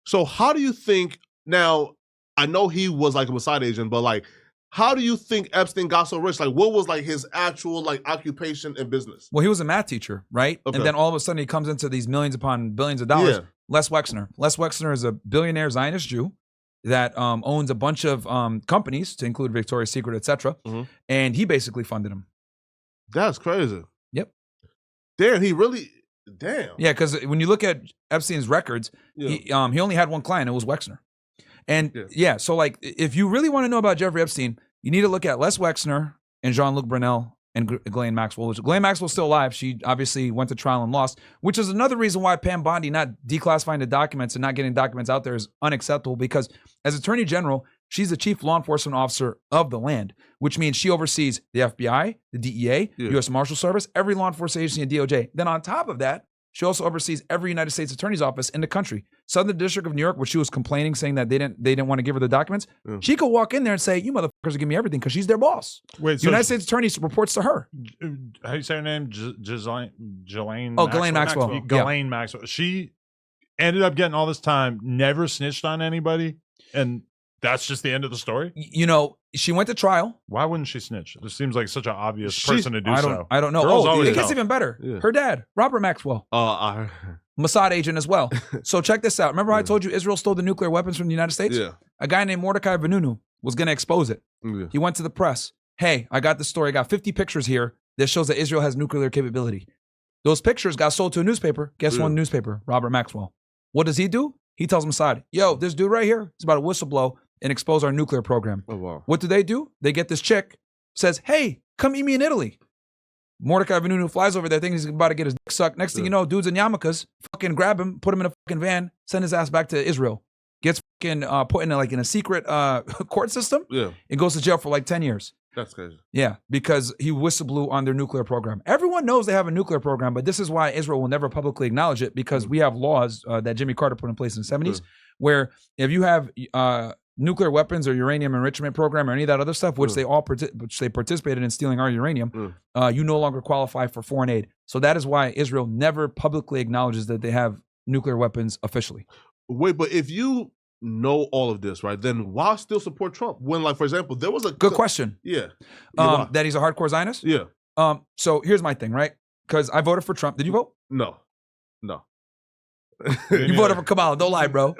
so how do you think, now, I know he was, like, a Mossad agent, but, like, how do you think Epstein got so rich? Like, what was, like, his actual, like, occupation in business? Well, he was a math teacher, right? Okay. And then all of a sudden he comes into these millions upon billions of dollars. Yeah. Les Wexner. Les Wexner is a billionaire Zionist Jew that owns a bunch of companies, to include Victoria's Secret, etc. And he basically funded him. That's crazy. Yep. Damn, he really... Damn. Yeah, because when you look at Epstein's records, he only had one client. It was Wexner. And so like, if you really want to know about Jeffrey Epstein, you need to look at Les Wexner and Jean-Luc Brunel and Ghislaine Maxwell, which Ghislaine Maxwell's still alive. She obviously went to trial and lost, which is another reason why Pam Bondi not declassifying the documents and not getting documents out there is unacceptable, because as Attorney General, she's the chief law enforcement officer of the land, which means she oversees the FBI, the DEA, U.S. Marshal Service, every law enforcement agency and DOJ. Then on top of that, she also oversees every United States Attorney's office in the country. Southern District of New York, where she was complaining, saying that they didn't want to give her the documents. She could walk in there and say, "You motherfuckers are giving me everything," because she's their boss. Wait, the United States Attorney reports to her. How do you say her name? Ghislaine Ghislaine Maxwell. Ghislaine Maxwell. She ended up getting all this time, never snitched on anybody, and that's just the end of the story? You know, she went to trial. Why wouldn't she snitch? This seems like such an obvious person to do so. I don't know. It gets even better. Yeah. Her dad, Robert Maxwell. Mossad agent as well. So check this out. Remember how I told you Israel stole the nuclear weapons from the United States? Yeah. A guy named Mordecai Vanunu was going to expose it. Yeah. He went to the press. Hey, I got the story. I got 50 pictures here that shows that Israel has nuclear capability. Those pictures got sold to a newspaper. Guess one newspaper? Robert Maxwell. What does he do? He tells Mossad, yo, this dude right here is about to whistleblow and expose our nuclear program. Oh, wow. What do? They get this chick, says, hey, come meet me in Italy. Mordecai Vanunu flies over there thinking he's about to get his dick sucked. Next thing you know, dudes in yarmulkes fucking grab him, put him in a fucking van, send his ass back to Israel. Gets fucking put in a secret court system. Yeah. And goes to jail for like 10 years. That's crazy. Yeah, because he whistleblew on their nuclear program. Everyone knows they have a nuclear program, but this is why Israel will never publicly acknowledge it, because we have laws that Jimmy Carter put in place in the 70s, where if you have nuclear weapons or uranium enrichment program or any of that other stuff, which they participated in stealing our uranium, you no longer qualify for foreign aid. So that is why Israel never publicly acknowledges that they have nuclear weapons officially. Wait, but if you know all of this, right, then why still support Trump? When, like, for example, there was a... Good question. Yeah. That he's a hardcore Zionist? Yeah. So here's my thing, right? Because I voted for Trump. Did you vote? No. You voted for Kamala. Don't lie, bro.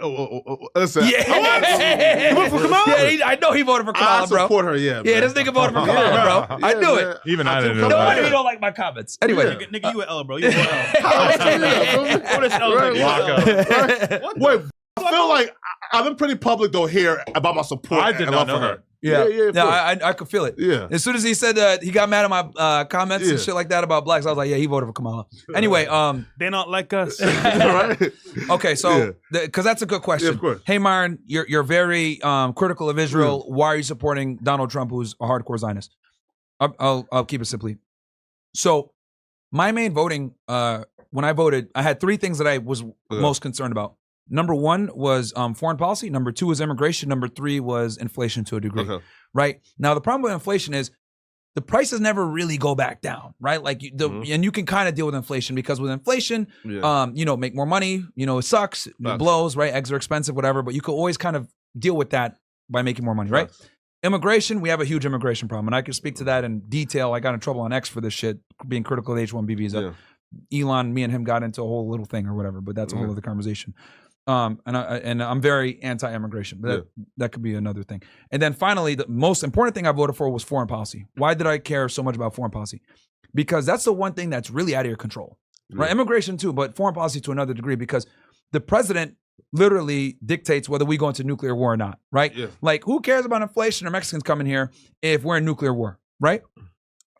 Listen. Yeah. You voted for Kamala? Yeah, I know he voted for Kamala, bro. I support her, yeah. Yeah, this nigga voted for Kamala, bro. I knew it. Even I didn't know. No wonder you don't like my comments. Anyway. Nigga, you an L, bro. You an L. What is L? Wait, I feel like I've been pretty public, though, here about my support. I did not know her. Yeah, I could feel it. Yeah. As soon as he said he got mad at my comments and shit like that about blacks, I was like, yeah, he voted for Kamala. Anyway, they not like us. Right? Okay, so because that's a good question. Yeah, of course. Hey, Myron, you're very critical of Israel. Why are you supporting Donald Trump, who's a hardcore Zionist? I'll keep it simply. So my main voting, when I voted, I had three things that I was most concerned about. Number one was foreign policy. Number two was immigration. Number three was inflation to a degree, right? Now, the problem with inflation is the prices never really go back down, right? Like, and you can kind of deal with inflation, because with inflation, make more money, it sucks, it blows, right? Eggs are expensive, whatever, but you can always kind of deal with that by making more money, right? Immigration, we have a huge immigration problem, and I can speak to that in detail. I got in trouble on X for this shit, being critical of the H-1B visa. Elon, me and him got into a whole little thing or whatever, but that's a whole other conversation. And I'm very anti-immigration, but that could be another thing. And then finally, the most important thing I voted for was foreign policy. Why did I care so much about foreign policy? Because that's the one thing that's really out of your control, right? Immigration too, but foreign policy to another degree, because the president literally dictates whether we go into nuclear war or not, right? Like, who cares about inflation or Mexicans coming here if we're in nuclear war? right?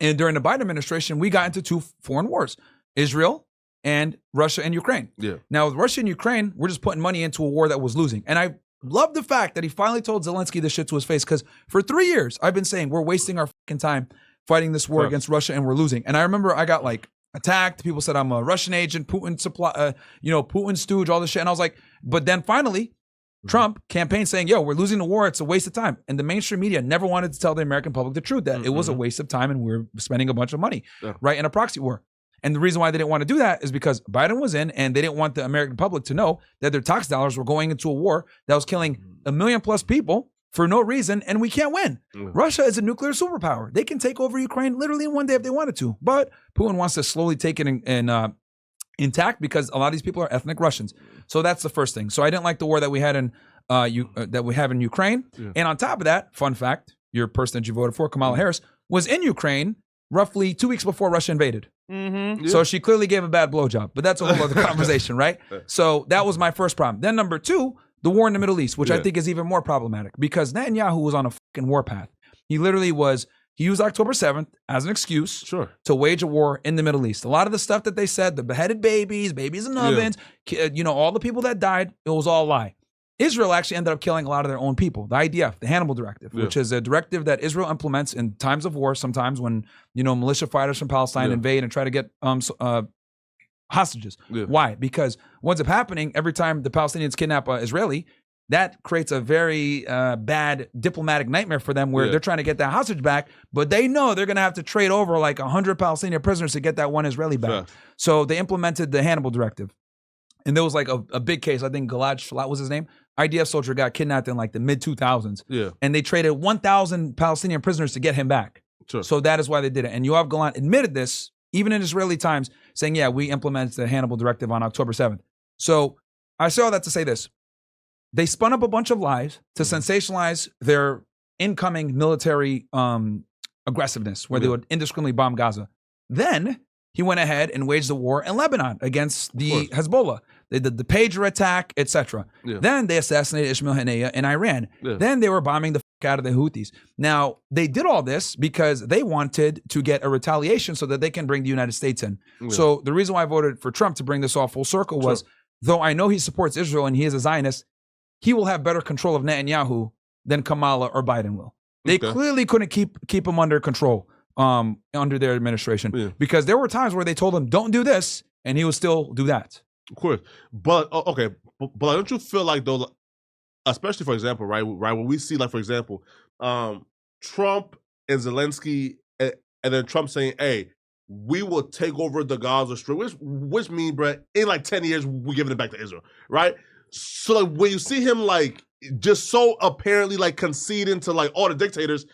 And during the Biden administration, we got into 2 foreign wars, Israel and Russia and Ukraine. Yeah. Now, with Russia and Ukraine, we're just putting money into a war that was losing. And I love the fact that he finally told Zelensky this shit to his face, because for 3 years, I've been saying we're wasting our fucking time fighting this war against Russia and we're losing. And I remember I got like attacked. People said I'm a Russian agent, Putin supply, Putin stooge, all this shit. And I was like, but then finally, Trump campaigned saying, yo, we're losing the war. It's a waste of time. And the mainstream media never wanted to tell the American public the truth, that it was a waste of time and we're spending a bunch of money, right, in a proxy war. And the reason why they didn't want to do that is because Biden was in, and they didn't want the American public to know that their tax dollars were going into a war that was killing 1 million plus people for no reason, and we can't win. Russia is a nuclear superpower. They can take over Ukraine literally in one day if they wanted to. But Putin wants to slowly take it intact because a lot of these people are ethnic Russians. So that's the first thing. So I didn't like the war that we had in that we have in Ukraine. Yeah. And on top of that, fun fact, your person that you voted for, Kamala Harris, was in Ukraine roughly 2 weeks before Russia invaded. So she clearly gave a bad blowjob, but that's a whole other conversation, right? So that was my first problem. Then number 2, the war in the Middle East, which I think is even more problematic because Netanyahu was on a fucking warpath. He literally was, he used October 7th as an excuse to wage a war in the Middle East. A lot of the stuff that they said, the beheaded babies in ovens, all the people that died, it was all a lie. Israel actually ended up killing a lot of their own people. The IDF, the Hannibal Directive, which is a directive that Israel implements in times of war, sometimes when, militia fighters from Palestine invade and try to get hostages. Why? Because what's up happening every time the Palestinians kidnap an Israeli, that creates a very bad diplomatic nightmare for them where they're trying to get that hostage back, but they know they're going to have to trade over like 100 Palestinian prisoners to get that one Israeli back. So they implemented the Hannibal Directive. And there was like a big case. I think Gilad Shalit was his name. IDF soldier got kidnapped in like the mid 2000s. And they traded 1,000 Palestinian prisoners to get him back. So that is why they did it. And Yoav Gallant admitted this, even in Israeli times, saying, yeah, we implemented the Hannibal Directive on October 7th. So I say all that to say this. They spun up a bunch of lies to sensationalize their incoming military aggressiveness, where they would indiscriminately bomb Gaza. Then he went ahead and waged a war in Lebanon against the Hezbollah. They did the pager attack, etc. Then they assassinated Ismail Haniyeh in Iran. Then they were bombing the fuck out of the Houthis. Now, they did all this because they wanted to get a retaliation so that they can bring the United States in. So the reason why I voted for Trump to bring this all full circle was, though I know he supports Israel and he is a Zionist, he will have better control of Netanyahu than Kamala or Biden will. They clearly couldn't keep him under control under their administration because there were times where they told him, don't do this, and he would still do that. Of course. But, okay, but don't you feel like, though, especially, for example, right, when we see, like, for example, Trump and Zelensky, and then Trump saying, hey, we will take over the Gaza Strip, which means, bro, in like 10 years, we're giving it back to Israel, right? So like, when you see him like just so apparently like conceding to like all the dictators,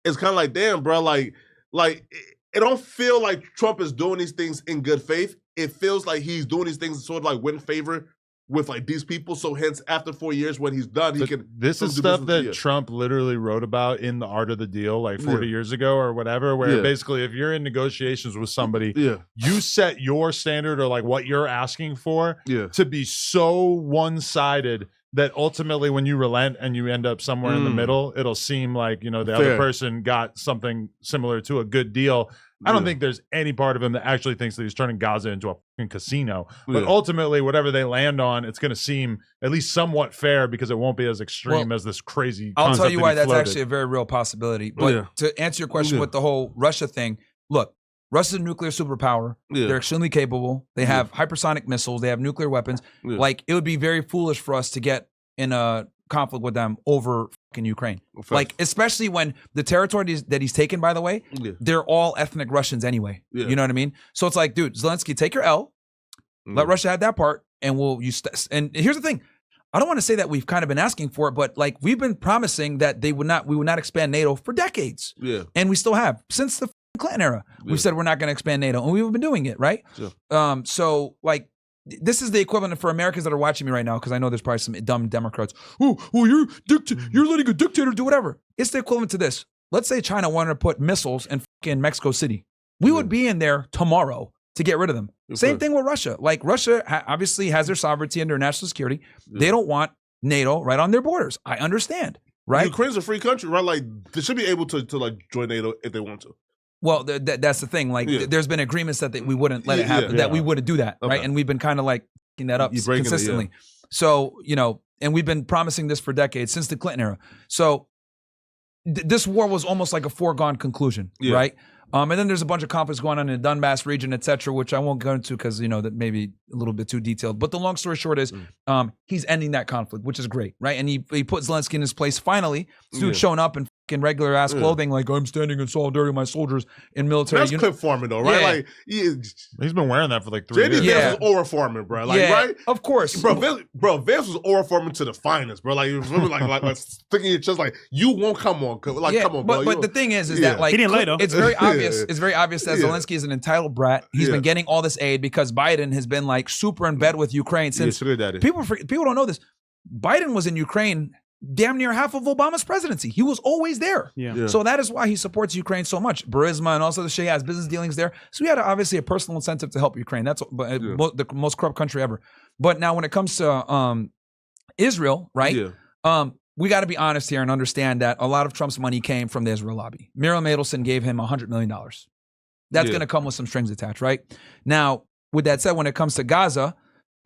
it's kind of like, damn, bro, like it don't feel like Trump is doing these things in good faith. It feels like he's doing these things to sort of like win favor with like these people. So hence, after 4 years, when he's done, he can. This is stuff that Trump literally wrote about in The Art of the Deal, like 40 years ago or whatever. Where basically, if you're in negotiations with somebody, you set your standard or like what you're asking for to be so one-sided that ultimately, when you relent and you end up somewhere in the middle, it'll seem like the other person got something similar to a good deal. I don't think there's any part of him that actually thinks that he's turning Gaza into a fucking casino. But ultimately, whatever they land on, it's going to seem at least somewhat fair because it won't be as extreme as this crazy concept. I'll tell you why that's floated. actually a very real possibility. But to answer your question with the whole Russia thing, look, Russia's a nuclear superpower. They're extremely capable. They have hypersonic missiles. They have nuclear weapons. Like, it would be very foolish for us to get in a conflict with them over fucking Ukraine. Like, especially when the territory that he's taken, by the way, they're all ethnic Russians anyway. You know what I mean? So it's like, dude, Zelensky, take your L, let Russia have that part, and and here's the thing. I don't want to say that we've kind of been asking for it, but like, we've been promising that we would not expand NATO for decades. And we still have. Since the Clinton era, we've said we're not going to expand NATO, and we've been doing it, right? So like, this is the equivalent for Americans that are watching me right now, because I know there's probably some dumb Democrats. Oh, well, you're letting a dictator do whatever. It's the equivalent to this. Let's say China wanted to put missiles in fucking Mexico City. We would be in there tomorrow to get rid of them. Same thing with Russia. Like, Russia obviously has their sovereignty and their national security. They don't want NATO right on their borders. I understand. right? Ukraine's a free country, right? Like they should be able to like join NATO if they want to. Well, that's the thing. Like, there's been agreements that we wouldn't let it happen, that we wouldn't do that, right? And we've been kind of like picking that up consistently. So, and we've been promising this for decades, since the Clinton era. So this war was almost like a foregone conclusion, right? And then there's a bunch of conflicts going on in the Donbass region, et cetera, which I won't go into because, that may be a little bit too detailed. But the long story short is he's ending that conflict, which is great, right? And he put Zelensky in his place finally. This dude showing up in fucking regular ass clothing, like, I'm standing in solidarity with my soldiers in military. That's clip farming though, right? Like he's been wearing that for like 3 years. JD Vance was aura farming, bro. Like, right? Of course. Bro, Vance was aura farming to the finest, bro. Like, you remember, like sticking your chest, like, you won't come on. Like, come on, bro. But the thing is that, like, he didn't lay, though. It's very obvious. It's very obvious that Zelensky is an entitled brat. He's been getting all this aid because Biden has been like super in bed with Ukraine since. People don't know this. Biden was in Ukraine damn near half of Obama's presidency. He was always there. So that is why he supports Ukraine so much. Burisma and also the shit, he has business dealings there. So he had obviously a personal incentive to help Ukraine. That's the most corrupt country ever. But now when it comes to Israel, right? We got to be honest here and understand that a lot of Trump's money came from the Israel lobby. Miriam Adelson gave him $100 million. That's going to come with some strings attached, right? Now, with that said, when it comes to Gaza,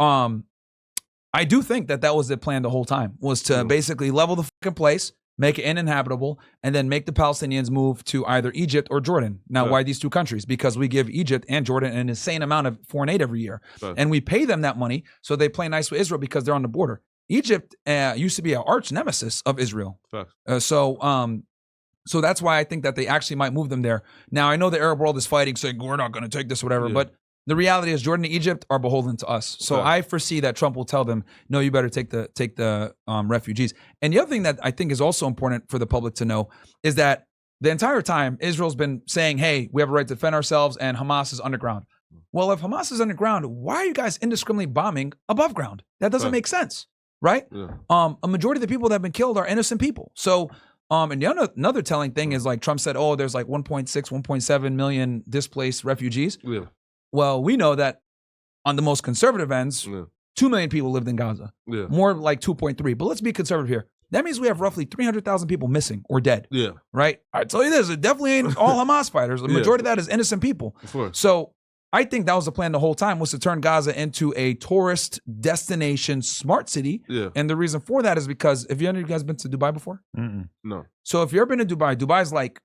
I do think that was the plan the whole time, was to basically level the fucking place, make it uninhabitable, and then make the Palestinians move to either Egypt or Jordan. Now, why these two countries? Because we give Egypt and Jordan an insane amount of foreign aid every year. And we pay them that money so they play nice with Israel because they're on the border. Egypt used to be an arch nemesis of Israel. So that's why I think that they actually might move them there. Now, I know the Arab world is fighting, saying we're not going to take this, whatever, but the reality is Jordan and Egypt are beholden to us. So I foresee that Trump will tell them, no, you better take the refugees. And the other thing that I think is also important for the public to know is that the entire time Israel's been saying, hey, we have a right to defend ourselves and Hamas is underground. Well, if Hamas is underground, why are you guys indiscriminately bombing above ground? That doesn't make sense, right? A majority of the people that have been killed are innocent people. So and another telling thing is, like, Trump said, oh, there's like 1.6, 1.7 million displaced refugees. Well, we know that on the most conservative ends, 2 million people lived in Gaza. More like 2.3. But let's be conservative here. That means we have roughly 300,000 people missing or dead. Right? I tell you this, it definitely ain't all Hamas fighters. The majority of that is innocent people. So I think that was the plan the whole time, was to turn Gaza into a tourist destination smart city. And the reason for that is because, have you guys been to Dubai before? No. So if you've ever been to Dubai, Dubai's like,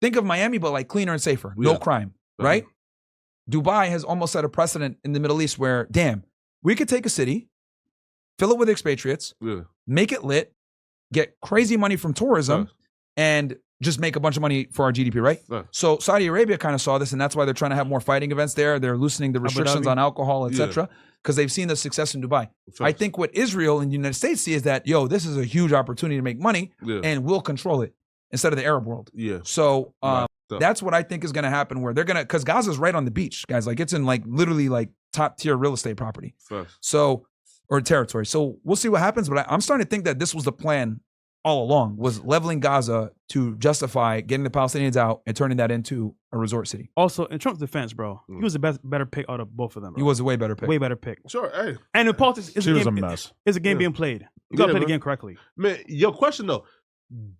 think of Miami, but like cleaner and safer. No crime, right? Dubai has almost set a precedent in the Middle East where, damn, we could take a city, fill it with expatriates, make it lit, get crazy money from tourism, and just make a bunch of money for our GDP, right? So Saudi Arabia kind of saw this, and that's why they're trying to have more fighting events there. They're loosening the restrictions on alcohol, etc., because they've seen the success in Dubai. I think what Israel and the United States see is that, yo, this is a huge opportunity to make money, and we'll control it instead of the Arab world. So that's what I think is going to happen, where they're going to, because Gaza's right on the beach, guys. Like, it's in like literally like top tier real estate property. So, or territory. So we'll see what happens. But I'm starting to think that this was the plan all along, was leveling Gaza to justify getting the Palestinians out and turning that into a resort city. Also, in Trump's defense, bro, he was the better pick out of both of them. Bro. He was a way better pick. Way better pick. Sure, hey. And in politics, it's a mess. It's a game being played. You got to play the game correctly. Man, your question though,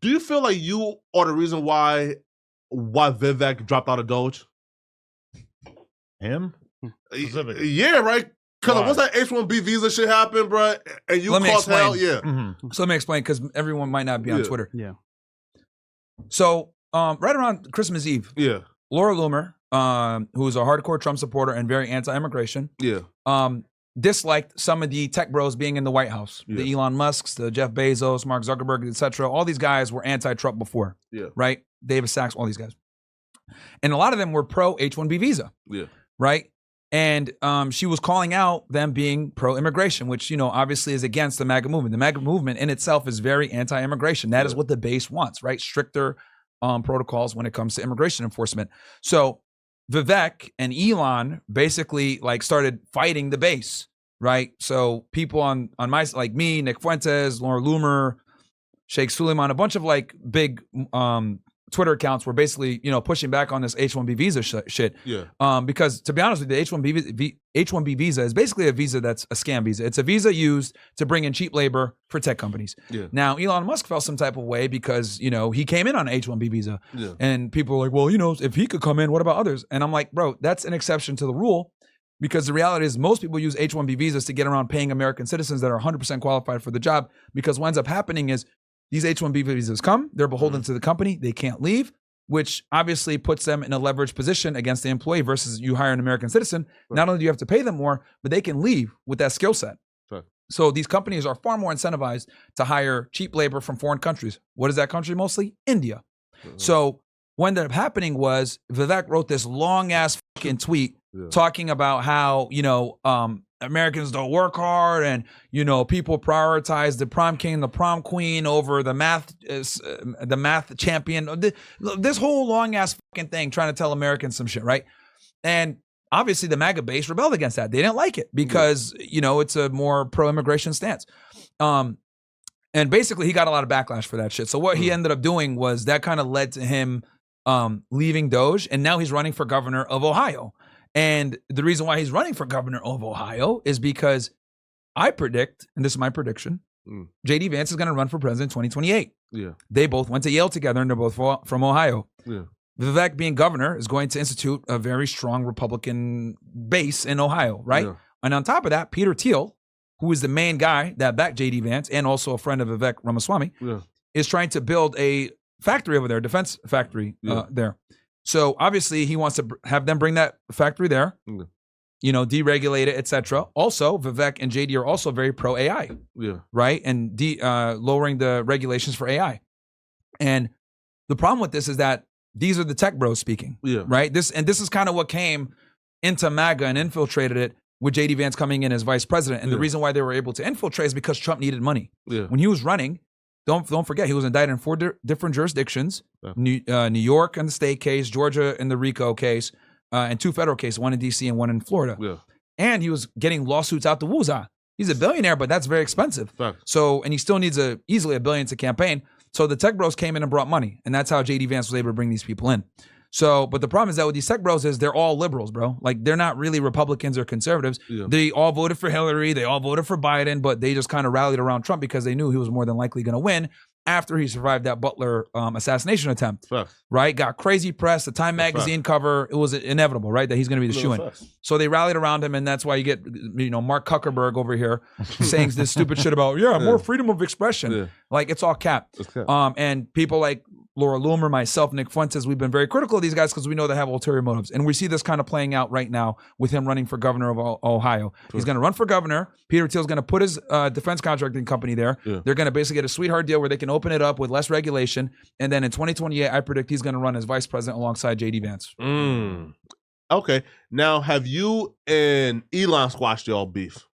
do you feel like you are the reason why Vivek dropped out of Doge? Him? Specifically. Yeah, right? Because once that H-1B visa shit happened, bro, and you caused hell, So let me explain, because everyone might not be on Twitter. So right around Christmas Eve, Laura Loomer, who is a hardcore Trump supporter and very anti-immigration, disliked some of the tech bros being in the White House. The Elon Musks, the Jeff Bezos, Mark Zuckerberg, etc. All these guys were anti-Trump before, right? David Sachs, all these guys. And a lot of them were pro H-1B visa, right? And she was calling out them being pro-immigration, which, you know, obviously is against the MAGA movement. The MAGA movement in itself is very anti-immigration. That is what the base wants, right? Stricter protocols when it comes to immigration enforcement. So Vivek and Elon basically like started fighting the base, right? So people on my, like me, Nick Fuentes, Laura Loomer, Sheikh Suleiman, a bunch of like big Twitter accounts were basically, pushing back on this H-1B visa shit. Yeah. Because to be honest with you, the H-1B visa is basically a visa that's a scam visa. It's a visa used to bring in cheap labor for tech companies. Yeah. Now, Elon Musk felt some type of way because, he came in on an H-1B visa. Yeah. And people are like, well, if he could come in, what about others? And I'm like, bro, that's an exception to the rule. Because the reality is most people use H-1B visas to get around paying American citizens that are 100% qualified for the job. Because what ends up happening is these H-1B visas come, they're beholden to the company, they can't leave, which obviously puts them in a leveraged position against the employee versus you hire an American citizen. Right. Not only do you have to pay them more, but they can leave with that skill set. Right. So these companies are far more incentivized to hire cheap labor from foreign countries. What is that country mostly? India. So what ended up happening was Vivek wrote this long ass fucking tweet talking about how, Americans don't work hard and, people prioritize the prom king, the prom queen over the math champion. This whole long ass fucking thing trying to tell Americans some shit, right? And obviously the MAGA base rebelled against that. They didn't like it because, it's a more pro-immigration stance. And basically he got a lot of backlash for that shit. So what he ended up doing was that kind of led to him leaving Doge, and now he's running for governor of Ohio. And the reason why he's running for governor of Ohio is because I predict, and this is my prediction, J.D. Vance is going to run for president in 2028. Yeah. They both went to Yale together, and they're both from Ohio. Yeah. Vivek being governor is going to institute a very strong Republican base in Ohio, right? Yeah. And on top of that, Peter Thiel, who is the main guy that backed J.D. Vance and also a friend of Vivek Ramaswamy, is trying to build a factory over there, defense factory there. So obviously he wants to have them bring that factory there, deregulate it, etc. Also, Vivek and JD are also very pro AI, right? And lowering the regulations for AI. And the problem with this is that these are the tech bros speaking, right? This is kind of what came into MAGA and infiltrated it with JD Vance coming in as vice president. And the reason why they were able to infiltrate is because Trump needed money. When he was running, don't forget, he was indicted in 4 different jurisdictions, New York in the state case, Georgia in the RICO case, and 2 federal cases, one in D.C. and one in Florida. And he was getting lawsuits out the wooza. He's a billionaire, but that's very expensive. So, and he still needs easily $1 billion to campaign. So the tech bros came in and brought money, and that's how J.D. Vance was able to bring these people in. So, but the problem is that with these tech bros is they're all liberals, bro. Like they're not really Republicans or conservatives. They all voted for Hillary. They all voted for Biden, but they just kind of rallied around Trump because they knew he was more than likely going to win after he survived that Butler assassination attempt, right? Got crazy press, the Time magazine cover. It was inevitable, right? That he's going to be the shoo-in. So they rallied around him, and that's why you get, Mark Zuckerberg over here saying this stupid shit about, more freedom of expression. Like it's all cap. And people like Laura Loomer, myself, Nick Fuentes, we've been very critical of these guys because we know they have ulterior motives. And we see this kind of playing out right now with him running for governor of Ohio. He's going to run for governor. Peter Thiel's going to put his defense contracting company there. They're going to basically get a sweetheart deal where they can open it up with less regulation. And then in 2028, I predict he's going to run as vice president alongside J.D. Vance. Okay. Now, have you and Elon squashed y'all beef?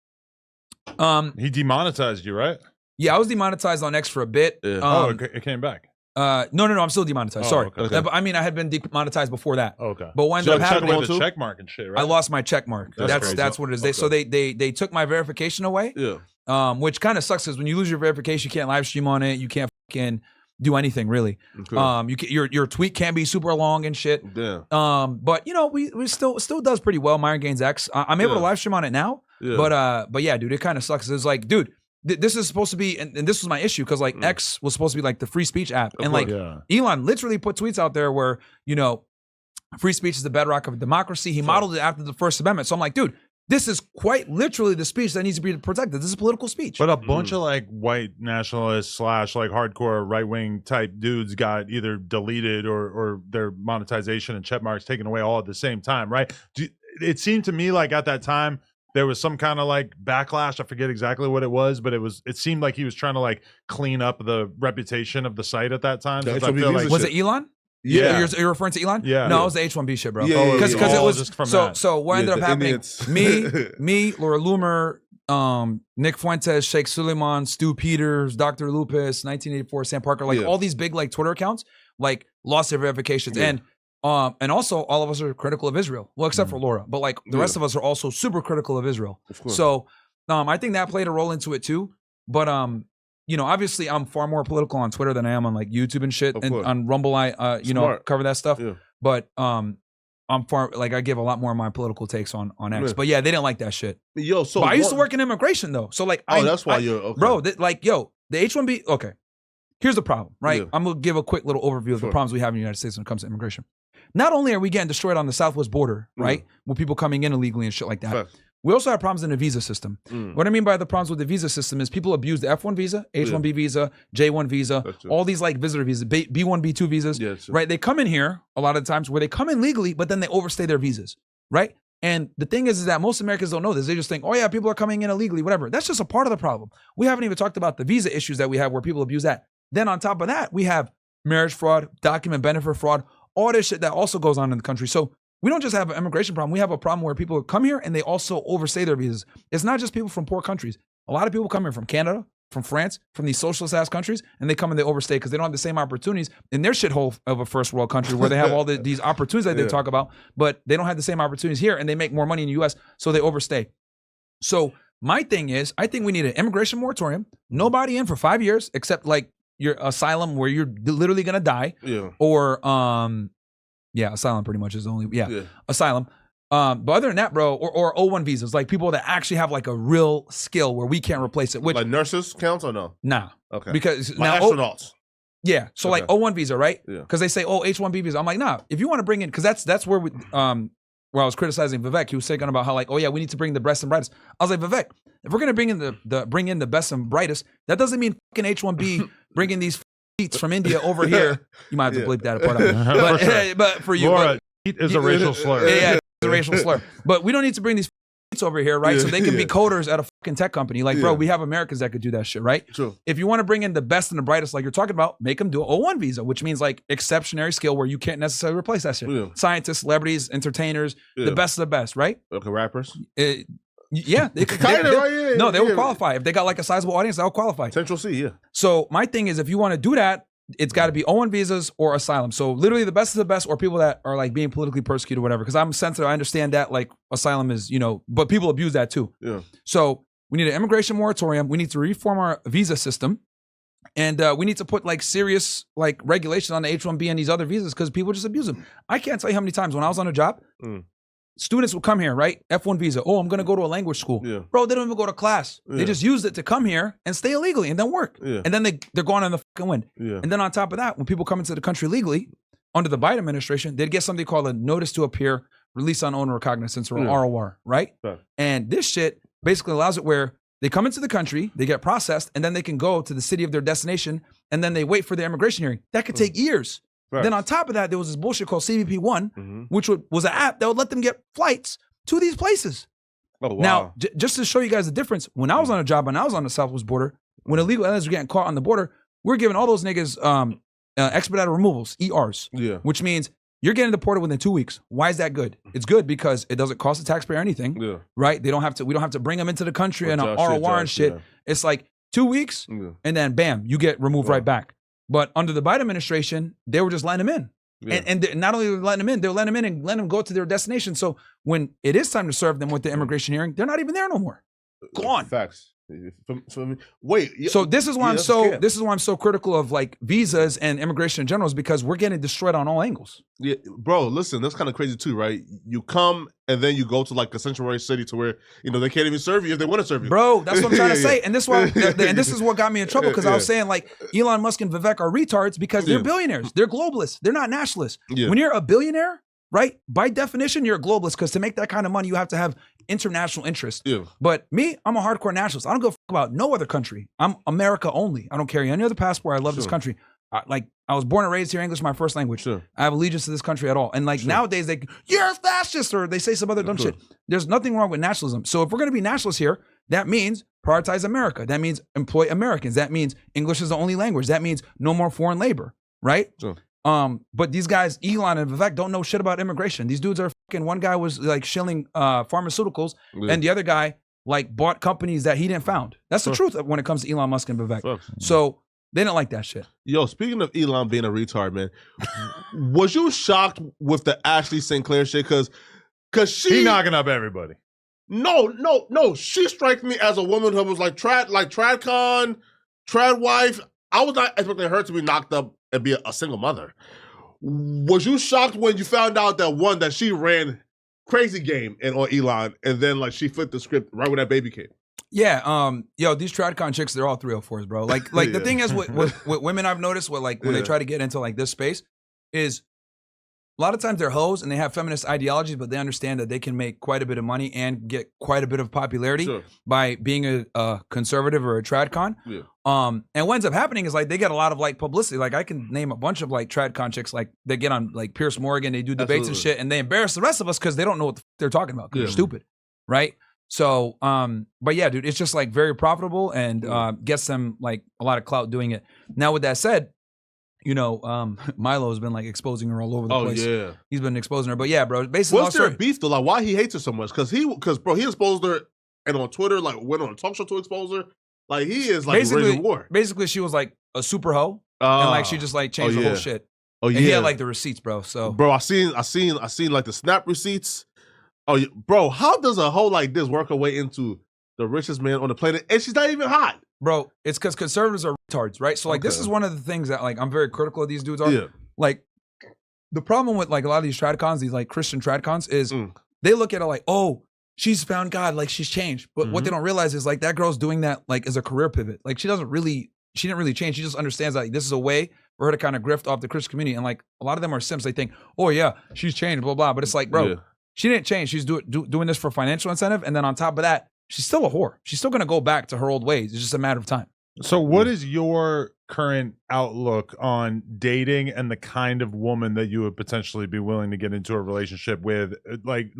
He demonetized you, right? Yeah, I was demonetized on X for a bit. It came back. No, I'm still demonetized. Sorry. Okay. I mean, I had been demonetized before that. Okay. But when that happened, with the check mark and shit, right? I lost my check mark. That's what it is. Okay. They took my verification away. Which kind of sucks because when you lose your verification, you can't live stream on it. You can't fucking do anything really. Your tweet can't be super long and shit. But we still does pretty well. Myron Gaines X. I'm able to live stream on it now. But yeah, dude, it kind of sucks. It's like, dude, this is supposed to be, and this was my issue because like X was supposed to be like the free speech app, and like Elon literally put tweets out there where free speech is the bedrock of democracy. He modeled it after the First Amendment. So I'm like, dude, this is quite literally the speech that needs to be protected. This is political speech. But a bunch of like white nationalists / like hardcore right wing type dudes got either deleted or their monetization and check marks taken away all at the same time, right? It seemed to me like at that time there was some kind of like backlash. I forget exactly what it was, but it seemed like he was trying to like clean up the reputation of the site at that time. So I feel like, was it Elon? Yeah. You're referring to Elon? Yeah. No, it was the H-1B shit, bro. Because it was just from so what ended up happening, me, Laura Loomer, Nick Fuentes, Sheikh Suleiman, Stu Peters, Dr. Lupus, 1984, Sam Parker, like all these big like Twitter accounts, like lost their verifications. And also all of us are critical of Israel. Well, except for Laura. But like the rest of us are also super critical of Israel. So I think that played a role into it too. But you know, obviously I'm far more political on Twitter than I am on like YouTube and shit. Of And course. on Rumble, I, you know, Smart. cover that stuff. Yeah. But I'm far, like I give a lot more of my political takes on X. Yeah. But yeah, they didn't like that shit. Yo, so But I used to work in immigration though. So like, that's why you're okay. bro, like, yo, the H-1B, okay. Here's the problem, right? Yeah. I'm gonna give a quick little overview of the problems we have in the United States when it comes to immigration. Not only are we getting destroyed on the southwest border, right? With people coming in illegally and shit like that. Fact. We also have problems in the visa system. What I mean by the problems with the visa system is people abuse the F1 visa, H1B visa, J1 visa, all these like visitor visas, B1, B2 visas, right? They come in here a lot of the times where they come in legally, but then they overstay their visas, right? And the thing is that most Americans don't know this. They just think, oh yeah, people are coming in illegally, whatever. That's just a part of the problem. We haven't even talked about the visa issues that we have where people abuse that. Then on top of that, we have marriage fraud, document benefit fraud, all this shit that also goes on in the country. So we don't just have an immigration problem. We have a problem where people come here and they also overstay their visas. It's not just people from poor countries. A lot of people come here from Canada, from France, from these socialist ass countries, and they come and they overstay because they don't have the same opportunities in their shithole of a first world country where they have all these opportunities that they talk about, but they don't have the same opportunities here and they make more money in the US, so they overstay. So my thing is, I think we need an immigration moratorium. Nobody in for 5 years except like your asylum where you're literally gonna die. Or asylum pretty much is the only asylum. But other than that, bro, or O1 visas, like people that actually have like a real skill where we can't replace it. Which, like nurses counts or no? Nah. Okay. Because like now astronauts. Yeah. So like O1 visa, right? Yeah. Because they say, oh, H1B visa. I'm like, nah. If you want to bring in, because that's where we where I was criticizing Vivek, he was saying about how like, oh yeah, we need to bring the best and brightest. I was like, Vivek, if we're gonna bring in the best and brightest, that doesn't mean fucking H1B bringing these feats from India over here. You might have to bleep that apart. But for you, Laura, is a racial slur. Yeah, it's a racial slur. But we don't need to bring these feats over here, right? So they can be coders at a fucking tech company. Like, bro, we have Americans that could do that shit, right? True. If you want to bring in the best and the brightest, like you're talking about, make them do an O1 visa, which means like exceptionary skill where you can't necessarily replace that shit. Scientists, celebrities, entertainers, the best of the best, right? Okay, rappers. Yeah, they could. No, they will qualify. If they got like a sizable audience, they'll qualify. Central C, yeah. So my thing is, if you want to do that, it's got to be O1 visas or asylum. So literally the best of the best, or people that are like being politically persecuted or whatever. Because I'm sensitive. I understand that like asylum is, but people abuse that too. Yeah. So we need an immigration moratorium. We need to reform our visa system. And we need to put like serious like regulation on the H1B and these other visas because people just abuse them. I can't tell you how many times when I was on a job, students would come here, right? F1 visa. Oh, I'm going to go to a language school. Yeah. Bro, they don't even go to class. They just used it to come here and stay illegally and then work. Yeah. And then they're going on the fucking wind. Yeah. And then on top of that, when people come into the country legally, under the Biden administration, they'd get something called a notice to appear, release on owner recognizance, or ROR, right? And this shit basically allows it where they come into the country, they get processed, and then they can go to the city of their destination, and then they wait for their immigration hearing. That could take years. Right. Then on top of that, there was this bullshit called CBP1, which was an app that would let them get flights to these places. Oh, wow. Now, just to show you guys the difference, when I was on a job and I was on the southwest border, when illegal aliens were getting caught on the border, we're giving all those niggas expedited removals, ERs, which means you're getting deported within 2 weeks. Why is that good? It's good because it doesn't cost the taxpayer anything, right? We don't have to bring them into the country and ROR and shit. It's like 2 weeks, and then bam, you get removed right back. But under the Biden administration, they were just letting them in. And not only letting them in, they're letting them in and letting them go to their destination. So when it is time to serve them with the immigration hearing, they're not even there no more. Gone. Facts. Wait. So this is why I'm so critical of like visas and immigration in general, is because we're getting destroyed on all angles. Yeah, bro. Listen, that's kind of crazy too, right? You come and then you go to like a sanctuary city to where they can't even serve you if they want to serve you. Bro, that's what I'm trying to say, and this is what got me in trouble because I was saying like Elon Musk and Vivek are retards because they're billionaires, they're globalists, they're not nationalists. When you're a billionaire, right? By definition, you're a globalist because to make that kind of money, you have to have international interest. But me, I'm a hardcore nationalist. I don't give a fuck about no other country. I'm America only. I don't carry any other passport. I love this country. I was born and raised here. English is my first language. I have allegiance to this country at all. And like nowadays, you're a fascist, or they say some other dumb shit. There's nothing wrong with nationalism. So if we're going to be nationalists here, that means prioritize America. That means employ Americans. That means English is the only language. That means no more foreign labor, right? But these guys, Elon and Vivek, don't know shit about immigration. These dudes are fucking, one guy was like shilling pharmaceuticals, and the other guy like bought companies that he didn't found. That's the truth when it comes to Elon Musk and Vivek. So they didn't like that shit. Yo, speaking of Elon being a retard, man, was you shocked with the Ashley Sinclair shit? Cause he knocking up everybody. No. She strikes me as a woman who was like TradCon, trad wife. I was not expecting her to be knocked up and be a single mother. Was you shocked when you found out that she ran crazy game on Elon, and then like she flipped the script right when that baby came? Yeah, these tradcon chicks, they're all 304s, bro. Like the thing is with women I've noticed when they try to get into like this space is a lot of times they're hoes and they have feminist ideologies, but they understand that they can make quite a bit of money and get quite a bit of popularity by being a conservative or a tradcon. Yeah. And what ends up happening is like they get a lot of like publicity. Like I can name a bunch of like tradcon chicks, like they get on like Piers Morgan, they do debates and shit, and they embarrass the rest of us because they don't know what the they're talking about because they're stupid, right? So, but yeah, dude, it's just like very profitable and gets them like a lot of clout doing it. Now, with that said, Milo's been like exposing her all over the place. Oh yeah, he's been exposing her. But yeah, bro, basically, what's their beef though? Like, why he hates her so much? Because he exposed her, and on Twitter, like went on a talk show to expose her. Like he is like raging war. Basically, she was like a super hoe, and like she just like changed the whole shit. Oh yeah, and he had like the receipts, bro. So, bro, I seen like the Snap receipts. Oh, bro, how does a hoe like this work her way into the richest man on the planet, and she's not even hot? Bro, it's because conservatives are retards, right? So like this is one of the things that like I'm very critical of these dudes are. Yeah. Like the problem with like a lot of these tradcons, these like Christian tradcons, is they look at it like, oh, she's found God, like she's changed. But what they don't realize is like that girl's doing that like as a career pivot. Like she didn't really change. She just understands that like, this is a way for her to kind of grift off the Christian community. And like a lot of them are simps. They think, oh yeah, she's changed, blah blah. But it's like, bro, she didn't change. She's doing this for financial incentive, and then on top of that, she's still a whore. She's still going to go back to her old ways. It's just a matter of time. So what is your current outlook on dating and the kind of woman that you would potentially be willing to get into a relationship with? Like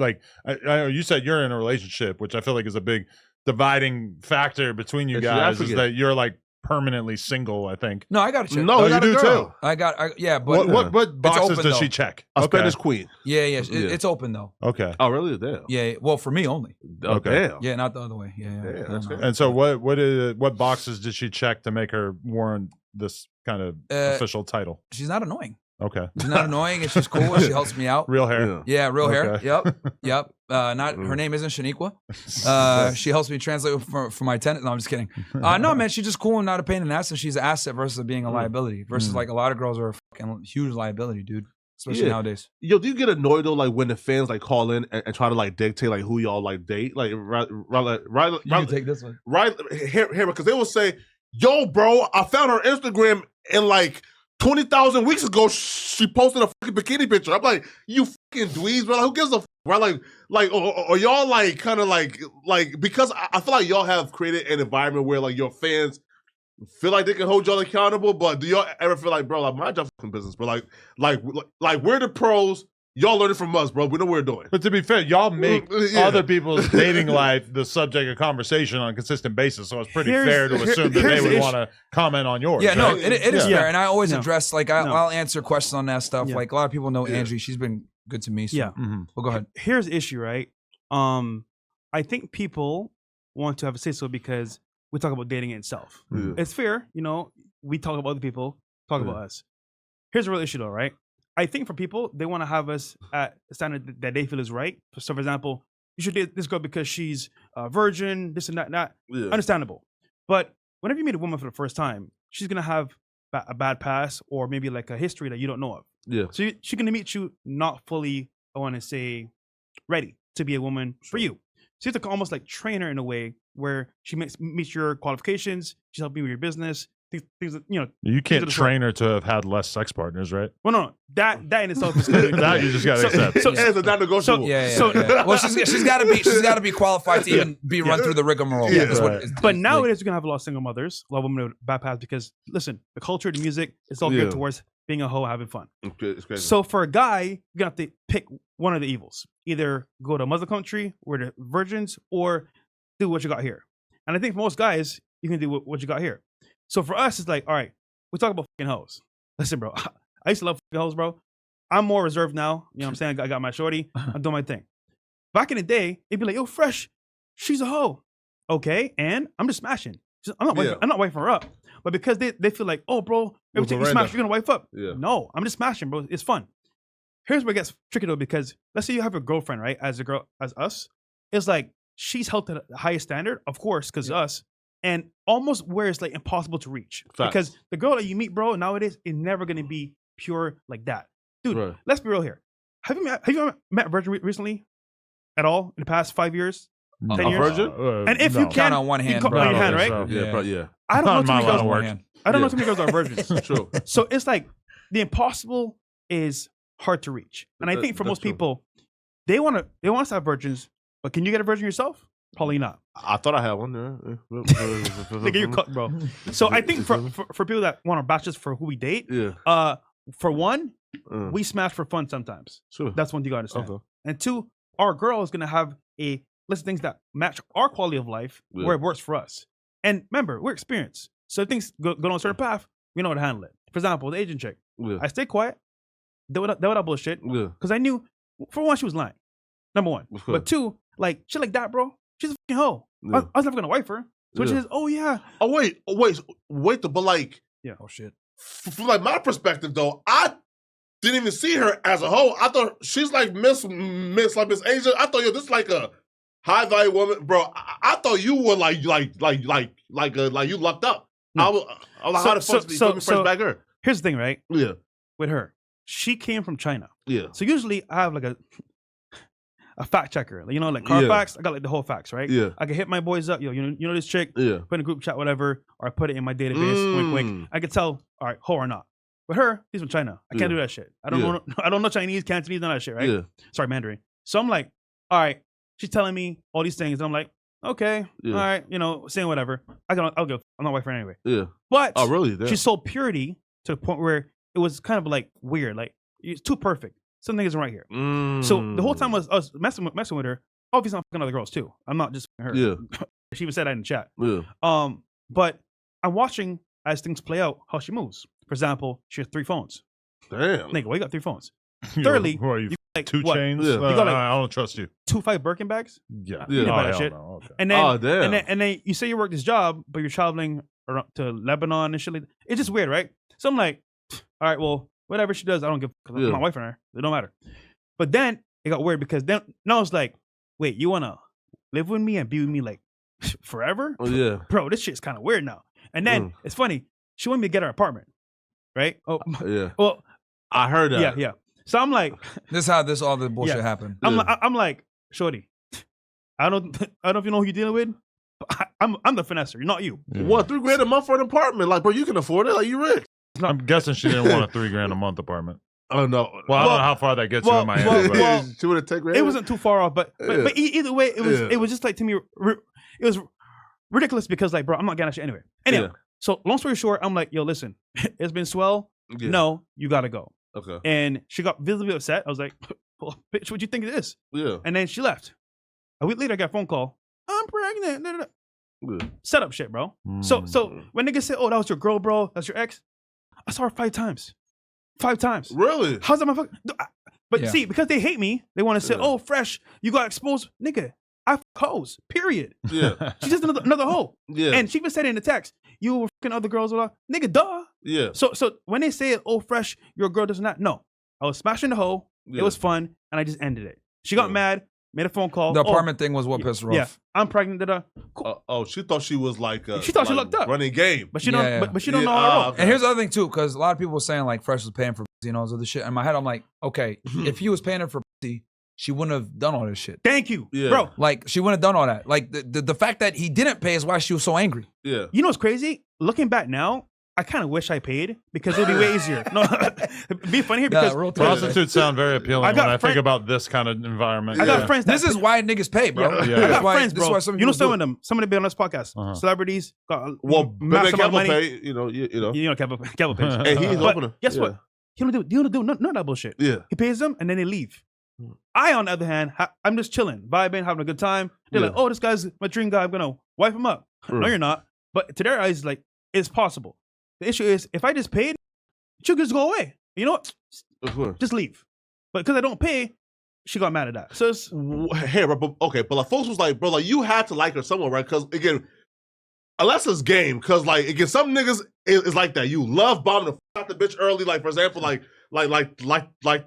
I know you said you're in a relationship, which I feel like is a big dividing factor between you guys, is that you're like permanently single, I think. No, I got a chick. No, you do too. But what boxes does she check? A Spanish queen. Yeah. It's open though. Okay. Oh, really? Damn. Yeah. Well, for me only. Okay. Damn. Yeah, not the other way. Yeah. That's and so what boxes did she check to make her warrant this kind of official title? She's not annoying. Okay. She's not annoying and she's cool and she helps me out. Real hair. Yeah, real hair. Yep. Her name isn't Shaniqua. She helps me translate for my tenant. No, I'm just kidding. No, man, she's just cool and not a pain in the ass, and she's an asset versus being a liability. Versus like a lot of girls are a fucking huge liability, dude. Especially nowadays. Yo, do you get annoyed though, like when the fans like call in and try to like dictate like who y'all like date? Like right, you can take this one. Right here, because they will say, yo, bro, I found her Instagram and like 20,000 weeks ago, she posted a fucking bikini picture. I'm like, you fucking dweebs, bro. Like, who gives a fuck? Right? Or y'all like kind of like because I feel like y'all have created an environment where like your fans feel like they can hold y'all accountable. But do y'all ever feel like, bro, like mind your fucking business, bro? Like we're the pros. Y'all learning from us, bro. We know what we're doing. But to be fair, y'all make other people's dating life the subject of conversation on a consistent basis. So it's pretty fair to assume that they would want to comment on yours. Yeah, right? No, it is fair. And I always address, like, I'll answer questions on that stuff. Like, a lot of people know Angie. She's been good to me. So. Well, go ahead. Here's the issue, right? I think people want to have a say-so because we talk about dating itself. Yeah. It's fair. We talk about other people, talk about us. Here's the real issue, though, right? I think for people, they want to have us at a standard that they feel is right. So, for example, you should date this girl because she's a virgin, this and that. Understandable. But whenever you meet a woman for the first time, she's going to have a bad past or maybe like a history that you don't know of. Yeah. So she's going to meet you not fully, I want to say, ready to be a woman for you. So you have to almost like train her in a way where she meets your qualifications, she's helping you with your business. Things that, you can't train her to have had less sex partners, right? Well, no, that in itself is good. That you just got to accept. It's not negotiable. Well, she's got to be qualified to even be run through the rigmarole. Yeah, right. But nowadays you're gonna have a lot of single mothers, a lot of women with bad paths because listen, the culture, the music, it's all geared towards being a hoe, having fun. It's crazy. So for a guy, you're gonna have to pick one of the evils. Either go to a Muslim country where the virgins, or do what you got here. And I think for most guys, you can do what you got here. So for us, it's like, all right, we talk about fucking hoes. Listen, bro, I used to love fucking hoes, bro. I'm more reserved now. You know what I'm saying? I got my shorty. I'm doing my thing. Back in the day, it'd be like, yo, Fresh, she's a hoe. Okay, and I'm just smashing. I'm not wifing her up. But because they feel like, oh, bro, every time you smash, you're going to wife up. Yeah. No, I'm just smashing, bro. It's fun. Here's where it gets tricky, though, because let's say you have a girlfriend, right, as us. It's like she's held to the highest standard, of course, because us. and almost where it's like impossible to reach. Facts. Because the girl that you meet, bro, nowadays is never gonna be pure like that. Dude, Right. let's be real here. Have you ever met a virgin recently? At all in the past 5 years? 10 A years? virgin? And if you can, Count on one you hand, can bro. count on your hand, right? So. Yeah, bro, yeah. I don't know Not too many my girls. line of work. I don't know Yeah. too many girls are virgins. True. So it's like the impossible is hard to reach, and I think for That's most true. people, they want to have virgins, but can you get a virgin yourself? Probably not. I thought I had one there. Nigga, you're cooked, bro. So I think for people that want to batch us for who we date, Yeah. for one, Mm. we smash for fun sometimes. Sure. That's one thing you gotta understand. Okay. And two, our girl is gonna have a list of things that match our quality of life Yeah. where it works for us. And remember, we're experienced. So if things go on a certain path, we know how to handle it. For example, the Asian chick. Yeah. I stayed quiet. They would that bullshit. Yeah. Because I knew, for one, she was lying. Number one. Of course. But two, like, shit like that, bro. She's a fucking hoe. Yeah. I was never gonna wife her. So she Yeah. says, oh yeah. Oh wait, but like, Oh shit. from like my perspective though, I didn't even see her as a hoe. I thought she's like Miss Asia. I thought, yo, this is like a high value woman, bro. I thought you were like you lucked up. No. I was like, how the fuck did you put me first back her? Here's the thing, right? Yeah, With her, she came from China. yeah, So usually I have like a fact checker, you know, like Carfax. I got like the whole facts, right? yeah, I can hit my boys up, yo, you know this chick, yeah. put in a group chat, whatever, or I put it in my database. Wink, wink. I could tell, all right, hoe or not. But her, she's from China. I can't Yeah. do that shit. I don't Yeah. know. I don't know Chinese, Cantonese, none of that shit, right? Yeah, Sorry, Mandarin. So I'm like, all right, she's telling me all these things, and I'm like, okay, Yeah. all right, you know, saying whatever. I'll go. I'm not wife for her anyway. yeah. But Oh, really? Yeah. she sold purity to the point where it was kind of like weird, like it's too perfect. Something isn't right here. So the whole time I was messing with her. Obviously, I'm fucking other girls too. I'm not just fucking her. Yeah, She even said that in the chat. yeah. But I'm watching as things play out how she moves. For example, she has 3 phones. Damn. Nigga, why you got 3 phones? Thirdly, who are you? you like Two what? chains? Yeah. You got, like- I don't trust you. 2.5 Birkin bags, Yeah. Yeah. You buy that hell shit. no. Okay. and then Oh, damn. and then you say you work this job, but you're traveling around to Lebanon and shit. Like it's just weird, right? So I'm like, all right, well, whatever she does, I don't give. Cause Yeah. I'm my wife and her, it don't matter. But then it got weird because then now it's like, wait, you wanna live with me and be with me like forever? Oh, yeah. Bro, this shit's kind of weird now. And then it's funny. She wanted me to get her apartment, right? Oh, Yeah. well, I heard that. yeah. So I'm like, This is how all the bullshit Yeah. happened. I'm like, shorty, I don't know if you know who you're dealing with. But I'm the finesser. You're not you. Yeah. What, $3,000 a month for an apartment? Like, bro, you can afford it. Like, you rich. I'm guessing she didn't want a $3,000 a month apartment. Oh no. Well, I don't know how far that gets you in Miami. but well, she would have taken It wasn't too far off, but Yeah. either way, Yeah. it was just like to me, it was ridiculous because like, bro, I'm not getting that shit anyway. Anyway, Yeah. so long story short, I'm like, yo, listen, it's been swell. Yeah. No, you gotta go. Okay. And she got visibly upset. I was like, well, bitch, what you think of this? Yeah. And then she left. A week later, I got a phone call. I'm pregnant. Da, da, da. Yeah. Set up shit, bro. So when niggas say, oh, that was your girl, bro, that's your ex, I saw her 5 times. 5 times. Really? How's that my fucking... But Yeah. see, because they hate me, they want to say, Yeah. oh, Fresh, you got exposed. Nigga, I fuck hoes, period. Yeah. She's just another hoe. Yeah. And she even said it in the text, you were fucking other girls. Blah, blah. Nigga, duh. Yeah. So when they say, oh, Fresh, your girl does not, no. I was smashing the hoe. Yeah. It was fun, and I just ended it. She got Yeah. mad, made a phone call. The oh, apartment thing was what pissed her yeah, off. I'm pregnant. Da, da. Cool. Oh, she thought she was like She thought she like looked up. running game. But she Yeah, don't. yeah. But she don't Yeah, know how to roll. okay. And here's the other thing too, because a lot of people were saying like Fresh was paying for pussy and all this other shit. In my head, I'm like, okay, if he was paying her for pussy, she wouldn't have done all this shit. Thank you, Yeah. bro. Like she wouldn't have done all that. Like the fact that he didn't pay is why she was so angry. Yeah. You know what's crazy? Looking back now, I kind of wish I paid because it'd be way easier. No, it'd be funny here because real talk. Prostitutes sound very appealing I when got I friend- think about this kind of environment. I got Yeah. friends. That This is why niggas pay, bro. Yeah. Yeah. I That's got why, friends, this is bro. why some You know people some do of them. Somebody be on this podcast. Uh-huh. Celebrities got Well, massive amount of Kevin money. pay, you know. You know Kevin pays. And he's But opening. guess what? He don't do none of that bullshit. Yeah. He pays them and then they leave. I, on the other hand, I'm just chilling, vibing, having a good time. They're like, Yeah. oh, this guy's my dream guy. I'm gonna wipe him up. No, you're not. But to their eyes, like, it's possible. The issue is, if I just paid, she could just go away. You know what? Of course. Just leave. But because I don't pay, she got mad at that. So it's Hey, bro, but, okay, but like folks was like, bro, like you had to like her somewhere, right? Because again, unless it's game, because like again, some niggas is like that. You love bombing the fuck out the bitch early, like for example, like the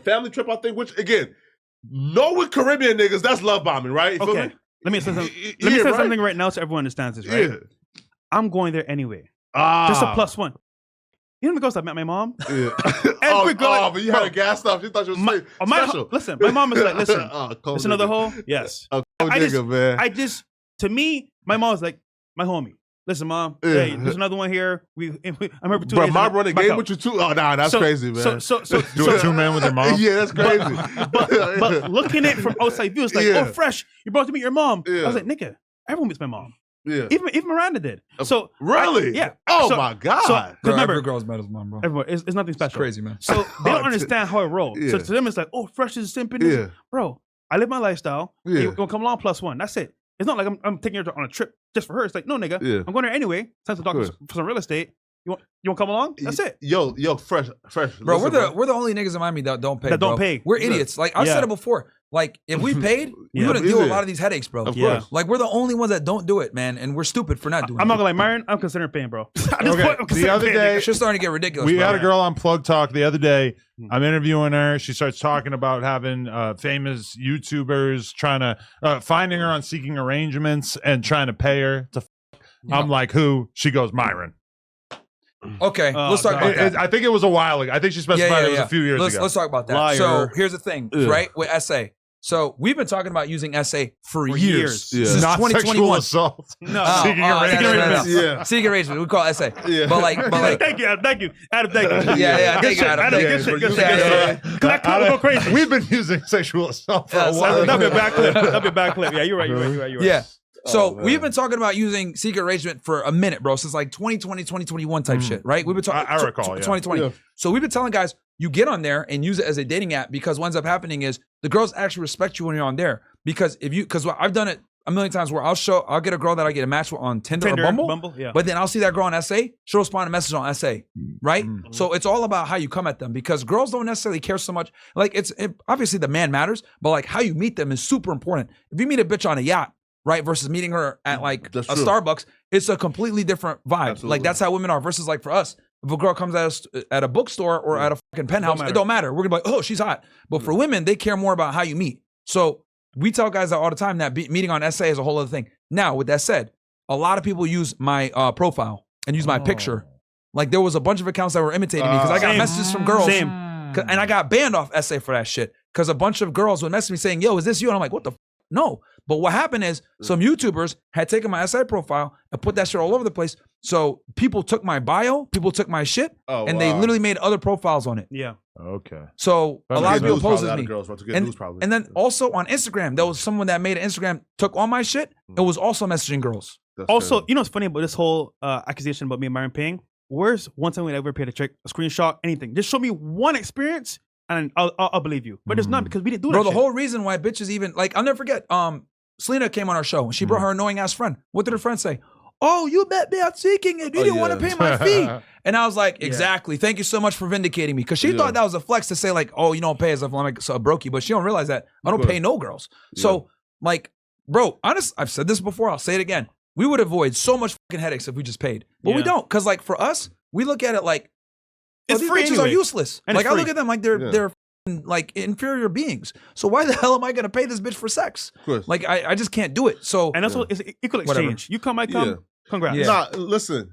family trip, I think. Which again, no with Caribbean niggas, that's love bombing, right? You feel okay. me? Let me say something. Let me say something right now so everyone understands this. Right? Yeah. I'm going there anyway. Ah. Just a +1. You know the girls that met my mom? Yeah. Every girl, but you had a gas stuff. You thought you was special. Listen, my mom is like, listen, it's another nigga. hoe. Yes. Man. To me, my mom was like my homie. Listen, mom. Yeah. Hey, there's another one here. I'm here for 2 Bro, days. my brother game with you too. Oh, nah, that's crazy, man. So Doing 2 men with your mom. Yeah, that's crazy. but looking at it from outside view, it's like, oh, fresh. You brought to meet your mom. Yeah. I was like, nigga, everyone meets my mom. Yeah. Even Miranda did. So really, yeah. Oh so, my god. So, Bro, remember, every girl's met his mom, bro. everyone, it's nothing special. It's crazy, man. So they don't understand how it rolls. Yeah. So to them, it's like, oh, fresh is simping. Yeah. Bro, I live my lifestyle. Yeah. You're gonna come along +1. That's it. It's not like I'm taking her on a trip just for her. It's like, no, nigga, Yeah. I'm going there anyway. Time to talk for some real estate. You want to come along? That's it. Yo, fresh. Bro, we're the only niggas in Miami that don't pay. That don't bro. pay. We're idiots. Like I said it before. Like if we paid, we wouldn't deal with a lot of these headaches, bro. Of course. Like we're the only ones that don't do it, man, and we're stupid for not doing it. I'm not gonna lie, Myron, I'm considering paying, bro. The other day, It's just starting to get ridiculous. we bro. had a girl on Plug Talk the other day. I'm interviewing her. She starts talking about having famous YouTubers trying to finding her on Seeking Arrangements and trying to pay her to. I'm like, who? She goes, Myron. Okay, let's talk about that. I think it was a while ago. I think she specified it was a few years ago. Let's talk about that. Liar. So here's the thing, right? With SA. So we've been talking about using SA for years. Yeah. Since Not sexual 2021. assault. No. Seeking arrangements. Yeah. Seeking arrangements. We call it SA. Yeah. But like, Thank you, Adam. Thank you. Thank you. Yeah, thank you, Adam. Good shit. Yeah. That clip will go crazy. We've been using sexual assault for a while. That'll be a back clip. That'll be a back clip. Yeah, you're right. Yeah. So man. we've been talking about using secret arrangement for a minute, bro, since like 2020, 2021 type shit, right? We've been talking. I recall, yeah. 2020. Yeah. So we've been telling guys, you get on there and use it as a dating app because what ends up happening is the girls actually respect you when you're on there. Because because I've done it a million times where I'll get a girl that I get a match with on Tinder or Bumble, yeah. but then I'll see that girl on SA, she'll respond to message on SA, right? So it's all about how you come at them because girls don't necessarily care so much. Like obviously the man matters, but like how you meet them is super important. If you meet a bitch on a yacht, right, versus meeting her at like That's a true. Starbucks, it's a completely different vibe. Absolutely. Like that's how women are versus like for us. If a girl comes at us at a bookstore or at a fucking penthouse, it don't matter. We're gonna be like, oh, she's hot. But for women, they care more about how you meet. So we tell guys that all the time that meeting on SA is a whole other thing. Now, with that said, a lot of people use my profile and use my picture. Like there was a bunch of accounts that were imitating me because I got messages from girls. And I got banned off SA for that shit because a bunch of girls would message me saying, yo, is this you? And I'm like, what the no. But what happened is some YouTubers had taken my SA profile and put that shit all over the place. So people took my bio, people took my shit, and they literally made other profiles on it. Yeah. Okay. So a lot of people poses me. Girls, and then also on Instagram, there was someone that made an Instagram, took all my shit, and was also messaging girls. Also, you know what's funny about this whole accusation about me and Myron paying? Where's one time we ever paid a check, a screenshot, anything? Just show me one experience and I'll believe you. But there's none because we didn't do that. Bro, the shit. whole reason why bitches even, like, I'll never forget, Selena came on our show and she brought her annoying ass friend. What did her friend say? Oh, you met me out seeking it. You didn't want to pay my fee. And I was like, exactly. Thank you so much for vindicating me. Because she thought that was a flex to say, like, oh, you don't pay as if I'm like so broke you. But she don't realize that I don't pay no girls. So, like, bro, honest, I've said this before. I'll say it again. We would avoid so much fucking headaches if we just paid. But we don't. Because, like, for us, we look at it like, these free bitches anyway. are useless. And like, it's I look free. at them like they're like inferior beings. So why the hell am I going to pay this bitch for sex? Like, I just can't do it. So, and that's what it's equal exchange. You come, I come. Yeah. Congrats. Yeah. Nah, listen.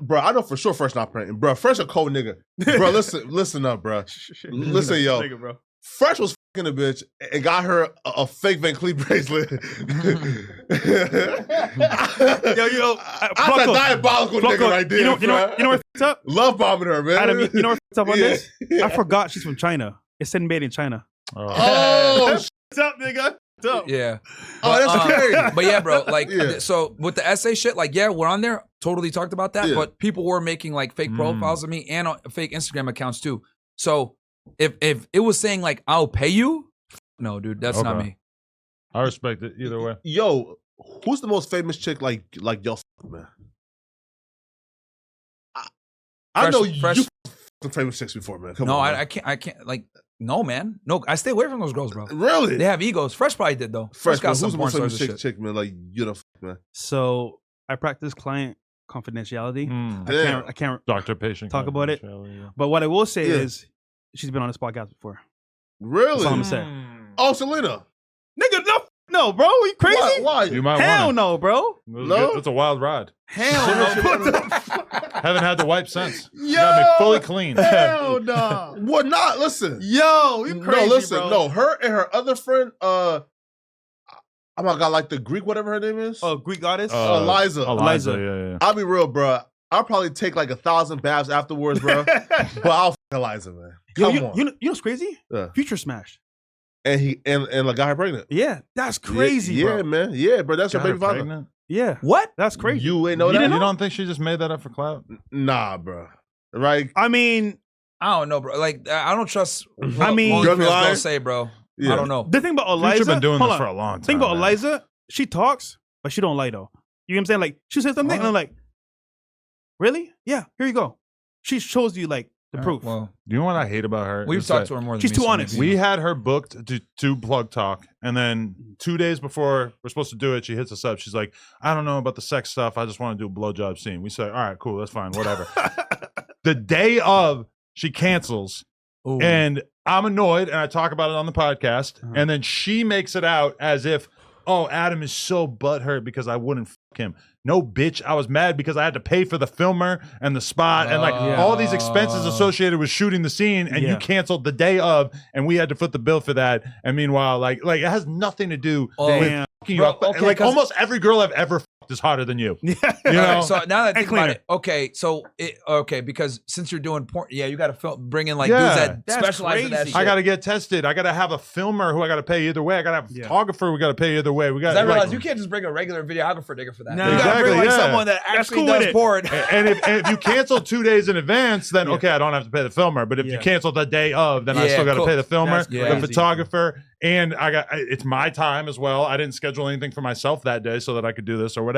Bro, I know for sure Fresh not paying. Bro, Fresh a cold nigga. Bro, listen up, bro. Listen, yo. Nigga, bro. Fresh was fucking a bitch and got her a fake Van Cleef bracelet. That's a diabolical nigga right there. You know what's up? Love bombing her, man. Adam, you know what's up on this? Yeah. I forgot she's from China. It's sitting made in China. Oh, What's up, nigga? What's up? yeah. oh, that's crazy. But yeah, bro, like, Yeah. so with the essay shit, like, yeah, we're on there, totally talked about that, Yeah. but people were making like fake profiles of me and fake Instagram accounts too. So if it was saying like, I'll pay you, no, dude, that's not me. I respect it either way. Yo, who's the most famous chick like y'all, man? I know you f***ing famous chicks before, man. Come No, on, man. I can't, like, no, man. No, I stay away from those girls, bro. Really? They have egos. Fresh probably did, though. Fresh, got who's some the porn most famous stars and shit. chick, man? Like, you know, man. So I practice client confidentiality. I can't Doctor-patient talk about it. yeah. But what I will say is she's been on this podcast before. Really? That's all I'm gonna say. Oh, Selena. Nigga, no, bro. You crazy? Why? You might Hell want no, bro. No? It's a wild ride. Hell no. Haven't had to wipe since. Yo, You gotta be fully clean. Hell no. What not? Listen. Yo, you crazy, No, listen. bro. No, her and her other friend, oh my God, like the Greek, whatever her name is. Oh, Greek goddess? Eliza. Eliza, yeah. I'll be real, bro. I'll probably take like 1,000 baths afterwards, bro. But I'll f Eliza, man. Yo, Come on. you know what's crazy? Yeah. Future smash. And he and like got her pregnant. Yeah, that's crazy, yeah, bro. man. Yeah, bro. That's Got your her baby father. pregnant? Yeah. What? That's crazy. You ain't know You that? don't think she just made that up for clout? Nah, bro. Right? I mean, I don't know, bro. Like, I don't trust. I mean, what You're OnlyFans lying? gonna say, bro. Yeah. I don't know. the thing about Eliza, Future been doing hold this on. for a long time. The thing about man. Eliza, she talks, but she don't lie though. You know what I'm saying? Like she says something, and I'm like, really? Yeah, here you go. She shows you like the proof. Well, You know what I hate about her? we've Is talked that to her more than she's me, too so honest. maybe- We had her booked to do Plug Talk, and then 2 days before we're supposed to do it, she hits us up. She's like, I don't know about the sex stuff. I just want to do a blowjob scene. We say, all right, cool, that's fine, whatever. The day of, she cancels, Ooh. and I'm annoyed, and I talk about it on the podcast, and then she makes it out as if, oh, Adam is so butthurt because I wouldn't fuck him. No, bitch, I was mad because I had to pay for the filmer and the spot and like all these expenses associated with shooting the scene, and you canceled the day of, and we had to foot the bill for that. And meanwhile, like it has nothing to do with fucking you up. okay, like almost every girl I've ever fucked is hotter than you. Yeah. You know? Alright, so now that I think about cleaner. it, okay, so because since you're doing porn, yeah, you got to bring in like Yeah. dudes that That's specialize in that crazy. shit. I got to get tested. I got to have a filmer who I got to pay either way. I got to have a photographer we got to pay either way. We got. I realize you can't just bring a regular videographer nigga for that. No. You gotta bring Exactly, like yeah. someone that actually cool with does it. porn. And if you cancel 2 days in advance, then okay, I don't have to pay the filmer. But if you cancel the day of, then I Yeah, still got to cool. pay the filmer, That's the crazy. photographer, and it's my time as well. I didn't schedule anything for myself that day so that I could do this or whatever.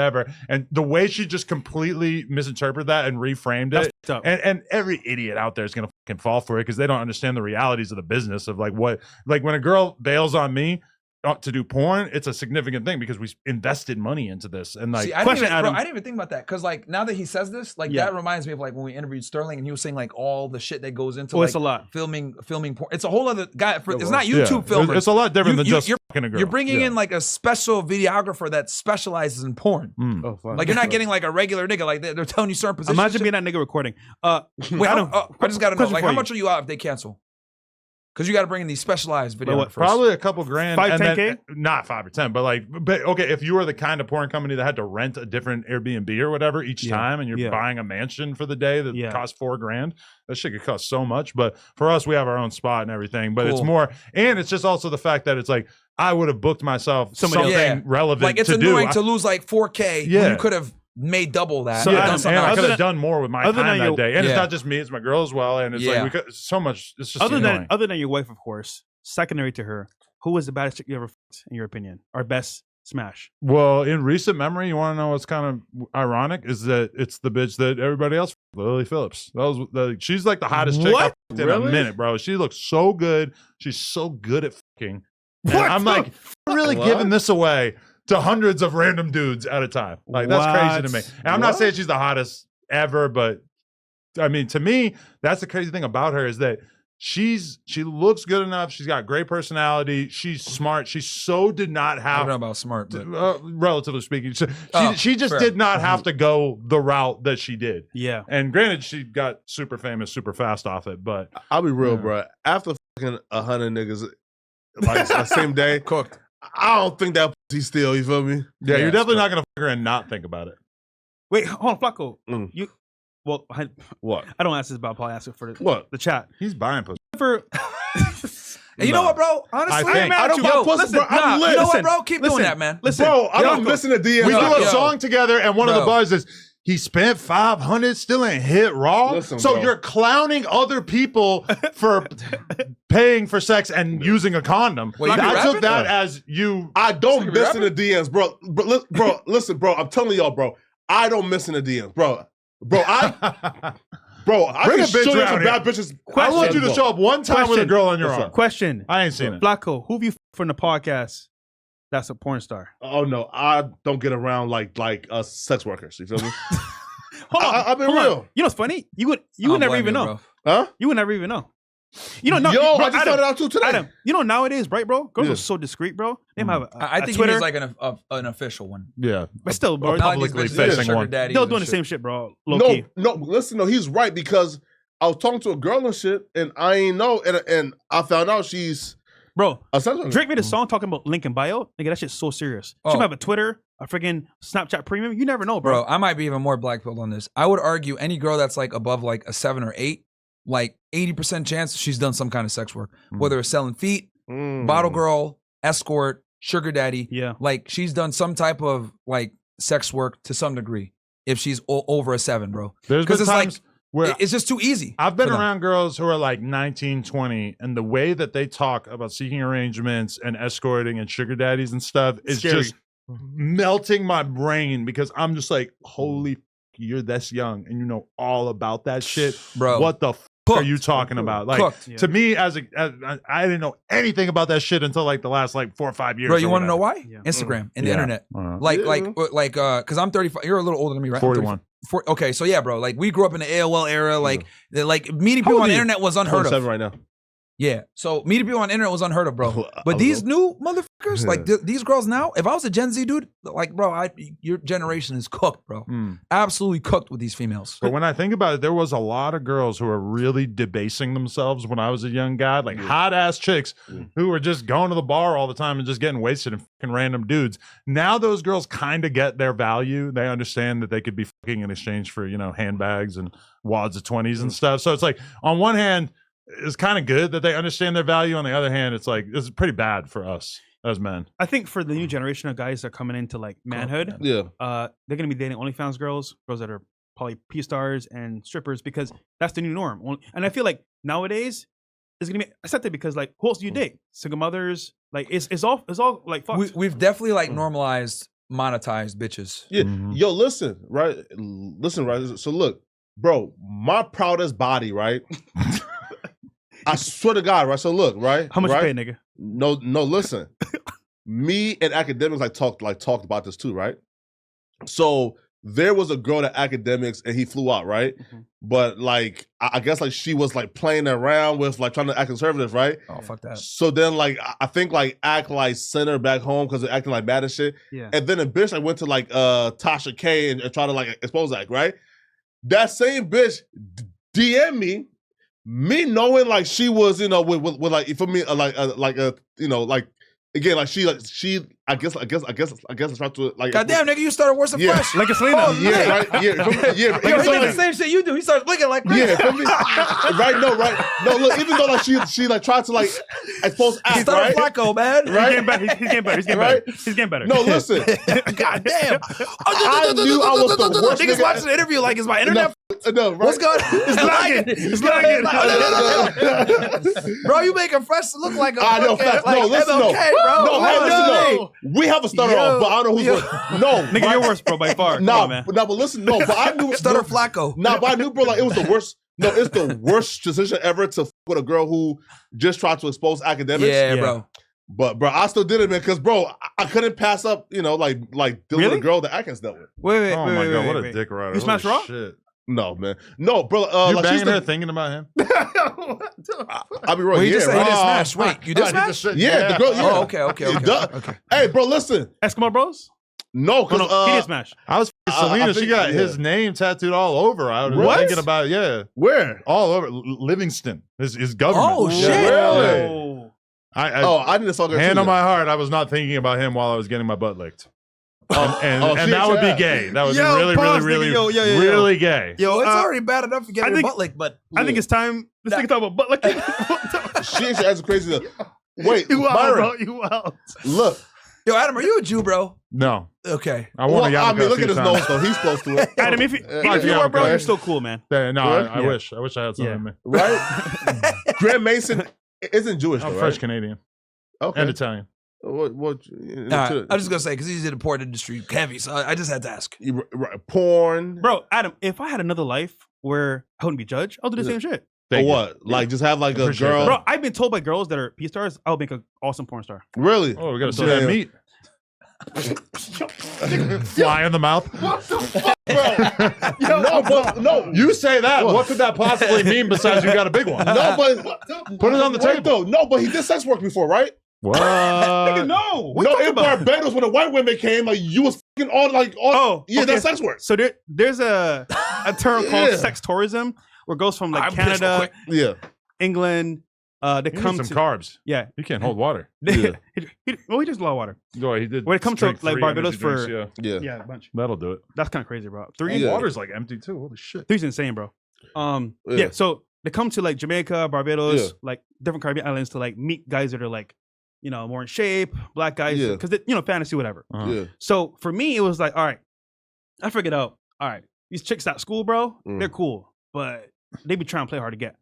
And the way she just completely misinterpreted that and reframed it, That's and every idiot out there is gonna fucking fall for it because they don't understand the realities of the business of like when a girl bails on me to do porn, it's a significant thing because we invested money into this. And like, See, I Question, didn't Adam. even think about that because like now that he says this, like that reminds me of like when we interviewed Sterling and he was saying like all the shit that goes into Oh, like it's a lot. filming porn. It's a whole other guy. It's not yeah, YouTube filmers. it's a lot different than just you're, fucking a girl. You're bringing Yeah. in like a special videographer that specializes in porn. Oh, fuck. Like you're not getting like a regular nigga. Like they're telling you certain positions. Imagine being that nigga recording. Wait, Adam, I just gotta know. question Like for how you. much are you out if they cancel? Because you got to bring in these specialized what, videographers. Probably a couple grand. 5, and 10K? then, not 5 or 10, but okay, if you were the kind of porn company that had to rent a different Airbnb or whatever each time, and you're buying a mansion for the day that costs $4 grand, that shit could cost so much. But for us, we have our own spot and everything. But it's more, and it's just also the fact that it's like I would have booked myself something relevant. Like it's to annoying do. to lose like 4K when you could have made double that. So, and Adam, done something and I else. could have done more with my other time than that day. And Yeah. it's not just me; it's my girl as well. And it's like we could so much. It's just annoying. other than your wife, of course. Secondary to her, who was the baddest chick you ever fucked, in your opinion? Our best smash. Well, in recent memory, you want to know what's kind of ironic is that it's the bitch that everybody else, Lily Phillips. That was she's like the hottest chick I've fucked in a minute, bro. She looks so good. She's so good at fucking. And I'm like, I'm really giving this away to hundreds of random dudes at a time. Like that's crazy to me. And I'm not saying she's the hottest ever, but I mean, to me, that's the crazy thing about her is that she looks good enough. She's got great personality. She's smart. She so did not I have don't know about smart, but relatively speaking. She just fair. did not have to go the route that she did. Yeah. And granted, she got super famous super fast off it, but I'll be real, bro. After fucking 100 niggas like the same day, cooked. I don't think that pussy still. You feel me? yeah, you're definitely not gonna fuck her and not think about it. Wait, hold on, Flacco. Mm. Well, What? I don't ask this about. I'll probably ask it for What? the chat. He's buying pussy. For And you know what, bro? Honestly, I think- I don't buy pussy, bro. I'm lit. You know Listen, what, bro? Keep doing listen. that, man. Listen, Bro, I don't Yo, listen to DMs. We do a yo. song together, and one of the Bro. bars is he spent 500, still ain't hit raw. Listen, so bro. you're clowning other people for paying for sex and using a condom. Wait, you be I took rapping? that as you. I don't So you miss in the DMs, bro. Bro, listen, bro. I'm telling y'all, bro. I don't miss in the DMs, bro. I Bring can a bitch show you around some here. bad bitches. I want you to show up one time with a girl on your What's arm. up? question. I ain't seen it. Flacco, who have you from the podcast that's a porn star? Oh no, I don't get around like sex workers. You feel me? Hold on. I've been hold on. real. You know what's funny? You would I don't never blame even you, know. bro. Huh? You would never even know. You know, Yo, bro, I just found it out too today. Adam, you know nowadays, right, bro? Girls Yeah. are so discreet, bro. They have a I think Twitter, he means like an official one. Yeah. but still, bro, publicly facing one. they're doing the same shit, bro. Low No, key. no, listen, no, he's right because I was talking to a girl and shit, and I ain't know, and I found out she's Bro, a senator. Drake made a song talking about link in bio. Nigga, that shit's so serious. Oh. She might have a Twitter, a freaking Snapchat premium. You never know, bro. Bro, I might be even more black-pilled on this. I would argue any girl that's like above like a 7 or 8, like 80% chance she's done some kind of sex work, whether it's selling feet, bottle girl, escort, sugar daddy. Yeah. Like she's done some type of like sex work to some degree if she's over a 7, bro. There's been Because it's like times where it's just too easy. I've been for them. around girls who are like 19, 20, and the way that they talk about seeking arrangements and escorting and sugar daddies and stuff is Scary. just melting my brain because I'm just like, holy, you're this young and you know all about that shit. Bro. What the Cooked. are you talking about? Like, Cooked. Yeah. to me, as I didn't know anything about that shit until like the last like 4 or 5 years. Bro, you or want to know whatever. why? Yeah. Instagram and the Yeah. internet. Yeah. Because I'm 35. You're a little older than me, right? I'm 41. Okay, so yeah, bro. Like we grew up in the AOL era. Like meeting How people old on are the you? internet was unheard 27 of. right now. Yeah, so meeting people on the internet was unheard of, bro. I But was these old. new motherfuckers, like these girls now, if I was a Gen Z dude, like bro, your generation is cooked, bro. Absolutely cooked with these females. But when I think about it, there was a lot of girls who were really debasing themselves when I was a young guy, like hot ass chicks who were just going to the bar all the time and just getting wasted and fucking random dudes. Now those girls kind of get their value. They understand that they could be fucking in exchange for, you know, handbags and wads of 20s and stuff. So it's like, on one hand, it's kind of good that they understand their value. On the other hand, it's like, it's pretty bad for us as men. I think for the new generation of guys that are coming into like manhood, Yeah. they're gonna be dating OnlyFans girls that are probably P stars and strippers because that's the new norm. And I feel like nowadays it's gonna be accepted because like who else do you date? Single mothers, like it's all like fucked. We've definitely like normalized monetized bitches. Yeah. Yo, listen, right? So look, bro, my proudest body, right? I swear to God, right? So look, right? How much right? you pay, nigga? No, listen. Me and academics talked about this too, right? So there was a girl at academics and he flew out, right? But like I guess like she was like playing around with like trying to act conservative, right? Oh fuck that. So then like I think like act like send her back home because they're acting like mad and shit. Yeah. And then a bitch like went to like Tasha K and tried to like expose that, right? That same bitch DM me knowing like she was, you know, with like for me you know, like again like she I guess it's right to like Goddamn, nigga, you started worse than Yeah. fresh. Like a Selena. Oh, yeah, man. right, yeah, yeah. Yo, he did the same shit you do. He starts blinking like Yeah, for me, right. No, look, even though like she like tried to like expose he act, started right? Flacco, man. Right? He's getting better. He's getting Right? better. He's getting better. No, listen. Goddamn. I knew I was the worst Niggas nigga. watching the interview like, is my internet? No, right? What's going on? It's lagging. It's lagging. Bro, you making fresh look like a I know, fucking, facts. like No, listen, no. MLK, bro. No, hey, listen, no. We have a stutter Yo, off, but I don't know who's yo. worse. No, Nigga, right? you're worse, bro, by far. Come Nah, on, man. but listen, no, but I knew Stutter no, Flacco. Nah, but I knew, bro, like it was the worst. No, it's the worst decision ever to f with a girl who just tried to expose academics. Yeah, Yeah. bro. But bro, I still did it, man, because bro, I couldn't pass up, you know, like dealing Really? with a girl that Atkins dealt with. Wait, Oh my God, what a dick rider. You smash Holy Raw? shit. No, man, no, bro. You like banging she's her thinking about him? I'll be real. Well, you Yeah, just said right? he did smash. Wait, you did Right, he smash? just said- Yeah, the girl. Yeah. Oh, okay. Duh. Hey, bro, listen. Eskimo Bros? No, No, because he did smash. I was Selena. I She think- got yeah. his name tattooed all over. I was What? thinking about where? all over Livingston. His government. Oh, Yeah. shit. Really? Oh. I didn't fuck her. Hand too, on then. my heart, I was not thinking about him while I was getting my butt licked. And she that would be yeah. gay. That would Yo, be really, pause, really, nigga. really, Yo. really gay. Yo, it's Uh, already bad enough to get I your think- butt licked, but I think it's time. This nigga talk about butt licking. She ain't as crazy. Wait, You out, Byron, bro. You out. look. yo, Adam, are you a Jew, bro? No, Okay. I want Well, a I yarmulke mean, a look few at his times. nose though. He's close to it. Adam, if you yeah, were, bro, okay. you're still cool, man. No, What? I wish I had something Yeah. in me. Right? Graham Mason isn't Jewish, I'm though, French right? Canadian Okay. and Italian. What? All right, I'm just gonna say because he's in the porn industry heavy, so I just had to ask. Porn. Bro, Adam, if I had another life where I wouldn't be judged, I'll do the same shit. Or Thank you. what? Like just have like a Appreciate girl. that. Bro, I've been told by girls that are P stars, I'll make an awesome porn star. Really? Oh, we gotta see Yeah. that meat. Fly in the mouth. No. You say that. What could that possibly mean besides you got a big one? No, but put it on the table. No, but he did sex work before, right? What? No. No, in Barbados when the white women came, like you was fucking that's sex work. So there's a term called sex tourism where it goes from like Canada, England. They come some to carbs. Yeah, he can't hold water. he drinks a lot of water. No, he did. When it comes to like Barbados drinks, a bunch. That'll do it. That's kind of crazy, bro. Water's like empty too. Holy shit. 3's insane, bro. So they come to like Jamaica, Barbados, like different Caribbean islands to like meet guys that are like, you know, more in shape, black guys, because you know, fantasy, whatever. So for me, it was like, all right, I figured out, all right, these chicks at school, bro, they're cool, but they be trying to play hard to get.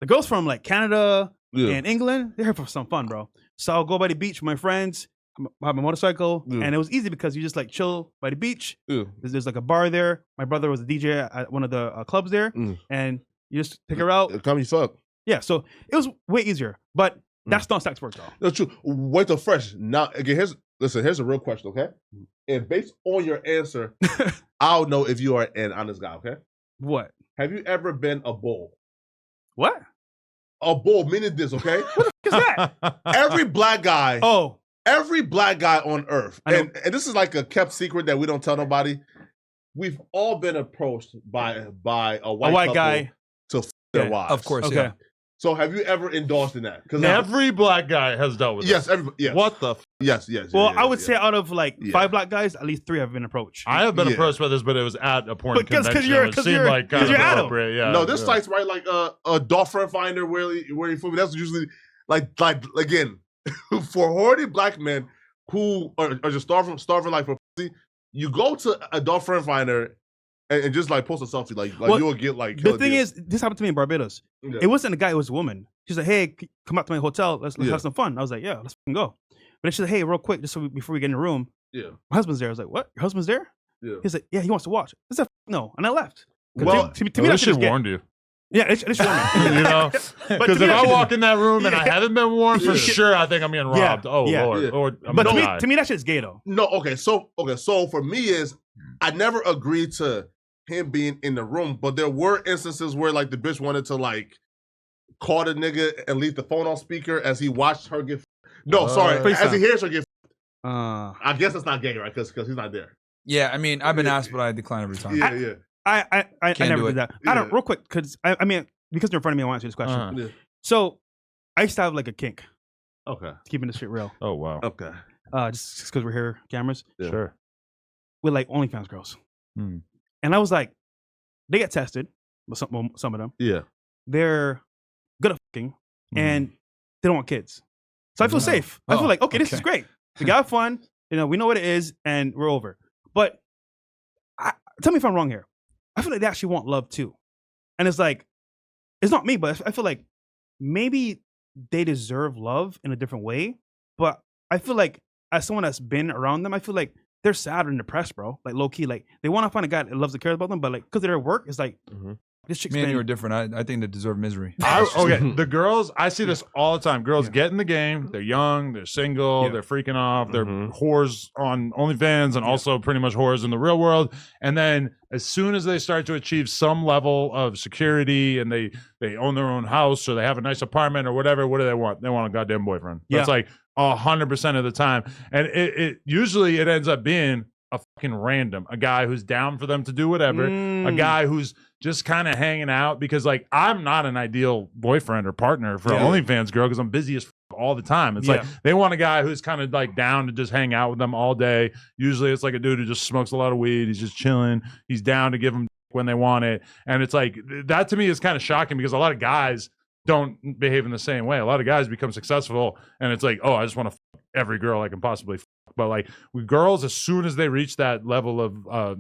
The girls from like Canada and England, they're here for some fun, bro. So I'll go by the beach with my friends, have my motorcycle, and it was easy because you just like chill by the beach. There's like a bar there. My brother was a DJ at one of the clubs there, and you just pick her out. Come you fuck. Yeah, so it was way easier, but that's not sex work though. That's true. Wait till fresh. Now again, here's a real question, okay? And based on your answer, I'll know if you are an honest guy, okay? What? Have you ever been a bull? What? A bull, meaning this, okay? What the fuck is that? Every black guy on earth, and this is like a kept secret that we don't tell nobody. We've all been approached by a white guy to f their wives. Of course, yeah. So have you ever endorsed in that? Because every black guy has dealt with this. Yes. What the? Yes. Well, I would say out of like 5 black guys, at least 3 have been approached. I have been approached by this, but it was at a porn convention. It seemed like kind of appropriate. Yeah. No, this site's right like a dolphin finder where you feel me. That's usually like again for horny black men who are just starving like for pussy. You go to a dolphin finder. And just like post a selfie, like you'll get like. The thing is, this happened to me in Barbados. It wasn't a guy; it was a woman. She's like, "Hey, come out to my hotel. Let's have some fun." I was like, "Yeah, let's go." But then she's like, "Hey, real quick, just before we get in the room, my husband's there." I was like, "What? Your husband's there?" He's like, "Yeah, he wants to watch." I said, "No," and I left. Well, to me, that should warned you. Yeah, it should warn me. You know, because if I walk in that room and I haven't been warned, for sure, I think I'm getting robbed. Lord. Or but to me, that shit's gay though. No, so for me is I never agreed to him being in the room, but there were instances where like the bitch wanted to like call the nigga and leave the phone on speaker as he watched her get. As he hears her get. I guess it's not gay, right? Because he's not there. Yeah, I mean, I've been asked, but I decline every time. I never did that. I don't real quick because I mean because you're in front of me, I want to answer this question. So I used to have like a kink. Okay, keeping this shit real. Oh wow. Okay. Just because we're here, cameras. Yeah. Sure. With like OnlyFans girls. And I was like, they get tested, but some of them. Yeah. They're good at fucking, and they don't want kids. So I feel safe. I feel like, okay, this is great. We got fun. You know, we know what it is, and we're over. But tell me if I'm wrong here. I feel like they actually want love too. And it's like, it's not me, but I feel like maybe they deserve love in a different way. But I feel like as someone that's been around them, I feel like they're sad and depressed, bro. Like low key, like they want to find a guy that loves and cares about them, but like because of their work, it's like this chick's. Me and you are different. I think they deserve misery. The girls, I see this all the time. Girls get in the game. They're young. They're single. They're freaking off. They're whores on OnlyFans and also pretty much whores in the real world. And then as soon as they start to achieve some level of security and they own their own house or they have a nice apartment or whatever, what do they want? They want a goddamn boyfriend. That's like 100% of the time. And it usually it ends up being a fucking random, a guy who's down for them to do whatever, a guy who's just kind of hanging out because like I'm not an ideal boyfriend or partner for an OnlyFans girl because I'm busy as all the time. It's like they want a guy who's kind of like down to just hang out with them all day. Usually it's like a dude who just smokes a lot of weed. He's just chilling. He's down to give them when they want it. And it's like that to me is kind of shocking because a lot of guys don't behave in the same way. A lot of guys become successful and it's like, oh, I just want to fuck every girl I can possibly fuck. But like with girls, as soon as they reach that level of,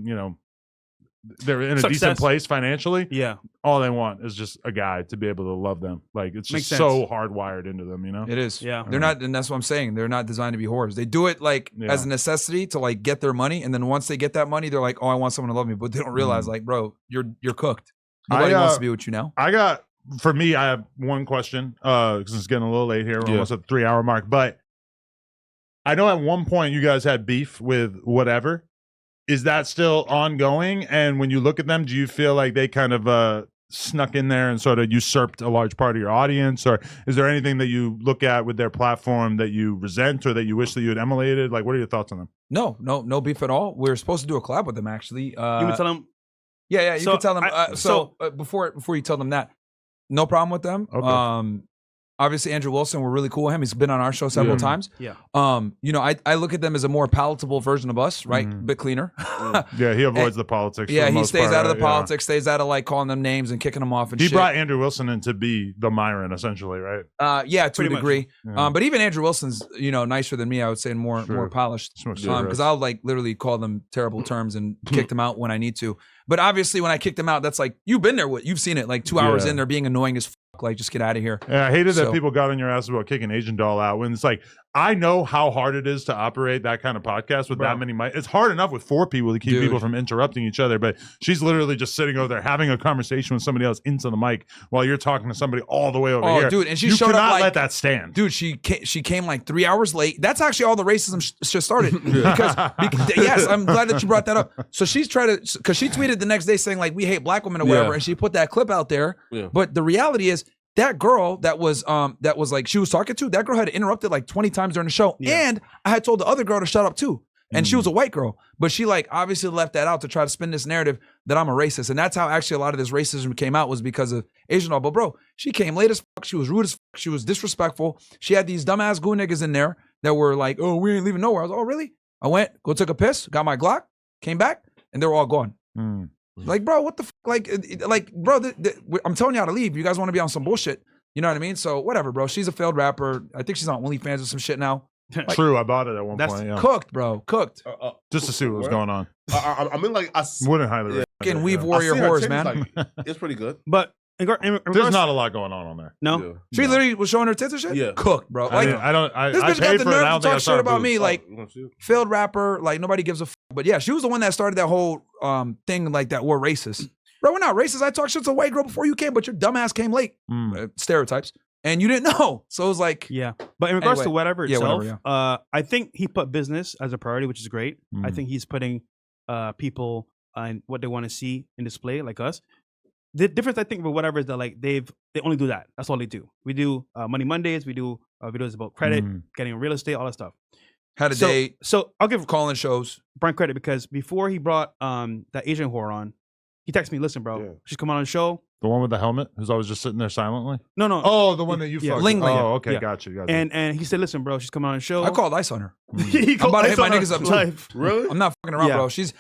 they're in a decent place financially. Yeah. All they want is just a guy to be able to love them. Like it's just so hardwired into them, you know? It is. Yeah. They're not, and that's what I'm saying. They're not designed to be whores. They do it like as a necessity to like get their money. And then once they get that money, they're like, oh, I want someone to love me. But they don't realize like, bro, you're cooked. Nobody wants to be with you now. For me, I have one question, because it's getting a little late here. We're almost at the 3-hour mark. But I know at one point you guys had beef with whatever. is that still ongoing? And when you look at them, do you feel like they kind of snuck in there and sort of usurped a large part of your audience? Or is there anything that you look at with their platform that you resent or that you wish that you had emulated? Like, what are your thoughts on them? No beef at all. We're supposed to do a collab with them, actually. You can tell them. Yeah, you can tell them. Before you tell them that, no problem with them. Okay. Obviously, Andrew Wilson, we're really cool with him. He's been on our show several times. Yeah. I look at them as a more palatable version of us, right? A bit cleaner. Yeah, he avoids the politics. Yeah, he stays out of the yeah. politics, stays out of like calling them names and kicking them off and He shit. brought Andrew Wilson in to be the Myron, essentially, right? Yeah, to a degree. Yeah. But even Andrew Wilson's, nicer than me, I would say, and more polished. Because I'll like literally call them terrible terms and kick them out when I need to. But obviously, when I kick them out, that's like, you've been there, you've seen it, like 2 hours in, they're being annoying as fuck, like, just get out of here. Yeah, I hated that people got on your ass about kicking Asian Doll out when it's like, I know how hard it is to operate that kind of podcast with that many mics. It's hard enough with 4 people to keep people from interrupting each other, but she's literally just sitting over there having a conversation with somebody else into the mic while you're talking to somebody all the way over here. Oh, dude, and she you showed cannot up like, let that stand. Dude, she came like 3 hours late. That's actually all the racism just started. because yes, I'm glad that you brought that up. So she's trying to, because she tweeted the next day saying like, we hate black women or whatever, and she put that clip out there. Yeah. But the reality is, that girl that was like she was talking to, that girl had interrupted like 20 times during the show. Yeah. And I had told the other girl to shut up too. And she was a white girl. But she like obviously left that out to try to spin this narrative that I'm a racist. And that's how actually a lot of this racism came out, was because of Asian doll. But bro, she came late as fuck. She was rude as fuck. She was disrespectful. She had these dumbass goo niggas in there that were like, oh, we ain't leaving nowhere. I was like, oh, really? I went, took a piss, got my Glock, came back, and they were all gone. Like, bro, what the fuck? Like, bro, I'm telling you how to leave. You guys want to be on some bullshit. You know what I mean? So whatever, bro. She's a failed rapper. I think she's on OnlyFans or some shit now. Like, True, I bought it at one point. Yeah. Cooked, bro. Cooked. Just to see what was going on. I mean, like, I wouldn't highly recommend fucking it, weave warrior whores, man. Like, it's pretty good. But there's not a lot going on there. No, she literally was showing her tits and shit. Yeah, cooked, bro. Like, this bitch got the nerve to talk shit about me, like you failed rapper. Like nobody gives a fuck. But yeah, she was the one that started that whole thing, like that we're racist. Bro, we're not racist. I talked shit to a white girl before you came, but your dumbass came late. Stereotypes. And you didn't know. So it was like, yeah. But in regards to whatever itself, whatever, I think he put business as a priority, which is great. I think he's putting people and what they want to see in display, like us. The difference, I think, with whatever is that like they only do that. That's all they do. We do Money Mondays. We do videos about credit, getting real estate, all that stuff. Had a date. So I'll give calling shows Brian credit, because before he brought that Asian whore on, he texted me, listen, bro, she's coming on the show. The one with the helmet, who's always just sitting there silently? No. Oh, the one that you fucked. Lingling. Oh, okay, got you. And he said, listen, bro, she's coming on the show. I called ice on her. I'm about to hit my niggas up too. Really? I'm not fucking around, bro. She's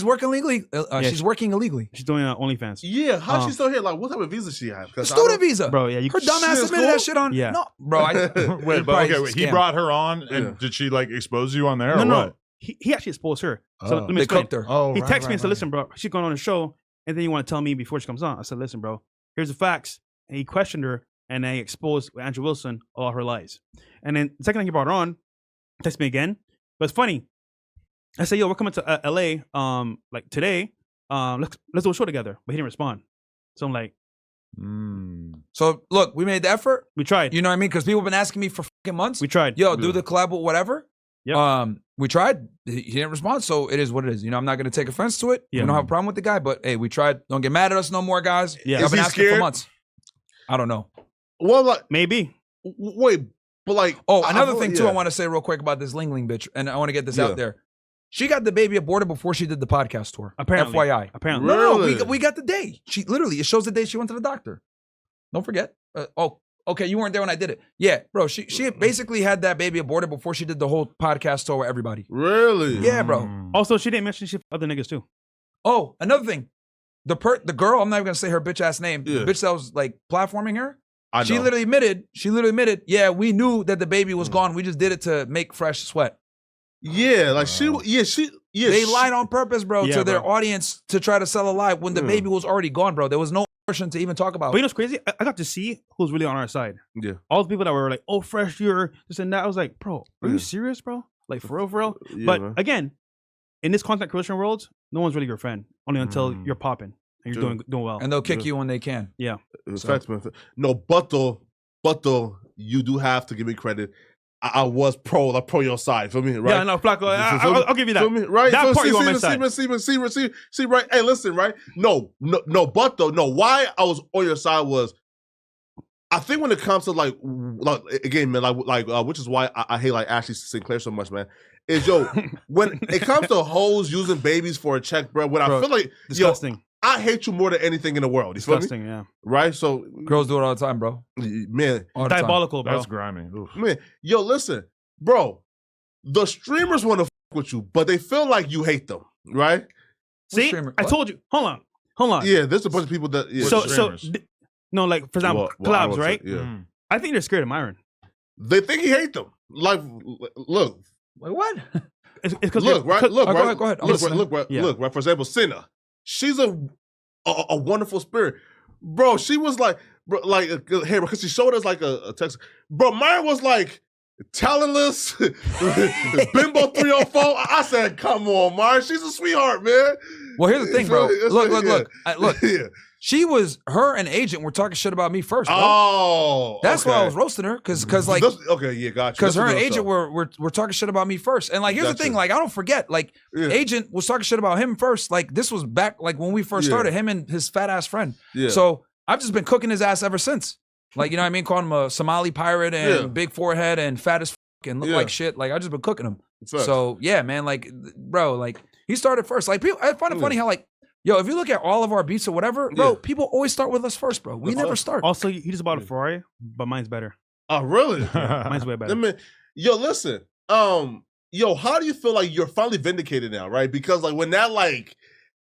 working legally. She's working illegally. She's doing OnlyFans. Yeah, how's she still here? Like, what type of visa she have? Student visa, bro. Yeah, her dumb ass submitted that shit on. Yeah, no, bro. Wait, he brought her on, and did she like expose you on there? No. He actually exposed her. So let me explain. Cooked her. He texted me and said, listen, bro, she's going on the show, and then you want to tell me before she comes on. I said, listen, bro, here's the facts. And he questioned her, and then he exposed Andrew Wilson all her lies. And then the second time he brought her on, he texted me again. But it's funny. I said, yo, we're coming to LA like today. Let's do a show together. But he didn't respond. So I'm like, So look, we made the effort. We tried. You know what I mean? Because people have been asking me for fucking months. We tried. Yo, do the collab with whatever. Yep. We tried. He didn't respond, so it is what it is. You know, I'm not going to take offense to it. Yeah. We don't have a problem with the guy, but hey, we tried. Don't get mad at us no more, guys. Yeah. I've been asking for months. I don't know. Well, like, maybe. Wait, but like, another thing too, I want to say real quick about this Lingling bitch, and I want to get this out there. She got the baby aborted before she did the podcast tour. Apparently. FYI. Apparently. No, we got the day. She literally, it shows the day she went to the doctor. Don't forget. Okay, you weren't there when I did it. Yeah, bro, she basically had that baby aborted before she did the whole podcast tour with everybody. Really? Yeah, bro. Also, she didn't mention she other niggas too. Oh, another thing. The girl, I'm not even going to say her bitch ass name. The bitch that was like platforming her. She literally admitted, yeah, we knew that the baby was gone. We just did it to make Fresh sweat. Yeah, like they lied on purpose, bro, to their audience to try to sell a lie when the baby was already gone, bro. There was no abortion to even talk about. But you know what's crazy? I got to see who's really on our side. Yeah. All the people that were like, oh, Fresh, you're this and that. I was like, bro, are you serious, bro? Like, for real? Yeah, but man. Again, in this content creation world, no one's really your friend. Only until you're popping and you're doing well. And they'll kick you when they can. Yeah. Facts, man. No, but though, you do have to give me credit. I was pro your side. Feel me? Right? Yeah, no, Flacco. I'll give you that. Feel me? Right? That part see, you on my side. See, right? Hey, listen, right? No, but though, no. Why I was on your side was, I think when it comes to like again, man, which is why I hate like Ashley Sinclair so much, man. Is when it comes to hoes using babies for a check, bro. When I feel like disgusting. I hate you more than anything in the world. You Disgusting, feel me? yeah. Right? So girls do it all the time, bro. Man, all the time. Diabolical, bro. That's grimy. Oof. Man, listen, bro. The streamers want to with you, but they feel like you hate them, right? See, I told you. Hold on. Yeah, there's a bunch of people that. Yeah. No, like for example, collabs, right? Yeah. I think they're scared of Myron. They think he hate them. Like, look. Like what? It's because look, right? Look, right? Go ahead. Look, right? For example, Senna. She's a wonderful spirit, bro. She was like, bro, like, hey, because she showed us like a text, bro. Myron was like talentless, bimbo 304. I said, come on, Myron, she's a sweetheart, man. Well, here's the thing, bro. Look. Yeah. Her and Agent were talking shit about me first, bro. Oh, that's why I was roasting her, because like, okay, yeah, gotcha. Because her and Agent were talking shit about me first, and like, here's the thing, like, I don't forget, like, Agent was talking shit about him first. Like, this was back like when we first started, him and his fat ass friend. Yeah. So I've just been cooking his ass ever since. Like, you know what I mean? Calling him a Somali pirate and big forehead and fat as fuck and look like shit. Like, I just been cooking him. So yeah, man, like, bro, like, he started first. Like, people, I find it funny how like, yo, if you look at all of our beats or whatever, bro, people always start with us first, bro. We never start. Also, he just bought a Ferrari, but mine's better. Oh, really? Mine's way better. Listen. How do you feel like you're finally vindicated now, right? Because like when that like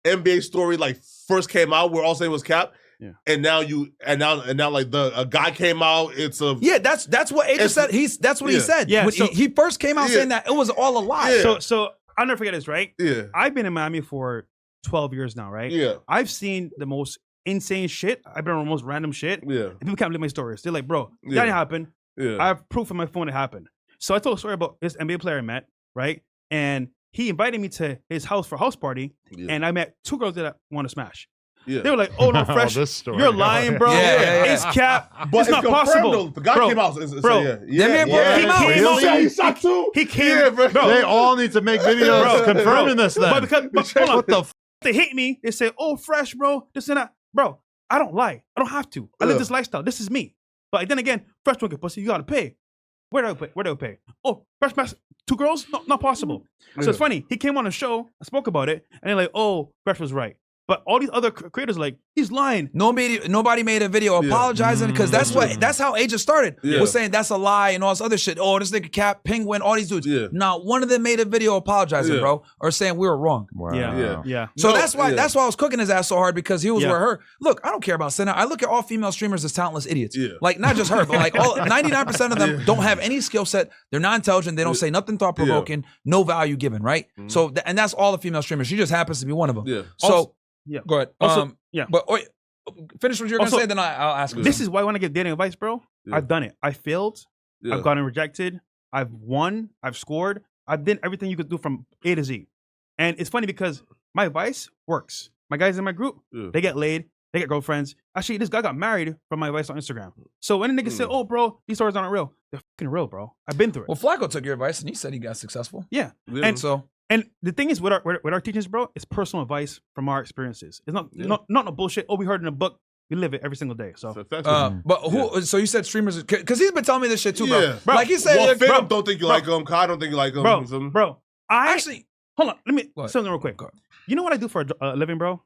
NBA story like first came out, we're all saying it was cap. Yeah. And now like a guy came out. It's a that's what Agent said. That's what he said. Yeah, when he first came out saying that it was all a lie. Yeah. So I'll never forget this, right? Yeah. I've been in Miami for 12 years now, right? Yeah. I've seen the most insane shit. I've been on the most random shit. Yeah. And people can't believe my stories. They're like, bro, that didn't happen. Yeah. I have proof on my phone it happened. So I told a story about this NBA player I met, right? And he invited me to his house for a house party, and I met two girls that I want to smash. Yeah. They were like, "Oh no, Fresh, you're lying, bro. It's cap, but it's not possible." Though. The guy came out, He shot two. He came, bro. They all need to make videos confirming this. Then, but hold on, what the? They hate me. They say, "Oh, Fresh, bro, this and that." Bro, I don't lie. I don't have to. I live this lifestyle. This is me. But then again, Fresh don't get pussy. You gotta pay. Where do I pay? Oh, Fresh smash two girls? No, not possible. So it's funny. He came on a show. I spoke about it, and they're like, "Oh, Fresh was right." But all these other creators are like, he's lying. Nobody made a video apologizing because that's how Agent started. Was saying that's a lie and all this other shit. Oh, this nigga Cap, Penguin, all these dudes. Not one of them made a video apologizing, bro, or saying we were wrong. Wow. Yeah. So that's why I was cooking his ass so hard, because he was with her. Look, I don't care about Senna. I look at all female streamers as talentless idiots. Like, not just her, but like 99% of them don't have any skill set. They're not intelligent. They don't say nothing thought provoking. No value given, right? So and that's all the female streamers. She just happens to be one of them. So. Yeah. Go ahead. Also, But finish what you're going to say, then I'll ask you. This is why I want to give dating advice, bro. I've done it. I failed. I've gotten rejected. I've won. I've scored. I've done everything you could do from A to Z. And it's funny because my advice works. My guys in my group, they get laid. They get girlfriends. Actually, this guy got married from my advice on Instagram. So when a nigga said, "Oh, bro, these stories aren't real," they're fucking real, bro. I've been through it. Well, Flacco took your advice and he said he got successful. Yeah. And the thing is, with our teachings, bro, it's personal advice from our experiences. It's not no bullshit. Oh, we heard in a book. We live it every single day. So, but who? So you said streamers, because he's been telling me this shit too, bro. Like he said, well, Philip don't think you like him. Kai don't think you like him. Bro. I actually hold on. Let me something real quick. You know what I do for a living, bro?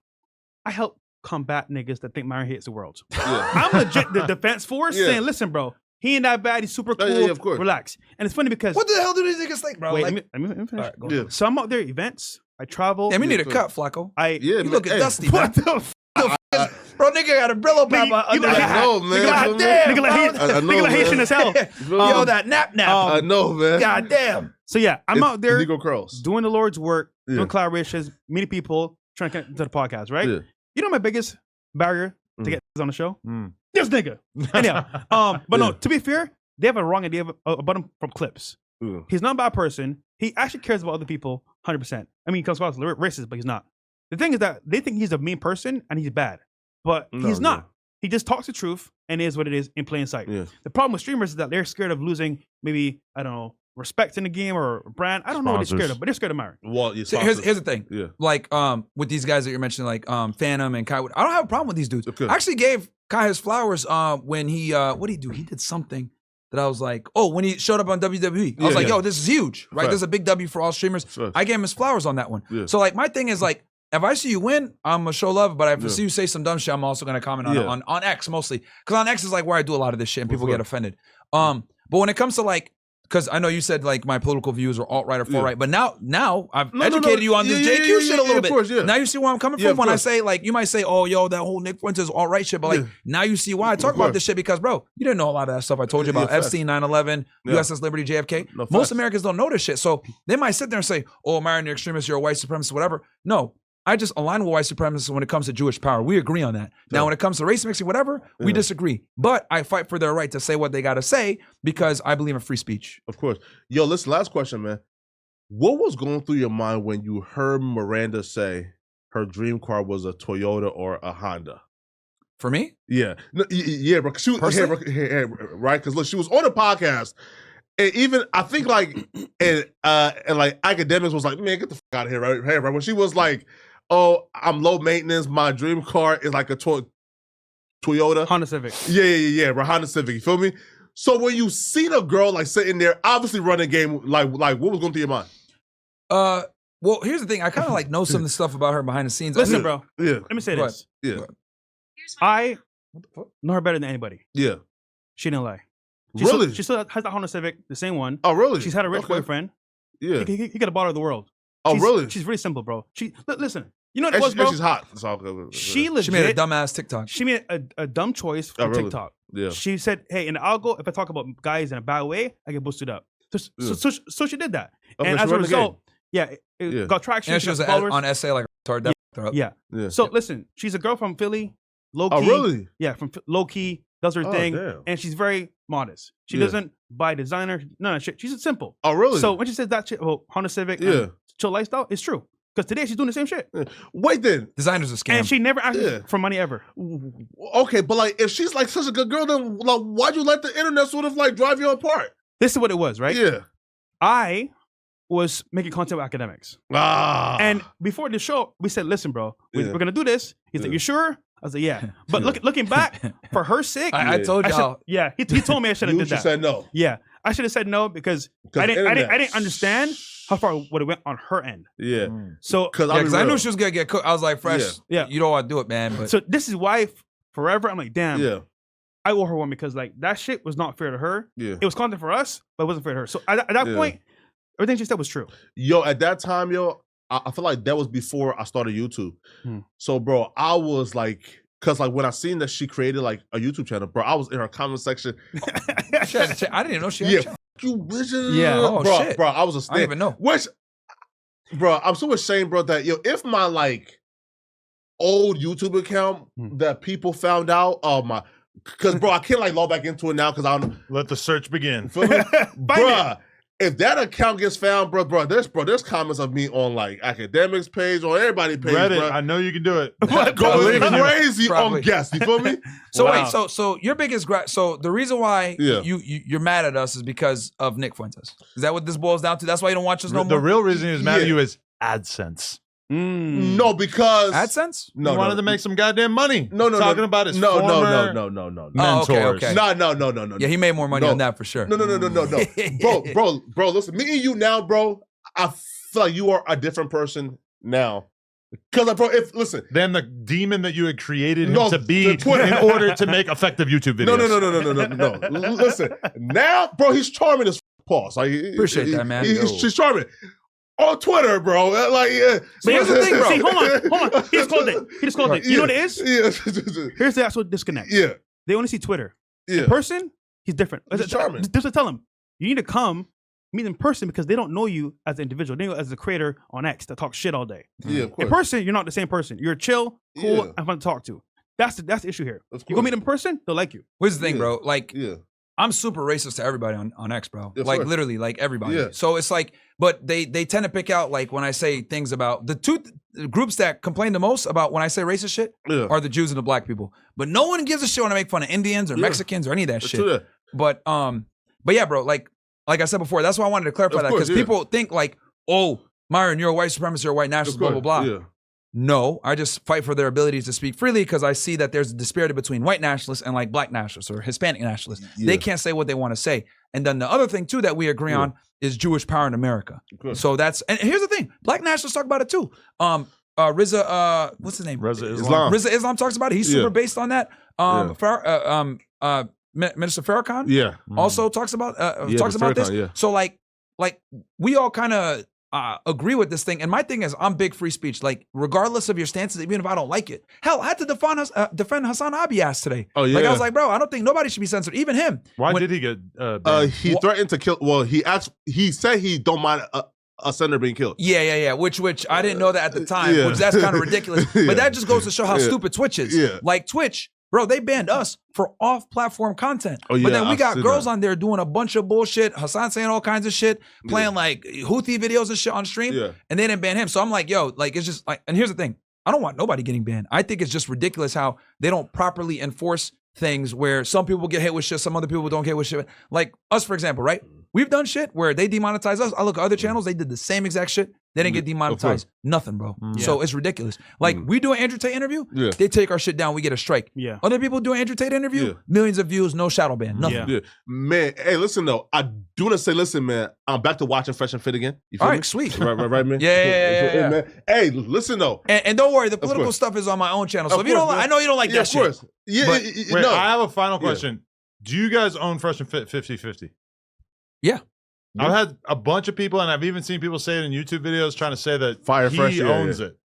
I help combat niggas that think Myron hates the world. I'm legit the defense force saying, listen, bro. He ain't that bad. He's super cool. Of course. Relax. And it's funny because what the hell do these niggas think, bro? Wait, let me finish. Right, so I'm out there at events. I travel. Yeah, we need a cut, Flacco. You look at Dusty. What the bro, nigga got a Brillo pepper under I know, man. God damn. Nigga like Haitian as hell. Yo, that nap. I know, man. God damn. So yeah, I'm out there curls. doing the Lord's work, doing collaborations, meeting people, trying to connect to the podcast, right? Yeah. You know my biggest barrier to get on the show? This nigga. Anyhow, but no, to be fair, they have a wrong idea about him from clips. He's not a bad person. He actually cares about other people 100%. I mean, he comes across racist, but he's not. The thing is that they think he's a mean person and he's bad, but he's not. He just talks the truth and is what it is in plain sight. Yeah. The problem with streamers is that they're scared of losing maybe, I don't know, respect in the game or brand. I don't know what they're scared of, but they're scared of marrying. Well, So here's the thing. Yeah. Like with these guys that you're mentioning, like Phantom and Kai, I don't have a problem with these dudes. Okay. I actually gave Kai his flowers when he what did he do? He did something that I was like, oh, when he showed up on WWE. I was like, yo, this is huge, right? Fact. This is a big W for all streamers. Fact. I gave him his flowers on that one. Yeah. So like my thing is like, if I see you win, I'm gonna show love, but if I see you say some dumb shit, I'm also gonna comment on it on X mostly. Because on X is like where I do a lot of this shit and people get offended. But when it comes to like, because I know you said like my political views are alt-right or far-right, but now I've educated you on this JQ shit a little bit. Course, now you see where I'm coming from when I say like, you might say, oh, yo, that whole Nick Fuentes alt-right shit, but like now you see why I talk about this shit because, bro, you didn't know a lot of that stuff I told you about Epstein, 9/11, USS Liberty, JFK. Most Americans don't know this shit. So they might sit there and say, oh, Marion, you're extremist, you're a white supremacist, whatever. No. I just align with white supremacists when it comes to Jewish power. We agree on that. Now, when it comes to race mixing, whatever, we disagree. But I fight for their right to say what they got to say because I believe in free speech. Of course. Yo, listen, last question, man. What was going through your mind when you heard Miranda say her dream car was a Toyota or a Honda? For me? Yeah. No, yeah, bro. She was, right? Because look, she was on a podcast. And even, I think like, and like academics was like, man, get the fuck out of here, right? Hey, right? When she was like, oh, I'm low maintenance. My dream car is like a Toyota. Honda Civic. Yeah, bro. Honda Civic. You feel me? So when you see the girl like sitting there, obviously running game, like what was going through your mind? Well, here's the thing. I kind of like know some of the stuff about her behind the scenes. Listen, bro. Yeah. Let me say this. Yeah. I know her better than anybody. Yeah. She didn't lie. She still has the Honda Civic, the same one. Oh, really? She's had a rich boyfriend. Yeah. He could have bought her the world. Oh, really? She's really simple, bro. Listen. You know what it was, bro? She's hot. She legit. She made a dumbass TikTok. She made a dumb choice for TikTok. Yeah. She said, hey, in the algo, if I talk about guys in a bad way, I get boosted up. So she did that. And as a result, it got traction. And she was on essay like retarded. Yeah. So listen, she's a girl from Philly, low key. Oh, really? Yeah, from low key, does her thing. Damn. And she's very modest. She doesn't buy designer, none of that shit. She's simple. Oh, really? So when she says that shit about Honda Civic and chill lifestyle, it's true. Because today she's doing the same shit. Wait then. Designer's a scam. And she never asked for money ever. Okay, but like if she's like such a good girl, then like why'd you let the internet sort of like drive you apart? This is what it was, right? Yeah. I was making content with academics. And before the show, we said, listen, bro, we're going to do this. He's like, you sure? I was like, yeah. But looking back, for her sake. I told y'all. He told me I should have did that. You said no. Yeah. I should have said no because I didn't understand how far would it went on her end. Yeah. So because I knew she was gonna get cooked. I was like, Fresh, you don't want to do it, man. But so this is why forever I'm like, damn. Yeah. I owe her one because like that shit was not fair to her. Yeah. It was content for us, but it wasn't fair to her. So at that point, everything she said was true. Yo, at that time, I feel like that was before I started YouTube. So, bro, I was like, because like when I seen that she created like a YouTube channel, bro, I was in her comment section. I didn't even know she had a channel. You bitches. Yeah. Oh, bro, shit. Bro, I was a I didn't even know. Which, bro, I'm so ashamed, bro, that if my like old YouTube account that people found out, because bro, I can't like log back into it now because I don't let the search begin. Bro, if that account gets found, bro, there's comments of me on like academics page, on everybody's page, Reddit, bro. I know you can do it. Going crazy on guests. You feel me? So wait, so your biggest so the reason why you're mad at us is because of Nick Fuentes. Is that what this boils down to? That's why you don't watch us no more? The real reason he was mad at you is AdSense. No, because AdSense? No, he wanted to make some goddamn money. No, talking about his no, former mentors. Oh, okay. No. Yeah, he made more money on that for sure. No. Bro, listen, me and you now, bro, I feel like you are a different person now. Because, bro, then the demon that you had created him to be in order to make effective YouTube videos. No. Listen, now, bro, he's charming as pause. Like, appreciate that, man. She's charming. On Twitter, bro. Like, but here's the thing, bro. See, hold on. He just called it. You know what it is? Yeah. Here's the actual disconnect. Yeah. They only see Twitter. Yeah. In person, he's different. He's charming. Just to tell him, you need to come meet in person because they don't know you as an individual. They know you as a creator on X that talks shit all day. Yeah, of course. In person, you're not the same person. You're chill, cool, and fun to talk to. That's the issue here. You go meet in person, they'll like you. Here's the thing, bro. Like, I'm super racist to everybody on X, bro. Like literally, like everybody. Yeah. So it's like, but they tend to pick out like when I say things about the two. groups that complain the most about when I say racist shit are the Jews and the black people. But no one gives a shit when I make fun of Indians or Mexicans or any of that shit. But yeah, bro, like I said before, that's why I wanted to clarify that, because people think like, oh, Myron, you're a white supremacist, you're a white nationalist, blah, blah, blah. Yeah. No, I just fight for their abilities to speak freely because I see that there's a disparity between white nationalists and like black nationalists or Hispanic nationalists. They can't say what they want to say. And then the other thing too that we agree on is Jewish power in America. So that's, and here's the thing, black nationalists talk about it too. Riza, what's his name? Riza Islam. Riza Islam talks about it. He's super based on that. Minister Farrakhan also talks about this. So like we all kind of agree with this thing. And my thing is, I'm big free speech. Like, regardless of your stances, even if I don't like it. Hell, I had to defend Hassan Abias today. Oh, yeah. Like, I was like, bro, I don't think nobody should be censored, even him. Why did he get banned? He threatened to kill. Well, he said he don't mind a senator being killed. Yeah. Which I didn't know that at the time, which that's kind of ridiculous. But that just goes to show how stupid Twitch is. Like, Twitch, bro, they banned us for off-platform content. But then we got girls on there doing a bunch of bullshit. Hassan saying all kinds of shit, playing like Houthi videos and shit on stream, and they didn't ban him. So I'm like, yo, like, it's just like, and here's the thing. I don't want nobody getting banned. I think it's just ridiculous how they don't properly enforce things where some people get hit with shit, some other people don't get hit with shit. Like us, for example, right? We've done shit where they demonetize us. I look at other channels, they did the same exact shit. They didn't get demonetized. Nothing, bro. So it's ridiculous. Like, we do an Andrew Tate interview, they take our shit down, we get a strike. Other people do an Andrew Tate interview, millions of views, no shadow ban, nothing. Man, hey, listen though, I do want to say, listen, man, I'm back to watching Fresh and Fit again. You feel all me? right, sweet. Right, man? Yeah. Man. Hey, listen though. And don't worry, the political stuff is on my own channel. So if you don't, I know you don't like that shit. Of course. Wait, I have a final question. Do you guys own Fresh and Fit 50/50? Yeah. I've had a bunch of people, and I've even seen people say it in YouTube videos trying to say that he owns it.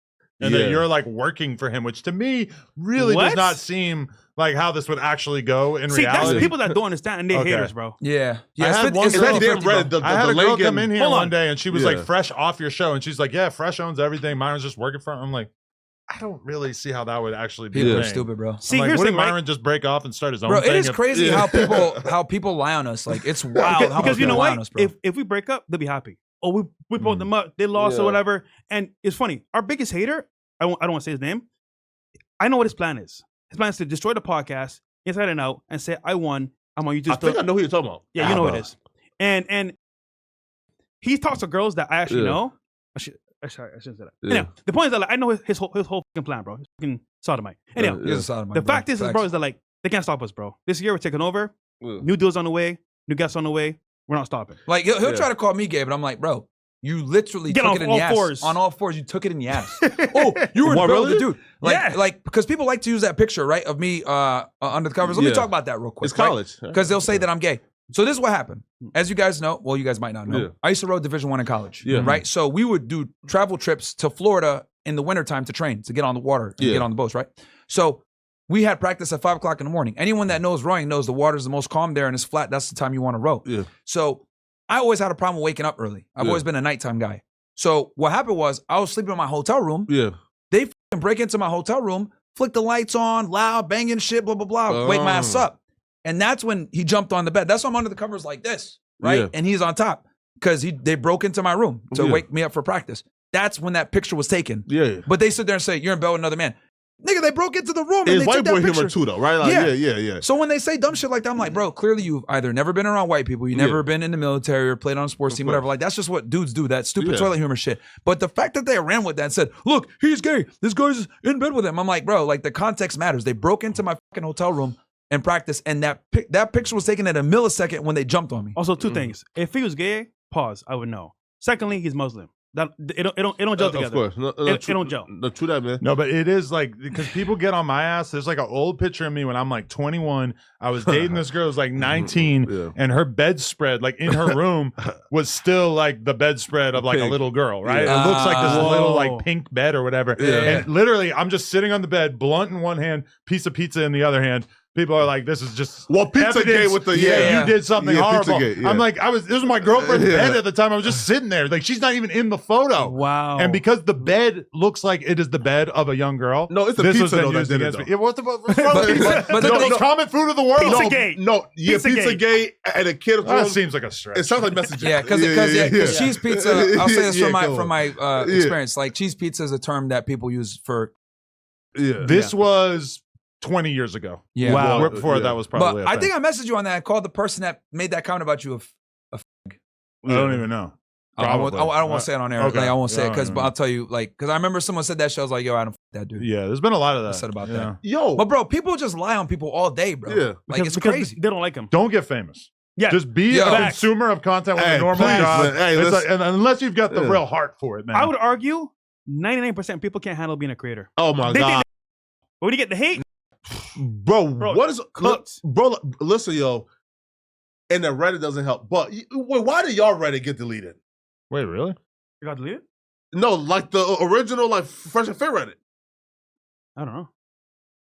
And that you're like working for him, which to me really does not seem like how this would actually go in reality. That's people that don't understand, and they're haters, bro. Yeah. I had one girl, I had a girl come in here one on. day, and she was like, fresh off your show. And she's like, yeah, Fresh owns everything. Myron's just working for him. I'm like, I don't really see how that would actually be. People are stupid, bro. See, like, wouldn't Myron just break off and start his own thing? Bro, it is crazy how people lie on us. Like, it's wild how because you know what? Us, bro. If we break up, they'll be happy. Oh, we brought them up. They lost or whatever. And it's funny. Our biggest hater, I don't want to say his name. I know what his plan is. His plan is to destroy the podcast inside and out and say, I won. I'm on YouTube. I think I know who you're talking about. Yeah, you know who it is. And he talks to girls that I actually know. I shouldn't say that. Anyhow, the point is that like, I know his whole fucking plan, bro. His fucking sodomite. Anyhow, he's a sodomite, the fact is, bro, is that like they can't stop us, bro. This year we're taking over. New deals on the way. New guests on the way. We're not stopping. Like he'll try to call me gay, but I'm like, bro, you literally took it in the ass. On all fours, you took it in the ass. Oh, you were the dude. Like because people like to use that picture, right, of me under the covers. Let me talk about that real quick. It's college. Because they'll say that I'm gay. So this is what happened. As you guys know, well, you guys might not know, I used to row Division I in college, right? So we would do travel trips to Florida in the wintertime to train, to get on the water and get on the boats, right? So we had practice at 5 o'clock in the morning. Anyone that knows rowing knows the water's the most calm there and it's flat. That's the time you want to row. So I always had a problem waking up early. I've always been a nighttime guy. So what happened was I was sleeping in my hotel room. They fucking break into my hotel room, flick the lights on, loud, banging shit, blah, blah, blah, wake my ass up. And that's when he jumped on the bed. That's why I'm under the covers like this, right? And he's on top because they broke into my room to wake me up for practice. That's when that picture was taken. But they sit there and say, you're in bed with another man. Nigga, they broke into the room and they white took that boy picture. humor too, though, right? Like, yeah. So when they say dumb shit like that, I'm like, bro, clearly you've either never been around white people, you've never been in the military or played on a sports team, whatever. Like, that's just what dudes do, that stupid toilet humor shit. But the fact that they ran with that and said, look, he's gay. This guy's in bed with him. I'm like, bro, like the context matters. They broke into my fucking hotel room and practice, and that picture was taken at a millisecond when they jumped on me. Also, two things. If he was gay, pause, I would know. Secondly, he's Muslim. It don't gel together. Of course. It don't gel. No, true that, man. No, but it is like, because people get on my ass. There's like an old picture of me when I'm like 21. I was dating this girl who was like 19, and her bedspread, like in her room, was still like the bedspread of like a little girl, right? It looks like this little like pink bed or whatever. And literally, I'm just sitting on the bed, blunt in one hand, piece of pizza in the other hand, people are like, this is just Pizzagate with the you did something horrible. Pizzagate, I'm like, this was my girlfriend's bed at the time. I was just sitting there, like she's not even in the photo. Wow. And because the bed looks like it is the bed of a young girl, no, it's the this pizza was though that did it. against me. Yeah, what's wrong with pizza? but the most common food of the world. Pizzagate. Pizzagate and a kid. That seems like a stretch. It sounds like messaging. Yeah, because cheese pizza. I'll say this from my experience. Like cheese pizza is a term that people use for. Yeah. This was 20 years ago. Yeah. Wow. Before that was probably. But I think I messaged you on that. I called the person that made that comment about you a I don't even know. I don't want to say it on air. Okay. Like, I won't say it because I'll tell you. Like, because I remember someone said that shit. I was like, yo, I don't that dude. Yeah, there's been a lot of that said about yeah. that. Yo, but bro, people just lie on people all day, bro. Yeah, like it's because crazy. They don't like them. Don't get famous. Yeah, just be a consumer of content with a normal job. And unless you've got the real heart for it, man. I would argue 99% of people can't handle being a creator. Oh my god. But when you get the hate, bro, what is cooked? Bro, listen, yo, and the Reddit doesn't help. But wait, why did y'all Reddit get deleted? Wait, really? You got deleted? No, like the original, like Fresh and Fit Reddit.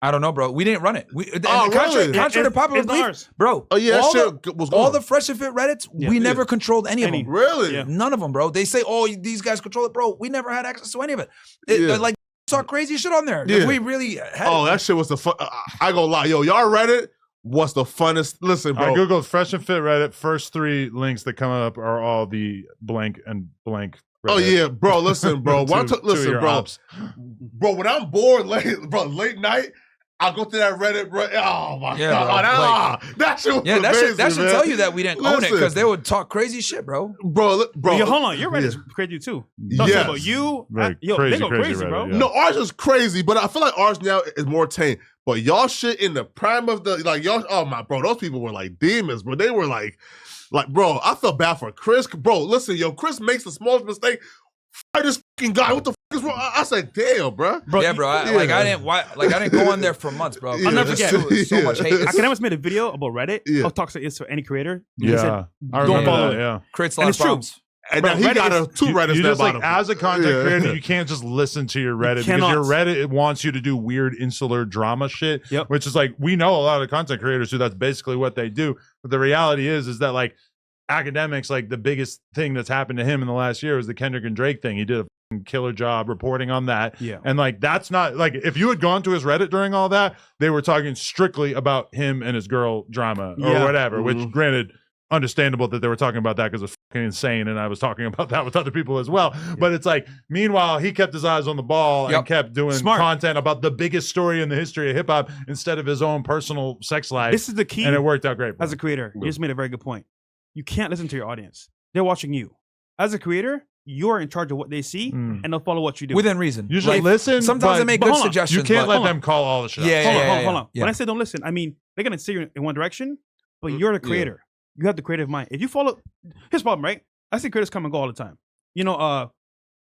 I don't know, bro. We didn't run it. Really? Contrary to popular belief, bro. Oh yeah, all the Fresh and Fit Reddits, we never controlled any of them. Really? Yeah. None of them, bro. They say, oh, these guys control it, bro. We never had access to any of it. Like saw crazy shit on there. We really had that shit was the fun. I go lie, yo, y'all Reddit was the funnest. Listen, bro. I googled Fresh and Fit Reddit. First 3 links that come up are all the blank and blank. Reddit. Oh yeah, bro. Listen, bro. Listen, bro. Ops. Bro, when I'm bored late night, I go to that Reddit, bro. Oh my god, that shit was amazing, that should tell you that we didn't own it because they would talk crazy shit, bro. Bro. Yo, hold on, your Reddit's crazy too. Yeah, about you. They go crazy, Reddit, bro. Yeah. No, ours is crazy, but I feel like ours now is more tame. But y'all shit in the prime of the y'all. Oh my, bro, those people were like demons, bro. They were like, bro, I felt bad for Chris. Bro, listen, yo, Chris makes the smallest mistake. Fire this fucking guy. What the fuck is wrong? I said, damn, bro. Yeah, bro. I didn't go on there for months, bro. I'll never forget. So much hate. I almost made a video about Reddit. How toxic it is for any creator. Yeah, I don't follow it. Yeah, creates a lot of problems. And now he got 2 Reddits. You just bottom. as a content creator, you can't just listen to your Reddit because your Reddit it wants you to do weird insular drama shit. Which is like we know a lot of content creators who that's basically what they do. But the reality is that like academics, like the biggest thing that's happened to him in the last year was the Kendrick and Drake thing. He did a killer job reporting on that. Yeah. And like that's not like if you had gone to his Reddit during all that, they were talking strictly about him and his girl drama or whatever, which granted. Understandable that they were talking about that because it's fucking insane, and I was talking about that with other people as well. But it's like, meanwhile, he kept his eyes on the ball and kept doing content about the biggest story in the history of hip hop instead of his own personal sex life. This is the key, and it worked out great. As a creator, you just made a very good point. You can't listen to your audience; they're watching you. As a creator, you're in charge of what they see, and they'll follow what you do within reason. You should listen. Sometimes they make good suggestions. You can't let them call all the shit. Hold on. When I say don't listen, I mean they're gonna steer you in one direction, but you're the creator. You have the creative mind. If you follow, here's the problem, right? I see creators come and go all the time. You know, I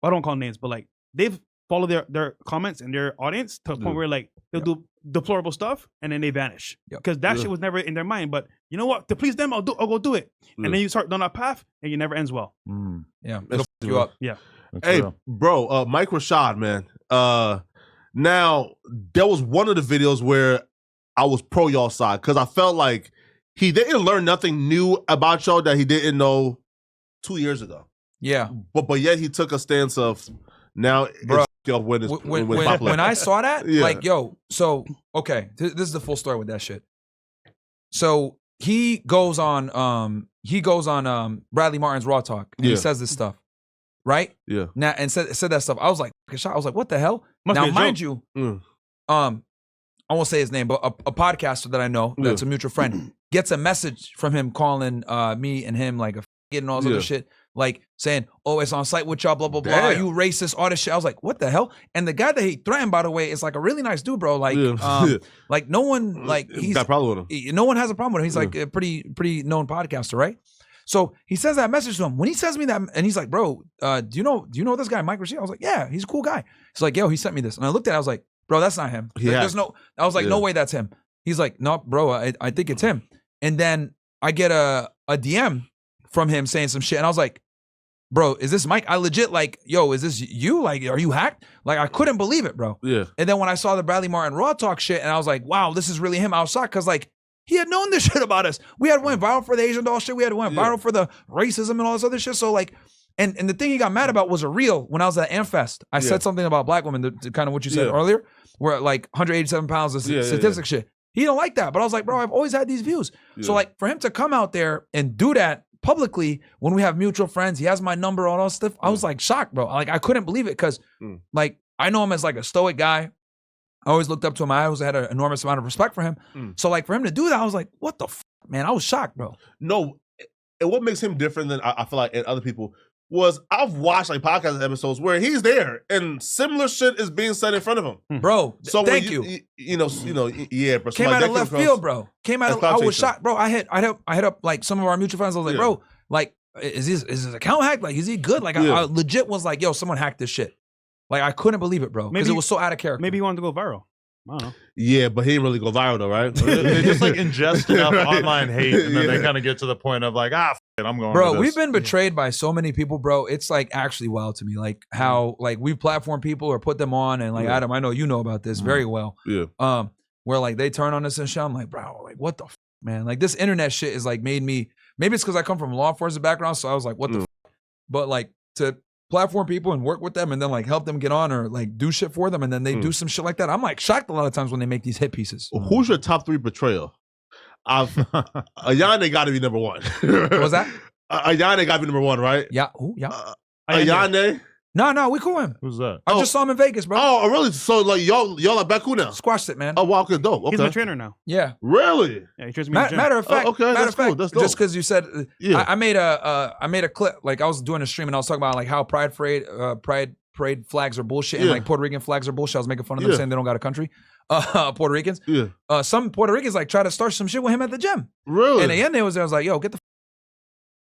don't call names, but like they've followed their comments and their audience to a point where like they'll do deplorable stuff and then they vanish because that shit was never in their mind. But you know what? To please them, I'll go do it. And then you start down that path and it never ends well. Yeah, it'll fuck you up. Yeah. Hey, bro, Mike Rashad, man. Now there was one of the videos where I was pro y'all side because I felt like he didn't learn nothing new about y'all that he didn't know 2 years ago. Yeah. But yet he took a stance of now when I saw that, like, yo, so okay, this is the full story with that shit. So he goes on Bradley Martin's Raw Talk and he says this stuff. Right? Yeah. Now and said that stuff. I was like, what the hell? Now mind you, I won't say his name, but a podcaster that I know that's a mutual friend gets a message from him calling me and him like a and all this other shit, like saying, "Oh, it's on site with y'all, blah blah blah. You racist, all this shit." I was like, "What the hell?" And the guy that he threatened, by the way, is like a really nice dude, bro. Like, like no one, like he's got a problem with him. No one has a problem with him. He's like a pretty known podcaster, right? So he says that message to him. When he says me that, and he's like, "Bro, do you know this guy, Mike Rashid?" I was like, "Yeah, he's a cool guy." He's like, "Yo, he sent me this," and I looked at it. I was like, "Bro, that's not him. There's no." I was like, "No way, that's him." He's like, "No, bro, I think it's him." And then I get a DM from him saying some shit, and I was like, bro, is this Mike? I legit like, yo, is this you? Like, are you hacked? Like, I couldn't believe it, bro. Yeah. And then when I saw the Bradley Martin Raw Talk shit, and I was like, wow, this is really him. I was shocked because like he had known this shit about us. We had went viral for the Asian doll shit. We had went viral for the racism and all this other shit. So like, and the thing he got mad about was a reel when I was at Amfest. I said something about black women, to kind of what you said earlier, where like 187 pounds of statistic shit. He don't like that. But I was like, bro, I've always had these views. So like for him to come out there and do that publicly when we have mutual friends, he has my number, all that stuff. I was like shocked, bro. Like I couldn't believe it because like I know him as like a stoic guy. I always looked up to him. I always had an enormous amount of respect for him. So like for him to do that, I was like, what the man? I was shocked, bro. No, and what makes him different than I feel like and other people was I've watched like podcast episodes where he's there and similar shit is being said in front of him, bro. So thank you, bro. So came like out of left field, bro. Came out of, I was shocked, bro. I hit up like some of our mutual friends. I was like, bro, like is his account hacked? Like is he good? Like I legit was like, yo, someone hacked this shit. Like I couldn't believe it, bro, because it was so out of character. Maybe he wanted to go viral. I don't know. Yeah, but he didn't really go viral though, right? They just like ingest enough online hate, and then they kind of get to the point of like, I'm going. Bro, we've been betrayed by so many people, bro. It's like actually wild to me, like how like we platform people or put them on, and like Adam, I know you know about this very well. Yeah. Where like they turn on us and shit. I'm like, bro, like what the man? Like this internet shit is like made me. Maybe it's because I come from a law enforcement background, so I was like, what the? But like to platform people and work with them and then like help them get on or like do shit for them and then they do some shit like that. I'm like shocked a lot of times when they make these hit pieces. Well, who's your top 3 betrayal? Ayane got to be number 1. What was that? Ayane got to be number 1, right? Yeah. Who? Yeah. Ayane? No, we cool him. Who's that? I just saw him in Vegas, bro. Oh, really? So like y'all are back cool now? Squashed it, man. Oh, wow, okay, dope. Okay. He's my trainer now. Yeah. Really? Yeah, he trains me in the gym. Matter of fact, okay, that's cool. That's dope. Just because you said, I made a clip. Like I was doing a stream and I was talking about like how pride parade flags are bullshit and like Puerto Rican flags are bullshit. I was making fun of them saying they don't got a country. Puerto Ricans. Yeah. Some Puerto Ricans like try to start some shit with him at the gym. Really? And the end there was like, yo, get the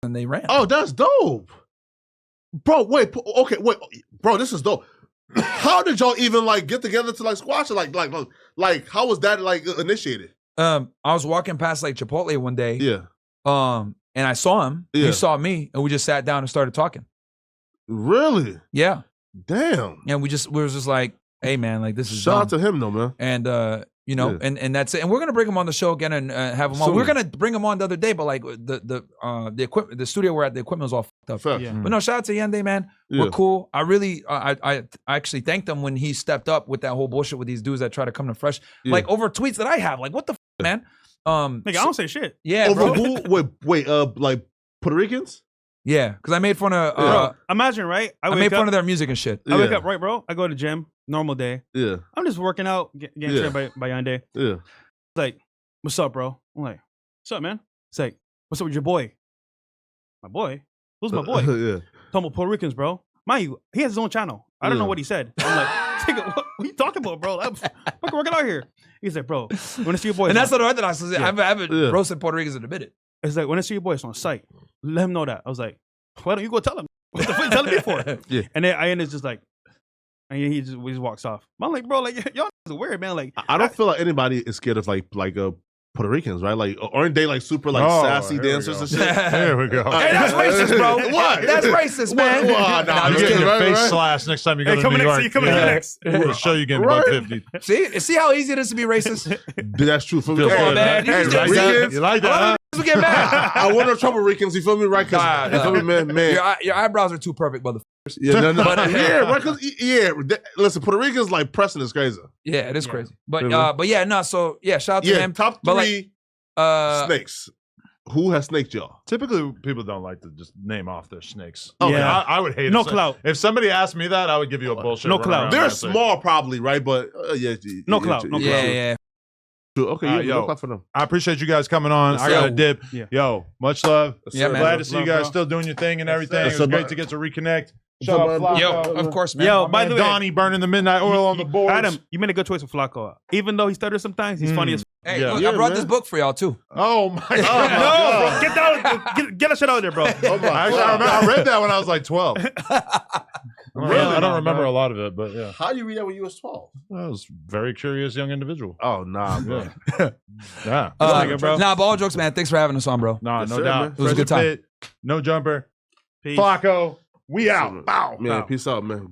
and they ran. Oh, that's dope. Bro, wait, bro, this is dope. How did y'all even like get together to like squash it? Like how was that like initiated? I was walking past like Chipotle one day. Yeah. And I saw him. He saw me, and we just sat down and started talking. Really? Yeah. Damn. And we were just like, hey man, like this is shout out dumb. to him though, man. And and that's it. And we're gonna bring him on the show again and have him on. We were gonna bring him on the other day, but like the equipment, the studio we're at, the equipment was all fucked up. Yeah. But no, shout out to Yende, man. We're cool. I really, I actually thanked him when he stepped up with that whole bullshit with these dudes that try to come to Fresh, like over tweets that I have. Like, what the man? Nigga, I don't say shit. Yeah, over bro. who? Wait, like Puerto Ricans? Yeah, because I made fun of. Bro, imagine, right? I made fun of their music and shit. I wake up, right, bro? I go to the gym, normal day. Yeah. I'm just working out, getting trained by Yande. Yeah. It's like, what's up, bro? I'm like, what's up, man? It's like, what's up with your boy? My boy? Who's my boy? Yeah. Talking about Puerto Ricans, bro. Mind you, he has his own channel. I don't know what he said. I'm like, nigga, what are you talking about, bro? I'm fucking working out here. He's like, bro, when I see your boy. And that's not orthodox. I haven't roasted Puerto Ricans in a minute. It's like, when I see your boy, it's on site. Let him know that. I was like, why don't you go tell him? What the fuck you telling me for? Yeah. And then I ended just like, and he just walks off. I'm like, bro, like y'all is weird, man. Like, I don't feel like anybody is scared of like Puerto Ricans, right? Like, aren't they like super like sassy dancers and shit? There we go. Hey, that's racist, bro. What? That's racist, man. Nah, You get your face slashed next time you go to New York. You coming next. We'll show you getting about 50. See how easy it is to be racist? That's true. Feels good, man. Hey, You like that? Huh? We get mad. I want no trouble, Ricans. You feel me, right? Cause you feel me, man. Your eyebrows are too perfect, motherfucker. Yeah, no. Yeah, right. Cause listen, Puerto Ricans like pressing is crazy. Yeah, it is crazy. But yeah, no. So yeah, shout out to him. Top 3 snakes. Who has snaked y'all? Typically, people don't like to just name off their snakes. Okay. Yeah. I would hate No it. clout. If somebody asked me that, I would give you a bullshit. No clout. They're small, probably, right? But No clout. No clout. Yeah. Okay, yo, no clout for them. I appreciate you guys coming on. I got a dip. Yeah. Yo, much love. Yeah, man. Glad to see you guys bro. still doing your thing and everything. Yes, It was sir. great to get to reconnect. Shout out Flacco. Yo, of course, man. Yo, by the way, Donnie burning the midnight oil on the board. Adam, you made a good choice with Flacco. Even though he stutters sometimes, he's funny as. Hey, Yeah. look, Yeah, I brought man. this book for y'all too. Oh my No, god. bro, get down, get that shit out there, bro. Oh my Actually, I read that when I was like 12. Really? I don't remember a lot of it, but yeah. How do you read that when you was 12? I was a very curious young individual. Oh, nah, bro. Yeah. bro. Nah, but all jokes, man. Thanks for having us on, bro. No, Yes, no sir, doubt. man. It was a good time. No jumper. Peace. Flacco. We out. Bow. Man, Bow. peace out, man.